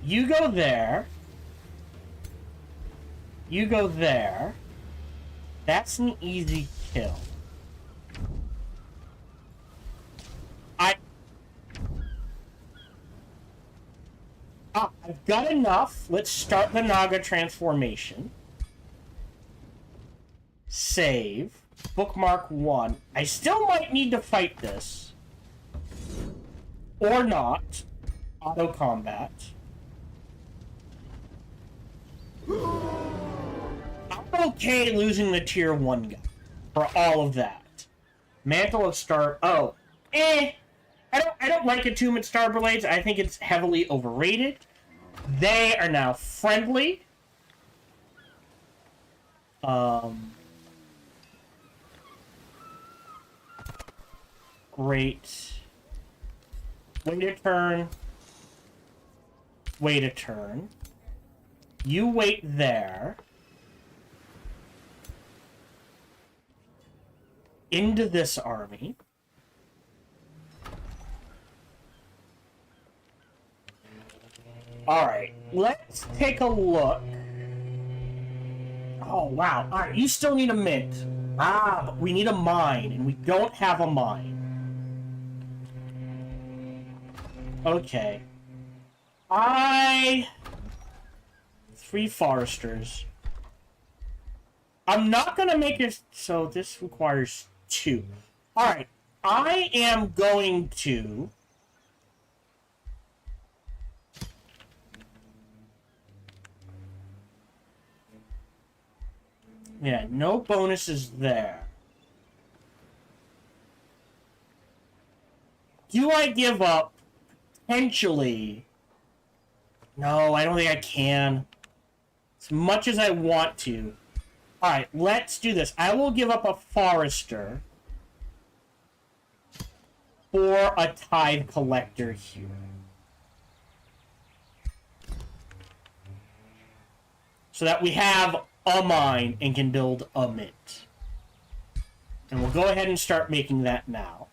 You go there. You go there. That's an easy kill. I've got enough. Let's start the Naga transformation. Save. Bookmark 1. I still might need to fight this. Or not. Auto combat. I'm okay losing the tier 1 guy for all of that. Mantle of Star... Oh. I don't like Attunement Starblades. I think it's heavily overrated. They are now friendly. Great. Wait a turn. Wait a turn. You wait there. Into this army. Alright, let's take a look. Oh, wow. Alright, you still need a mint. But we need a mine, and we don't have a mine. Okay. Three foresters. I'm not gonna make it so this requires two. Alright, I am going to yeah, no bonuses there. Do I give up potentially? No, I don't think I can. As much as I want to. Alright, let's do this. I will give up a forester for a tithe collector here. So that we have a mine and can build a mint. And we'll go ahead and start making that now.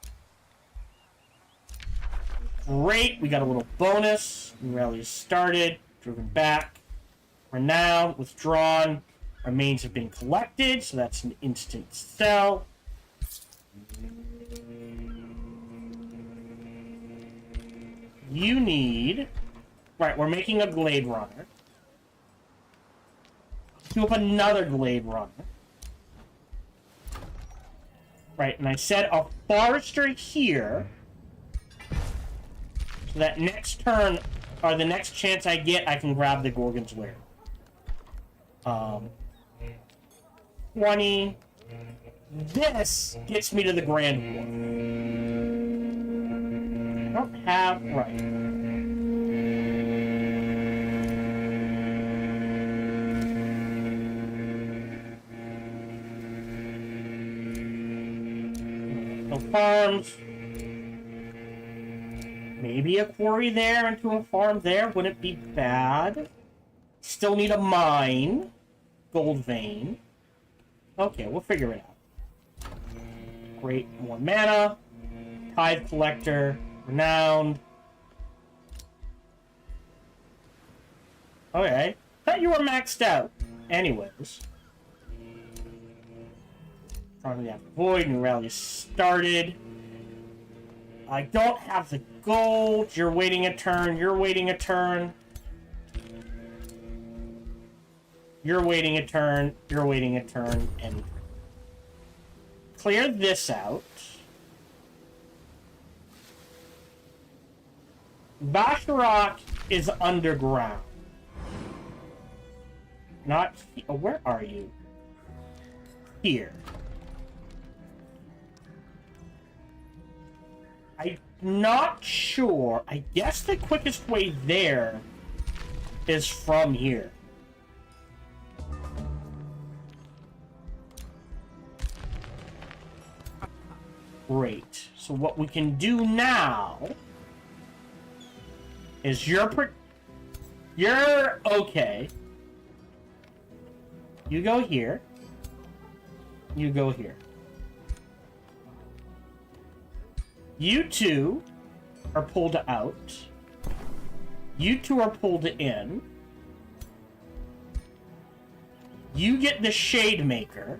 Great, we got a little bonus. New rally started, driven back. Renowned, withdrawn. Our mains have been collected, so that's an instant sell. You need... Right, we're making a Glade Runner. Do up another Glade Runner. Right, and I said a Forester here. So that next turn, or the next chance I get, I can grab the Gorgon's Lair. 20. This gets me to the Grand Wharf. I don't have... Right. No farms. Maybe a quarry there into a farm there. Wouldn't be bad. Still need a mine. Gold vein. Okay, we'll figure it out. Great, more mana. Tithe collector. Renowned. Okay. Thought you were maxed out. Anyways. Trying to void. New rally started. I don't have the gold. You're waiting a turn. You're waiting a turn. You're waiting a turn. You're waiting a turn. And clear this out. Basharak is underground. Not... Oh, where are you? Here. I'm not sure. I guess the quickest way there is from here. Great. So what we can do now is you're okay. You go here. You go here. You two are pulled out. You two are pulled in. You get the Shade Maker.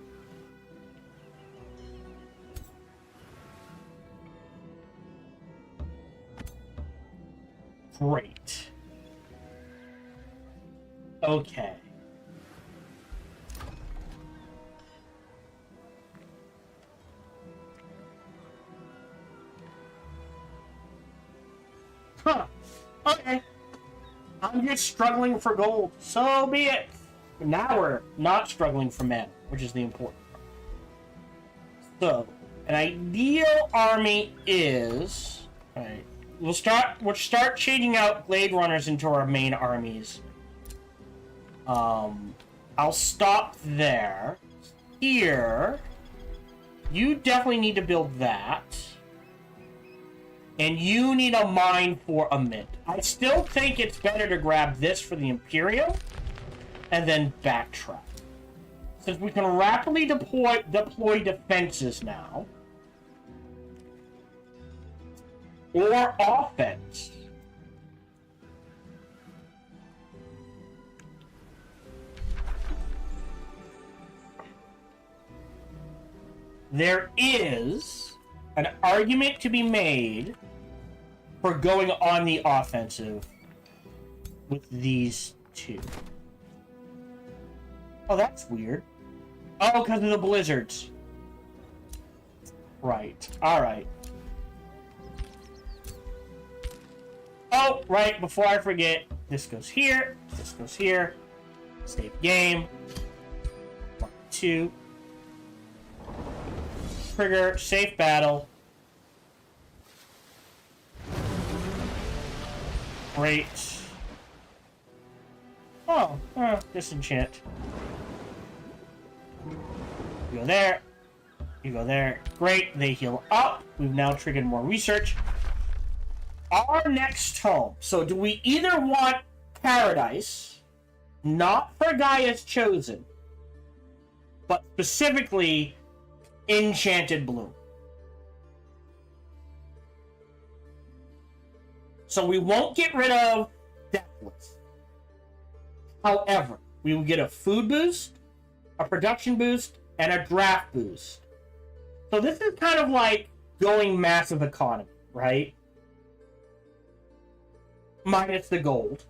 Great. Okay. Huh. Okay. I'm just struggling for gold. So be it. Now we're not struggling for mana, which is the important part. So, an ideal army is... Alright. We'll start changing out Glade Runners into our main armies. I'll stop there. Here, you definitely need to build that. And you need a mine for a mint. I still think it's better to grab this for the Imperial and then backtrack. Since we can rapidly deploy defenses now. Or offense. There is an argument to be made for going on the offensive with these two. Oh, that's weird. Oh, because of the blizzards. Right. Alright. Oh, right, before I forget, this goes here, this goes here. Save game. 1, 2. Trigger, safe battle. Great. Oh, disenchant. You go there. You go there. Great, they heal up. We've now triggered more research. Our next home. So do we either want Paradise, not for Gaia's Chosen, but specifically Enchanted Bloom? So we won't get rid of Deathless. However, we will get a food boost, a production boost, and a draft boost. So this is kind of like going massive economy, right? Minus the gold.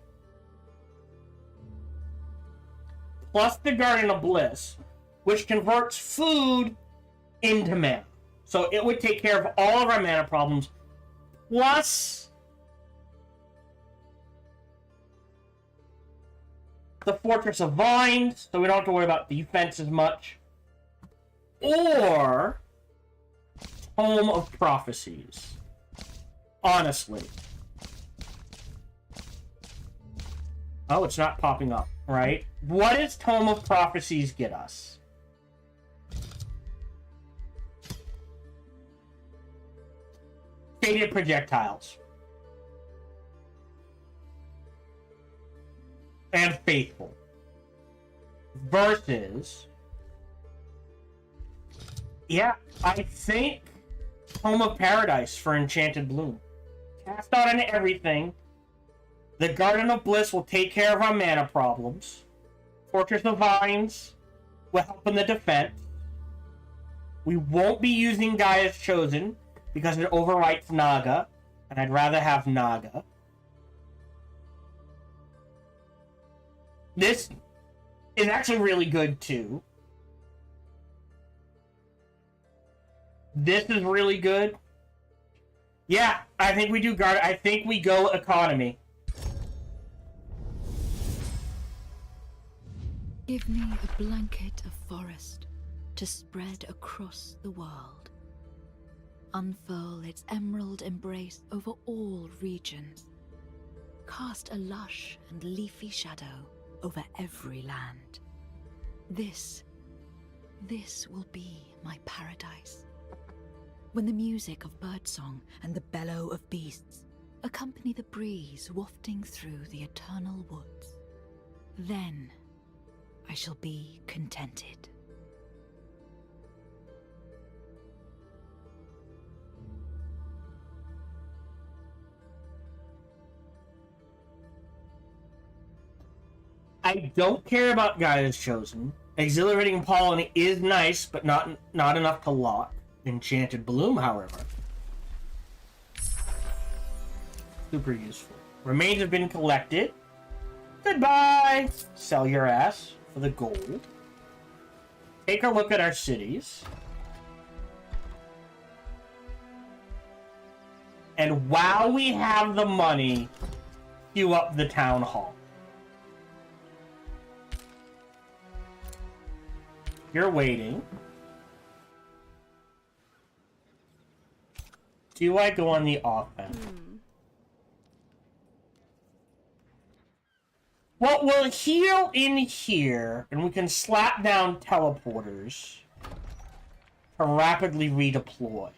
Plus the Garden of Bliss, which converts food into mana. So it would take care of all of our mana problems, plus the Fortress of Vines, so we don't have to worry about defense as much. Or Home of Prophecies. Honestly. Oh, it's not popping up, right? What does Tome of Prophecies get us? Faded projectiles. And Faithful. Versus... yeah, I think Home of Paradise for Enchanted Bloom. Cast out on everything. The Garden of Bliss will take care of our mana problems. Fortress of Vines will help in the defense. We won't be using Gaia's Chosen because it overwrites Naga, and I'd rather have Naga. This is actually really good too. This is really good. Yeah, I think we do guard. I think we go economy. Give me a blanket of forest to spread across the world. Unfurl its emerald embrace over all regions. Cast a lush and leafy shadow over every land. This will be my paradise. When the music of birdsong and the bellow of beasts accompany the breeze wafting through the eternal woods, then I shall be contented. I don't care about Gaia's Chosen. Exhilarating Pollen is nice, but not enough to lock. Enchanted Bloom, however, super useful. Remains have been collected. Goodbye! Sell your ass for the gold. Take a look at our cities. And while we have the money, queue up the town hall. You're waiting. Do I go on the offense? Well, we'll heal in here, and we can slap down teleporters to rapidly redeploy.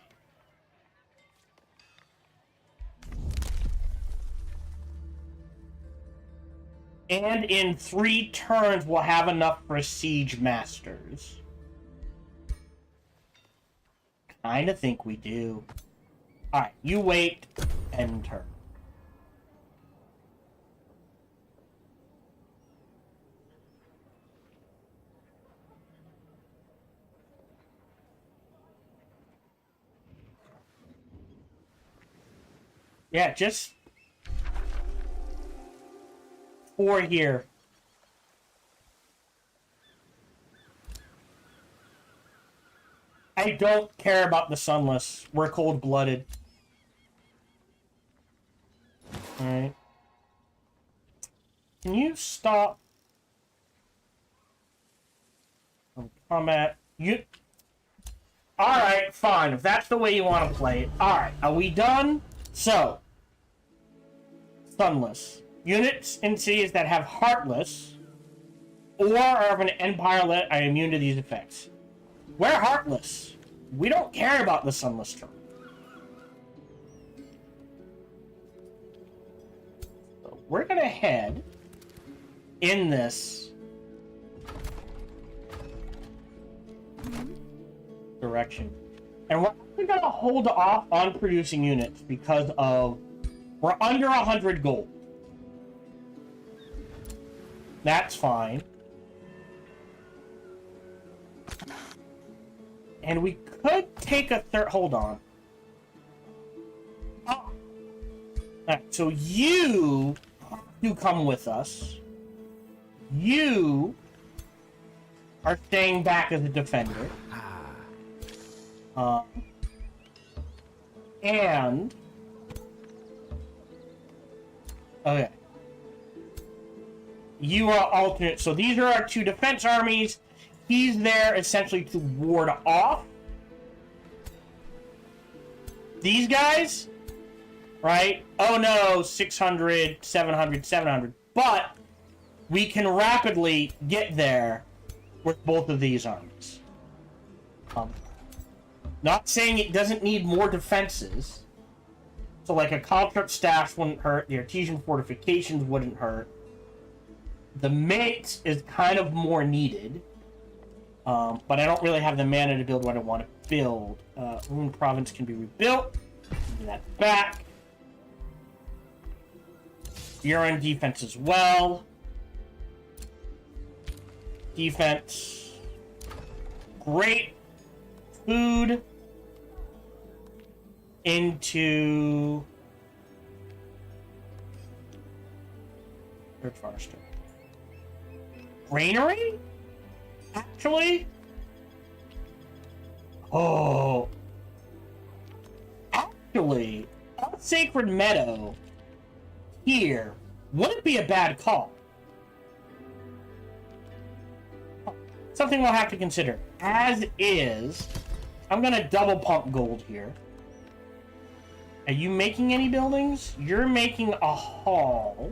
And in 3 turns, we'll have enough for Siege Masters. Kinda think we do. Alright, you wait, end turn. Yeah, just... 4 here. I don't care about the Sunless. We're cold-blooded. Alright. Can you stop? Combat. You... Alright, fine. If that's the way you want to play it. Alright, are we done? So. Sunless. Units in cities that have Heartless or are of an Empire are immune to these effects. We're Heartless. We don't care about the Sunless term. So we're gonna head in this direction. And we're gonna hold off on producing units because of we're under 100 gold. That's fine. And we could take a third... Hold on. Oh. Alright, so you come with us. You are staying back as a defender. And... Okay. You are alternate. So these are our 2 defense armies. He's there essentially to ward off these guys, right? Oh no, 600, 700, 700. But we can rapidly get there with both of these armies. Not saying it doesn't need more defenses. So like a construct staff wouldn't hurt. The artesian fortifications wouldn't hurt. The mate is kind of more needed. But I don't really have the mana to build what I want to build. Rune Province can be rebuilt. Give that back. You're on defense as well. Defense. Great. Food. Into... Third Forester. Granary? Actually? Oh. Actually, a Sacred Meadow here wouldn't be a bad call. Something we'll have to consider. As is, I'm going to double pump gold here. Are you making any buildings? You're making a hall.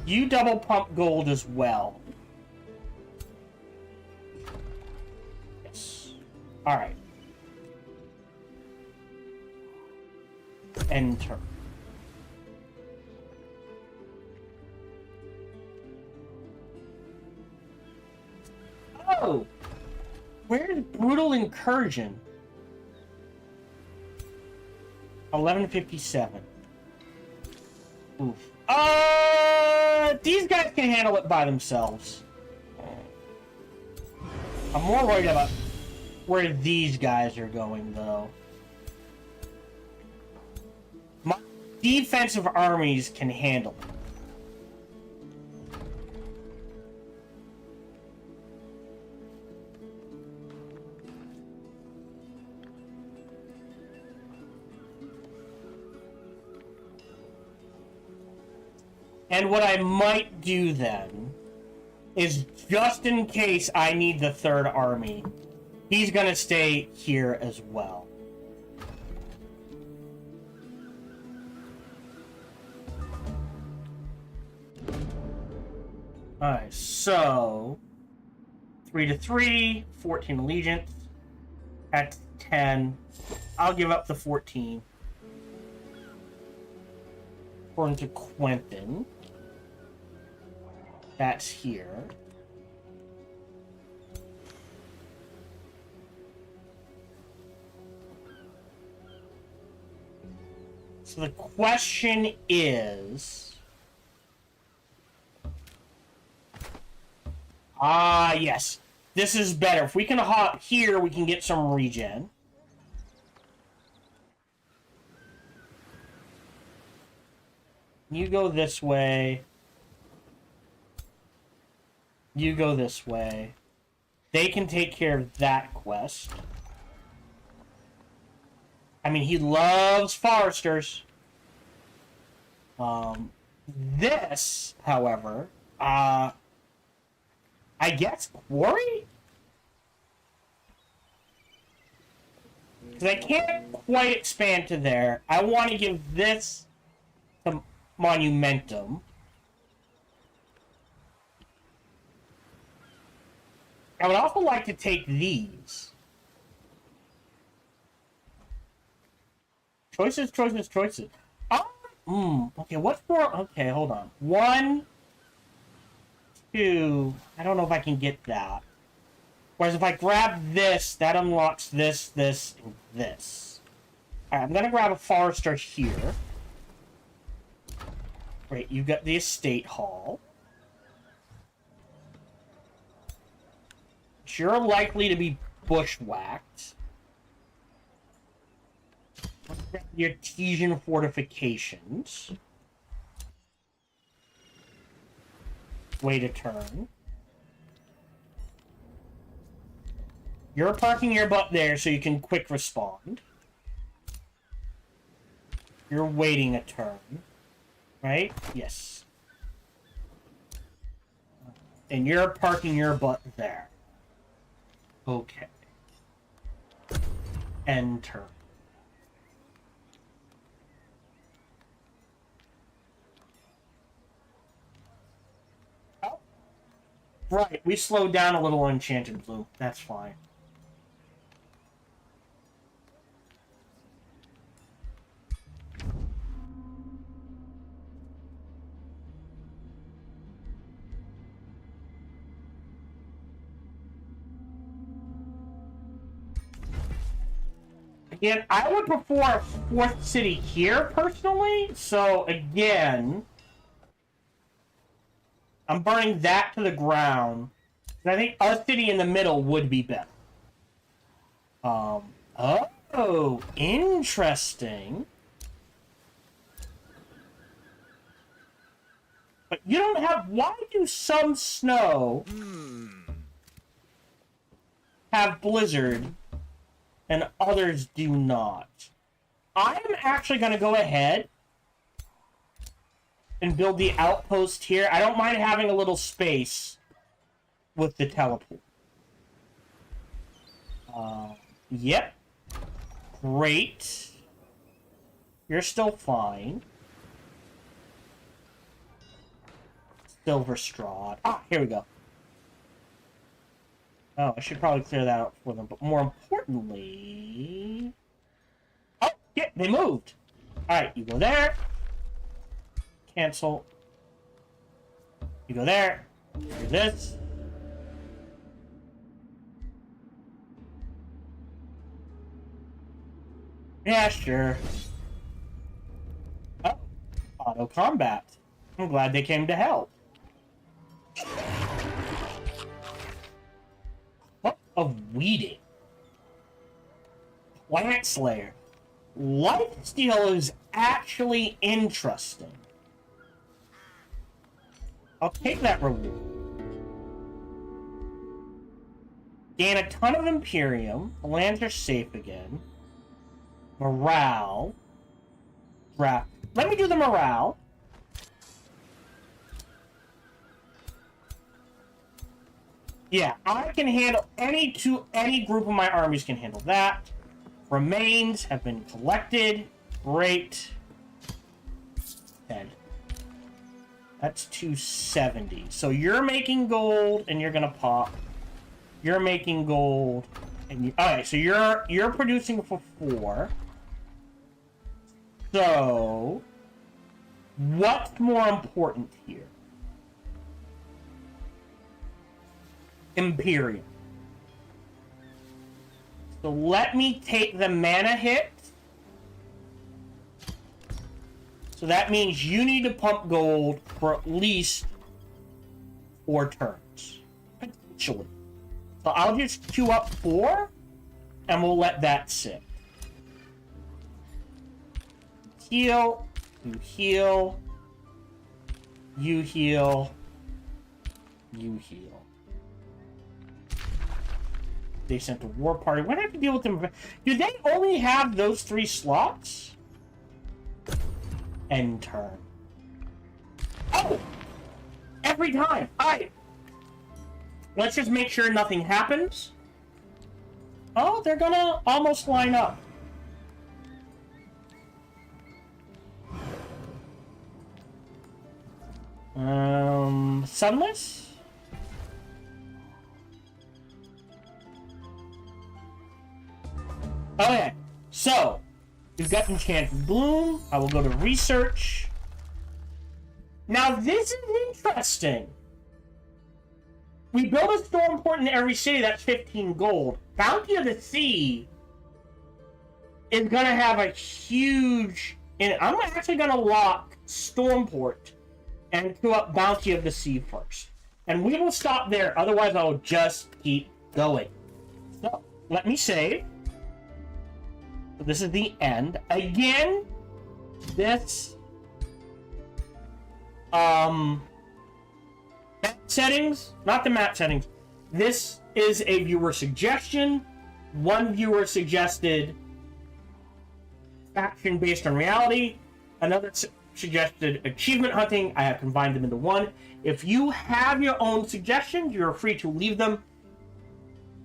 You double pump gold as well. Yes. Alright. Enter. Oh! Where's Brutal Incursion? 1157. Oof. These guys can handle it by themselves. I'm more worried about where these guys are going, though. My defensive armies can handle it. And what I might do then is, just in case I need the third army, he's going to stay here as well. Alright, so 3 to 3, 14 allegiance. At 10, I'll give up the 14. According to Quentin. That's here. So the question is... yes. This is better. If we can hop here, we can get some regen. You go this way. You go this way. They can take care of that quest. I mean, he loves foresters. This, however, I guess quarry? Because I can't quite expand to there. I want to give this to Monumentum. I would also like to take these. Choices, choices, choices. Okay, what's more? Okay, hold on. 1, 2. I don't know if I can get that. Whereas if I grab this, that unlocks this, this, and this. Alright, I'm gonna grab a forester here. Great, you got the estate hall. You're likely to be bushwhacked. Your Artesian fortifications. Wait a turn. You're parking your butt there so you can quick respond. You're waiting a turn. Right? Yes. And you're parking your butt there. Okay. End turn. Oh. Right, we slowed down a little on Enchanted Blue. That's fine. Again, I would prefer a 4th city here, personally. So, again, I'm burning that to the ground. And I think a city in the middle would be better. Oh, interesting. But you don't have... Why do some snow have blizzard and others do not? I'm actually going to go ahead and build the outpost here. I don't mind having a little space with the teleport. Yep. Great. You're still fine. Silver straw. Ah, here we go. Oh, I should probably clear that out for them. But more importantly... Oh, yeah, they moved. Alright, you go there. Cancel. You go there. Do this. Yeah, sure. Oh, auto combat. I'm glad they came to help. What of weeding? Plant Slayer. Lifesteal is actually interesting. I'll take that reward. Gain a ton of Imperium. The lands are safe again. Morale. Draft. Let me do the morale. Yeah, I can handle any group of my armies can handle that. Remains have been collected. Great. 10. That's 270. So you're making gold and you're gonna pop. You're making gold and you, alright, so you're producing for 4. So what's more important here? Imperium. So let me take the mana hit. So that means you need to pump gold for at least 4 turns. Potentially. So I'll just queue up 4, and we'll let that sit. Heal. You heal. You heal. You heal. They sent a war party. Why do I have to deal with them? Do they only have those 3 slots? End turn. Oh! Every time! Alright. Let's just make sure nothing happens. Oh, they're gonna almost line up. Sunless? Okay, so we've got Enchanted Bloom. I will go to research. Now this is interesting. We build a storm port in every city, that's 15 gold. Bounty of the Sea is gonna have a huge... And I'm actually gonna lock Stormport and queue up Bounty of the Sea first. And we will stop there, otherwise I will just keep going. So, let me save. So this is the end. Again, this... map settings, not the map settings. This is a viewer suggestion. One viewer suggested faction based on reality. Another suggested achievement hunting. I have combined them into one. If you have your own suggestions, you're free to leave them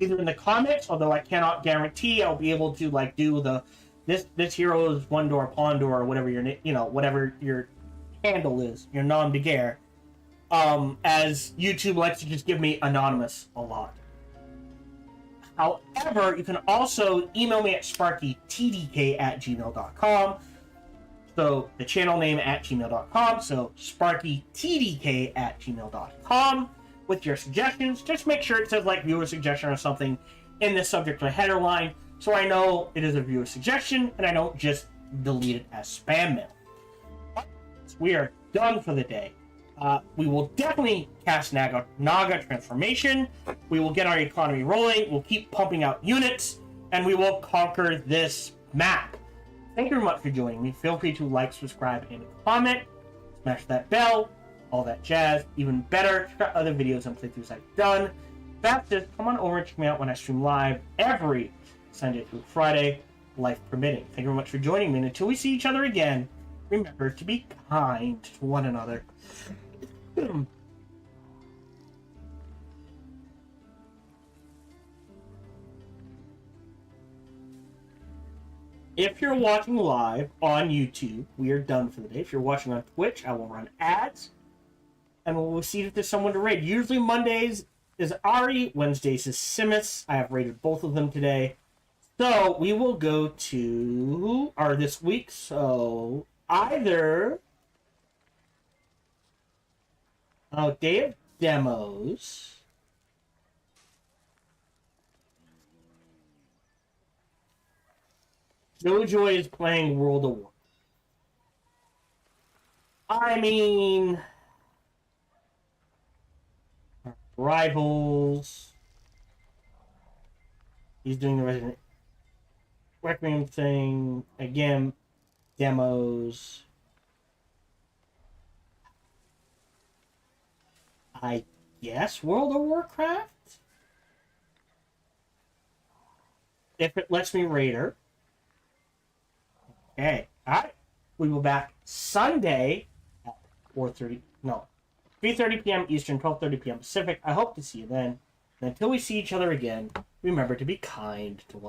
either in the comments, although I cannot guarantee I'll be able to like do the this hero is one door pawn door or whatever your whatever your handle is, your nom de guerre. As YouTube likes to just give me anonymous a lot. However, you can also email me at sparkytdk@gmail.com. So the channel name @gmail.com. So sparkytdk@gmail.com with your suggestions. Just make sure it says like viewer suggestion or something in the subject or header line, so I know it is a viewer suggestion and I don't just delete it as spam mail. We are done for the day. We will definitely cast Naga Transformation. We will get our economy rolling. We'll keep pumping out units, and we will conquer this map. Thank you very much for joining me. Feel free to like, subscribe, and comment. Smash that bell, all that jazz. Even better, check out other videos and playthroughs I've done. That's it. Come on over and check me out when I stream live every Sunday through Friday, life permitting. Thank you very much for joining me, and until we see each other again, remember to be kind to one another. If you're watching live on YouTube, we are done for the day. If you're watching on Twitch, I will run ads, and we'll see if there's someone to raid. Usually Mondays is Ari, Wednesdays is Simus. I have raided both of them today. So we will go to our this week. So either Day of Demos. Jojoy is playing World of War. I mean, Rivals. He's doing the Resident Requiem thing. Again, demos. I guess World of Warcraft? If it lets me raid her. Okay. Alright. We will be back Sunday at 3:30 p.m. Eastern, 12:30 p.m. Pacific. I hope to see you then. And until we see each other again, remember to be kind to one another.